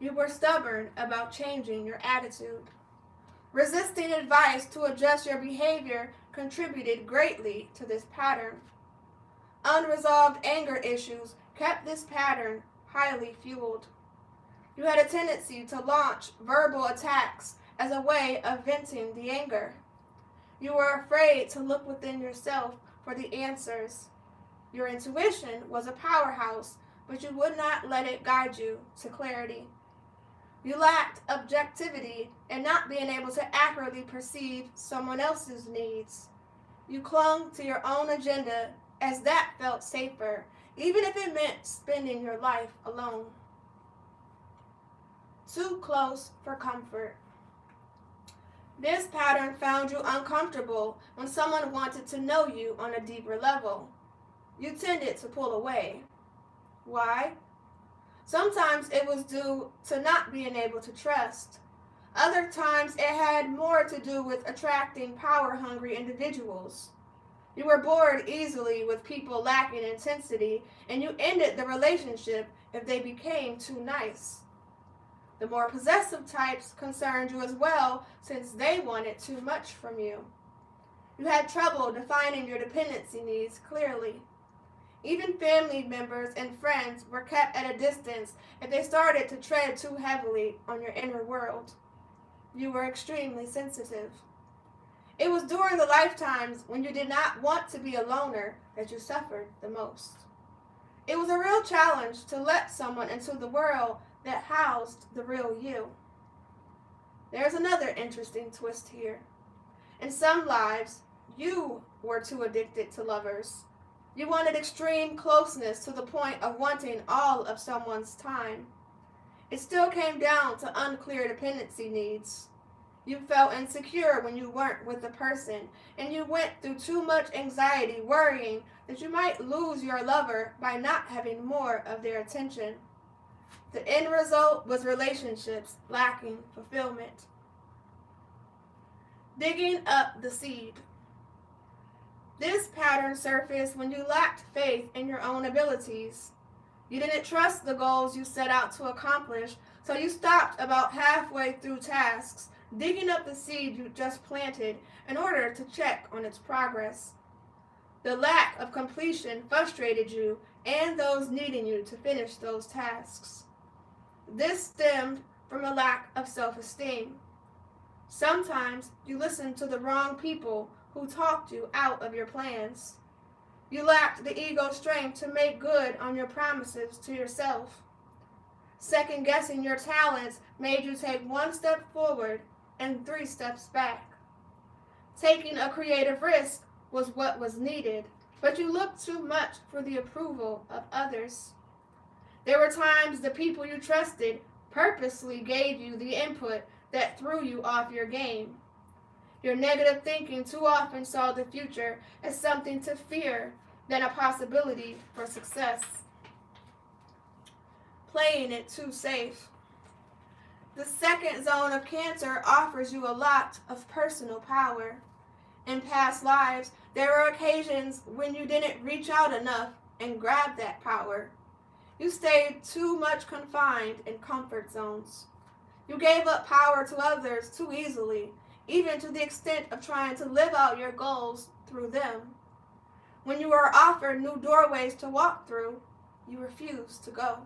You were stubborn about changing your attitude. Resisting advice to adjust your behavior contributed greatly to this pattern. Unresolved anger issues kept this pattern highly fueled. You had a tendency to launch verbal attacks as a way of venting the anger. You were afraid to look within yourself for the answers. Your intuition was a powerhouse, but you would not let it guide you to clarity. You lacked objectivity in not being able to accurately perceive someone else's needs. You clung to your own agenda as that felt safer, even if it meant spending your life alone. Too close for comfort. This pattern found you uncomfortable when someone wanted to know you on a deeper level. You tended to pull away. Why? Sometimes it was due to not being able to trust. Other times it had more to do with attracting power-hungry individuals. You were bored easily with people lacking intensity, and you ended the relationship if they became too nice. The more possessive types concerned you as well, since they wanted too much from you. You had trouble defining your dependency needs clearly. Even family members and friends were kept at a distance if they started to tread too heavily on your inner world. You were extremely sensitive. It was during the lifetimes when you did not want to be a loner that you suffered the most. It was a real challenge to let someone into the world that housed the real you. There's another interesting twist here. In some lives, you were too addicted to lovers. You wanted extreme closeness to the point of wanting all of someone's time. It still came down to unclear dependency needs. You felt insecure when you weren't with the person, and you went through too much anxiety worrying that you might lose your lover by not having more of their attention. The end result was relationships lacking fulfillment. Digging up the seed. This pattern surfaced when you lacked faith in your own abilities. You didn't trust the goals you set out to accomplish, so you stopped about halfway through tasks, digging up the seed you just planted in order to check on its progress. The lack of completion frustrated you and those needing you to finish those tasks. This stemmed from a lack of self-esteem. Sometimes you listened to the wrong people who talked you out of your plans. You lacked the ego strength to make good on your promises to yourself. Second-guessing your talents made you take one step forward and 3 steps back. Taking a creative risk was what was needed, but you looked too much for the approval of others. There were times the people you trusted purposely gave you the input that threw you off your game. Your negative thinking too often saw the future as something to fear than a possibility for success. Playing it too safe. The second zone of Cancer offers you a lot of personal power. In past lives, there were occasions when you didn't reach out enough and grab that power. You stayed too much confined in comfort zones. You gave up power to others too easily, even to the extent of trying to live out your goals through them. When you were offered new doorways to walk through, you refused to go.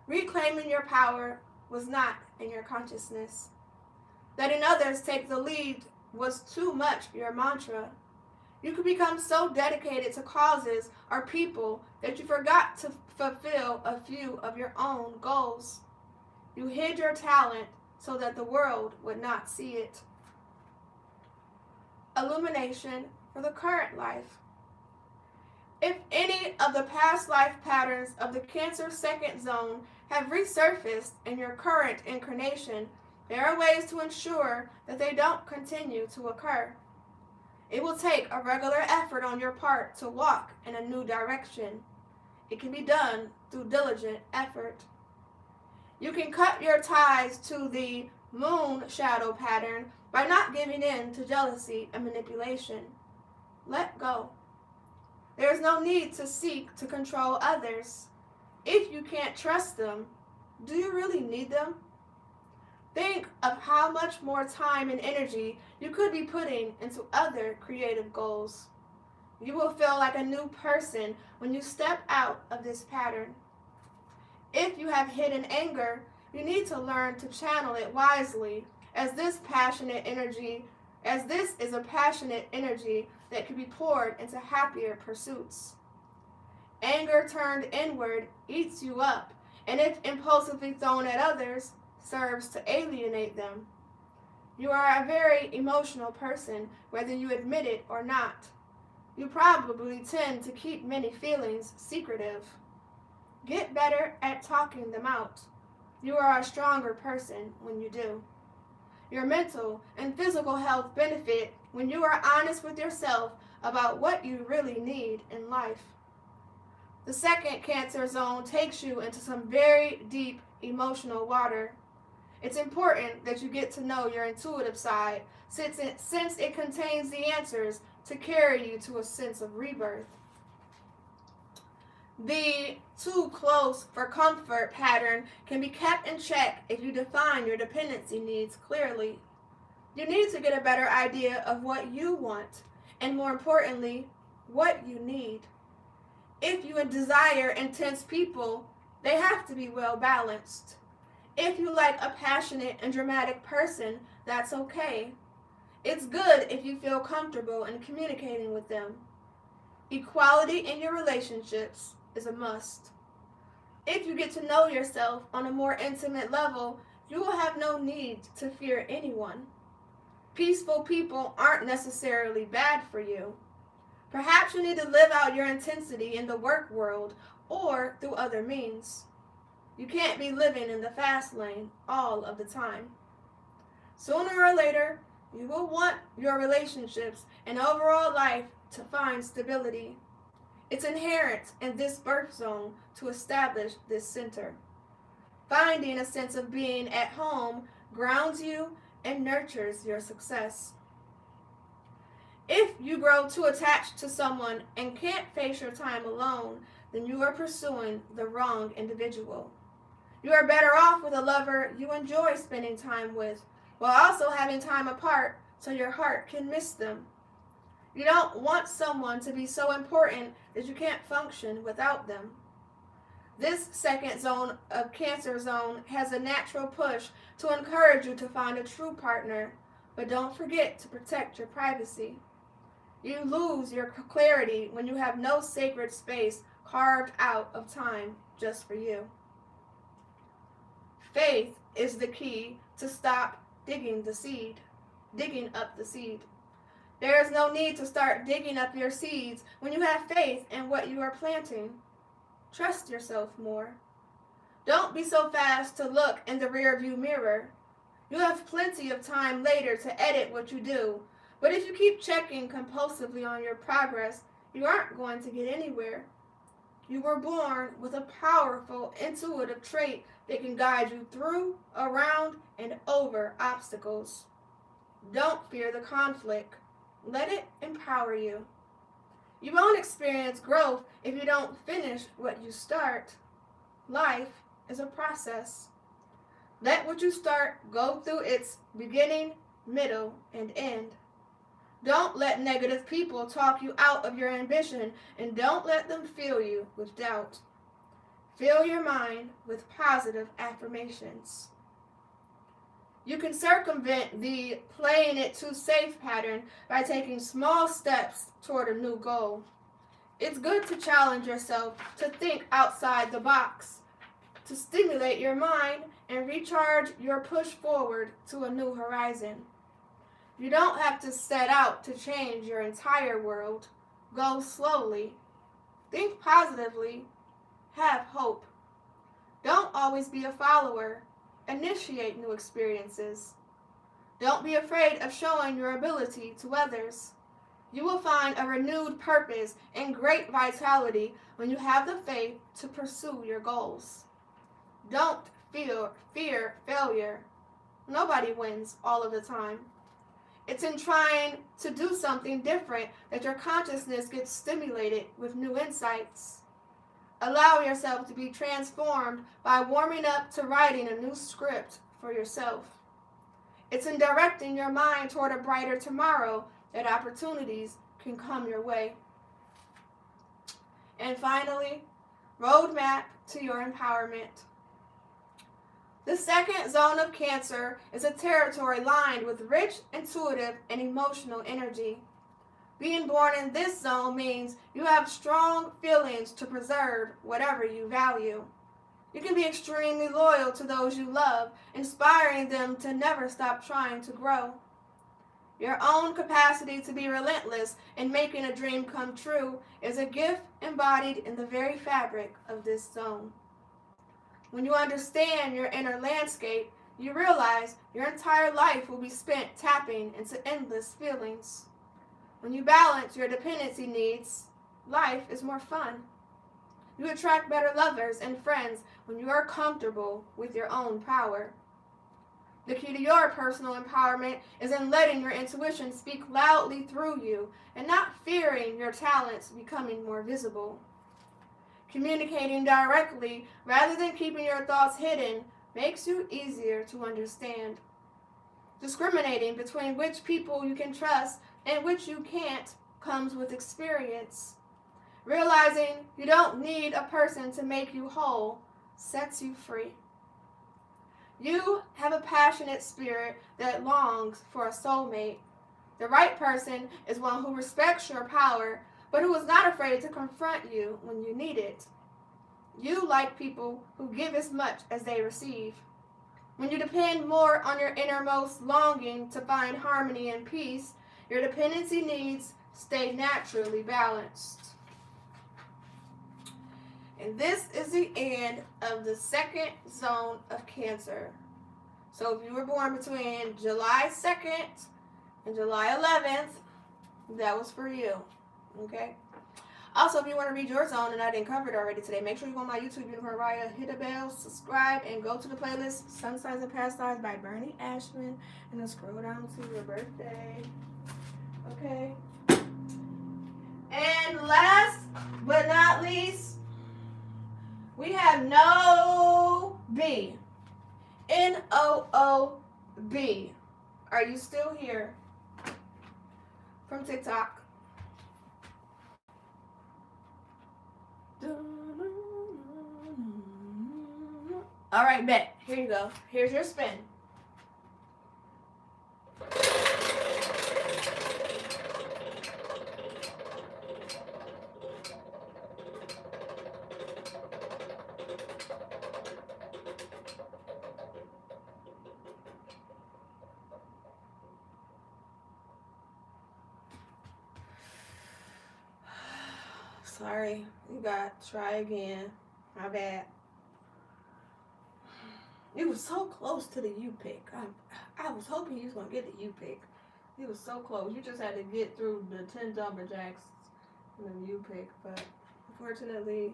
Reclaiming your power was not in your consciousness. Letting others take the lead was too much your mantra. You could become so dedicated to causes or people that you forgot to fulfill a few of your own goals. You hid your talent so that the world would not see it. Illumination for the current life. If any of the past life patterns of the Cancer second zone have resurfaced in your current incarnation, there are ways to ensure that they don't continue to occur. It will take a regular effort on your part to walk in a new direction. It can be done through diligent effort. You can cut your ties to the moon shadow pattern by not giving in to jealousy and manipulation. Let go. There is no need to seek to control others. If you can't trust them, do you really need them? Think of how much more time and energy you could be putting into other creative goals. You will feel like a new person when you step out of this pattern. If you have hidden anger, you need to learn to channel it wisely, as this is a passionate energy that can be poured into happier pursuits. Anger turned inward eats you up, and if impulsively thrown at others, serves to alienate them. You are a very emotional person, whether you admit it or not. You probably tend to keep many feelings secretive. Get better at talking them out. You are a stronger person when you do. Your mental and physical health benefit when you are honest with yourself about what you really need in life. The second Cancer zone takes you into some very deep emotional water. It's important that you get to know your intuitive side, since it contains the answers to carry you to a sense of rebirth. The too close for comfort pattern can be kept in check if you define your dependency needs clearly. You need to get a better idea of what you want, and more importantly, what you need. If you desire intense people, they have to be well balanced. If you like a passionate and dramatic person, that's okay. It's good if you feel comfortable in communicating with them. Equality in your relationships is a must. If you get to know yourself on a more intimate level, you will have no need to fear anyone. Peaceful people aren't necessarily bad for you. Perhaps you need to live out your intensity in the work world or through other means. You can't be living in the fast lane all of the time. Sooner or later, you will want your relationships and overall life to find stability. It's inherent in this birth zone to establish this center. Finding a sense of being at home grounds you and nurtures your success. If you grow too attached to someone and can't face your time alone, then you are pursuing the wrong individual. You are better off with a lover you enjoy spending time with, while also having time apart so your heart can miss them. You don't want someone to be so important that you can't function without them. This second zone of Cancer zone has a natural push to encourage you to find a true partner, but don't forget to protect your privacy. You lose your clarity when you have no sacred space carved out of time just for you. Faith is the key to stop digging up the seed. There is no need to start digging up your seeds when you have faith in what you are planting. Trust yourself more. Don't be so fast to look in the rearview mirror. You have plenty of time later to edit what you do, but if you keep checking compulsively on your progress, you aren't going to get anywhere. You were born with a powerful, intuitive trait that can guide you through, around, and over obstacles. Don't fear the conflict. Let it empower you. You won't experience growth if you don't finish what you start. Life is a process. Let what you start go through its beginning, middle, and end. Don't let negative people talk you out of your ambition, and don't let them fill you with doubt. Fill your mind with positive affirmations. You can circumvent the playing it too safe pattern by taking small steps toward a new goal. It's good to challenge yourself to think outside the box, to stimulate your mind and recharge your push forward to a new horizon. You don't have to set out to change your entire world. Go slowly. Think positively. Have hope. Don't always be a follower. Initiate new experiences. Don't be afraid of showing your ability to others. You will find a renewed purpose and great vitality when you have the faith to pursue your goals. Don't fear failure. Nobody wins all of the time. It's in trying to do something different that your consciousness gets stimulated with new insights. Allow yourself to be transformed by warming up to writing a new script for yourself. It's in directing your mind toward a brighter tomorrow that opportunities can come your way. And finally, roadmap to your empowerment. The second zone of Cancer is a territory lined with rich, intuitive, and emotional energy. Being born in this zone means you have strong feelings to preserve whatever you value. You can be extremely loyal to those you love, inspiring them to never stop trying to grow. Your own capacity to be relentless in making a dream come true is a gift embodied in the very fabric of this zone. When you understand your inner landscape, you realize your entire life will be spent tapping into endless feelings. When you balance your dependency needs, life is more fun. You attract better lovers and friends when you are comfortable with your own power. The key to your personal empowerment is in letting your intuition speak loudly through you and not fearing your talents becoming more visible. Communicating directly rather than keeping your thoughts hidden makes you easier to understand. Discriminating between which people you can trust and which you can't comes with experience. Realizing you don't need a person to make you whole sets you free. You have a passionate spirit that longs for a soulmate. The right person is one who respects your power, but who is not afraid to confront you when you need it. You like people who give as much as they receive. When you depend more on your innermost longing to find harmony and peace, your dependency needs stay naturally balanced. And this is the end of the second zone of Cancer. So if you were born between July 2nd and July 11th, that was for you. Okay? Also, if you want to read your zone and I didn't cover it already today, make sure you go on my YouTube, Unicorn Riah, hit the bell, subscribe, and go to the playlist Sun Signs and Past Lives by Bernie Ashman, and then scroll down to your birthday. Okay? And last but not least, we have Noob. Noob. Are you still here? From TikTok. All right, bet. Here you go. Here's your spin. Sorry, you got to try again. My bad. You was so close to the U pick. I was hoping you was gonna get the U pick. You was so close. You just had to get through the 10 jumper jacks and the U pick, but unfortunately,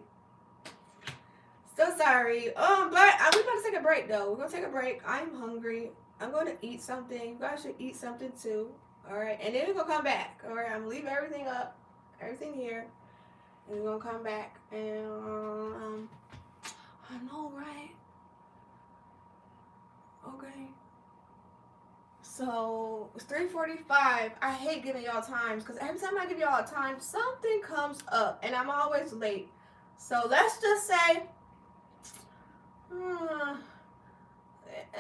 so sorry. But we about to take a break though. We're gonna take a break. I'm hungry. I'm gonna eat something. You guys should eat something too. All right, and then we're gonna come back. All right, I'm gonna leave everything up, everything here. And we're gonna come back and I know, right? Okay. So it's 3:45. I hate giving y'all times because every time I give y'all a time, something comes up and I'm always late. So let's just say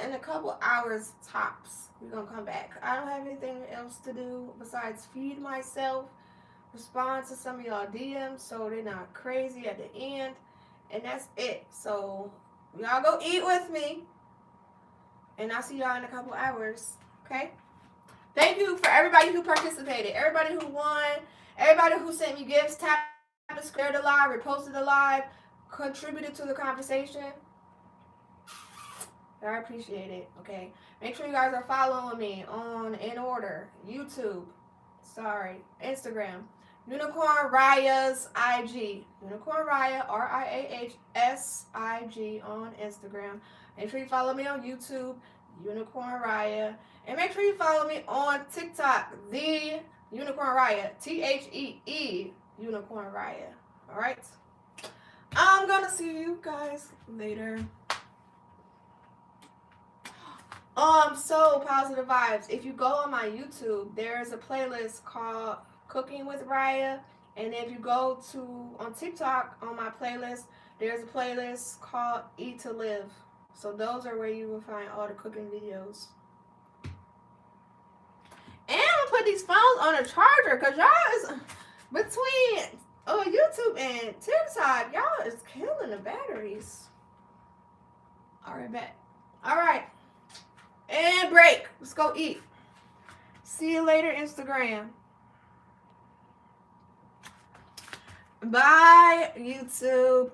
in a couple hours tops, we're gonna come back. I don't have anything else to do besides feed myself, respond to some of y'all DMs so they're not crazy at the end, and that's it. So y'all go eat with me, and I'll see y'all in a couple hours. Okay? Thank you for everybody who participated, everybody who won, everybody who sent me gifts, tapped the square the live, reposted the live, contributed to the conversation. I appreciate it. Okay, make sure you guys are following me on in order. YouTube, Instagram, Unicorn Riah's IG, Unicorn Riah RIAHSIG on Instagram. Make sure you follow me on YouTube, Unicorn Riah, and make sure you follow me on TikTok, the Unicorn Riah, THEE Unicorn Riah. All right, I'm gonna see you guys later. So positive vibes. If you go on my YouTube, there's a playlist called Cooking with Riah, and if you go on TikTok on my playlist, there's a playlist called Eat to Live. So those are where you will find all the cooking videos. And I'm gonna put these phones on a charger because y'all is between YouTube and TikTok, y'all is killing the batteries. All right, bet. All right. And break. Let's go eat. See you later, Instagram. Bye, YouTube.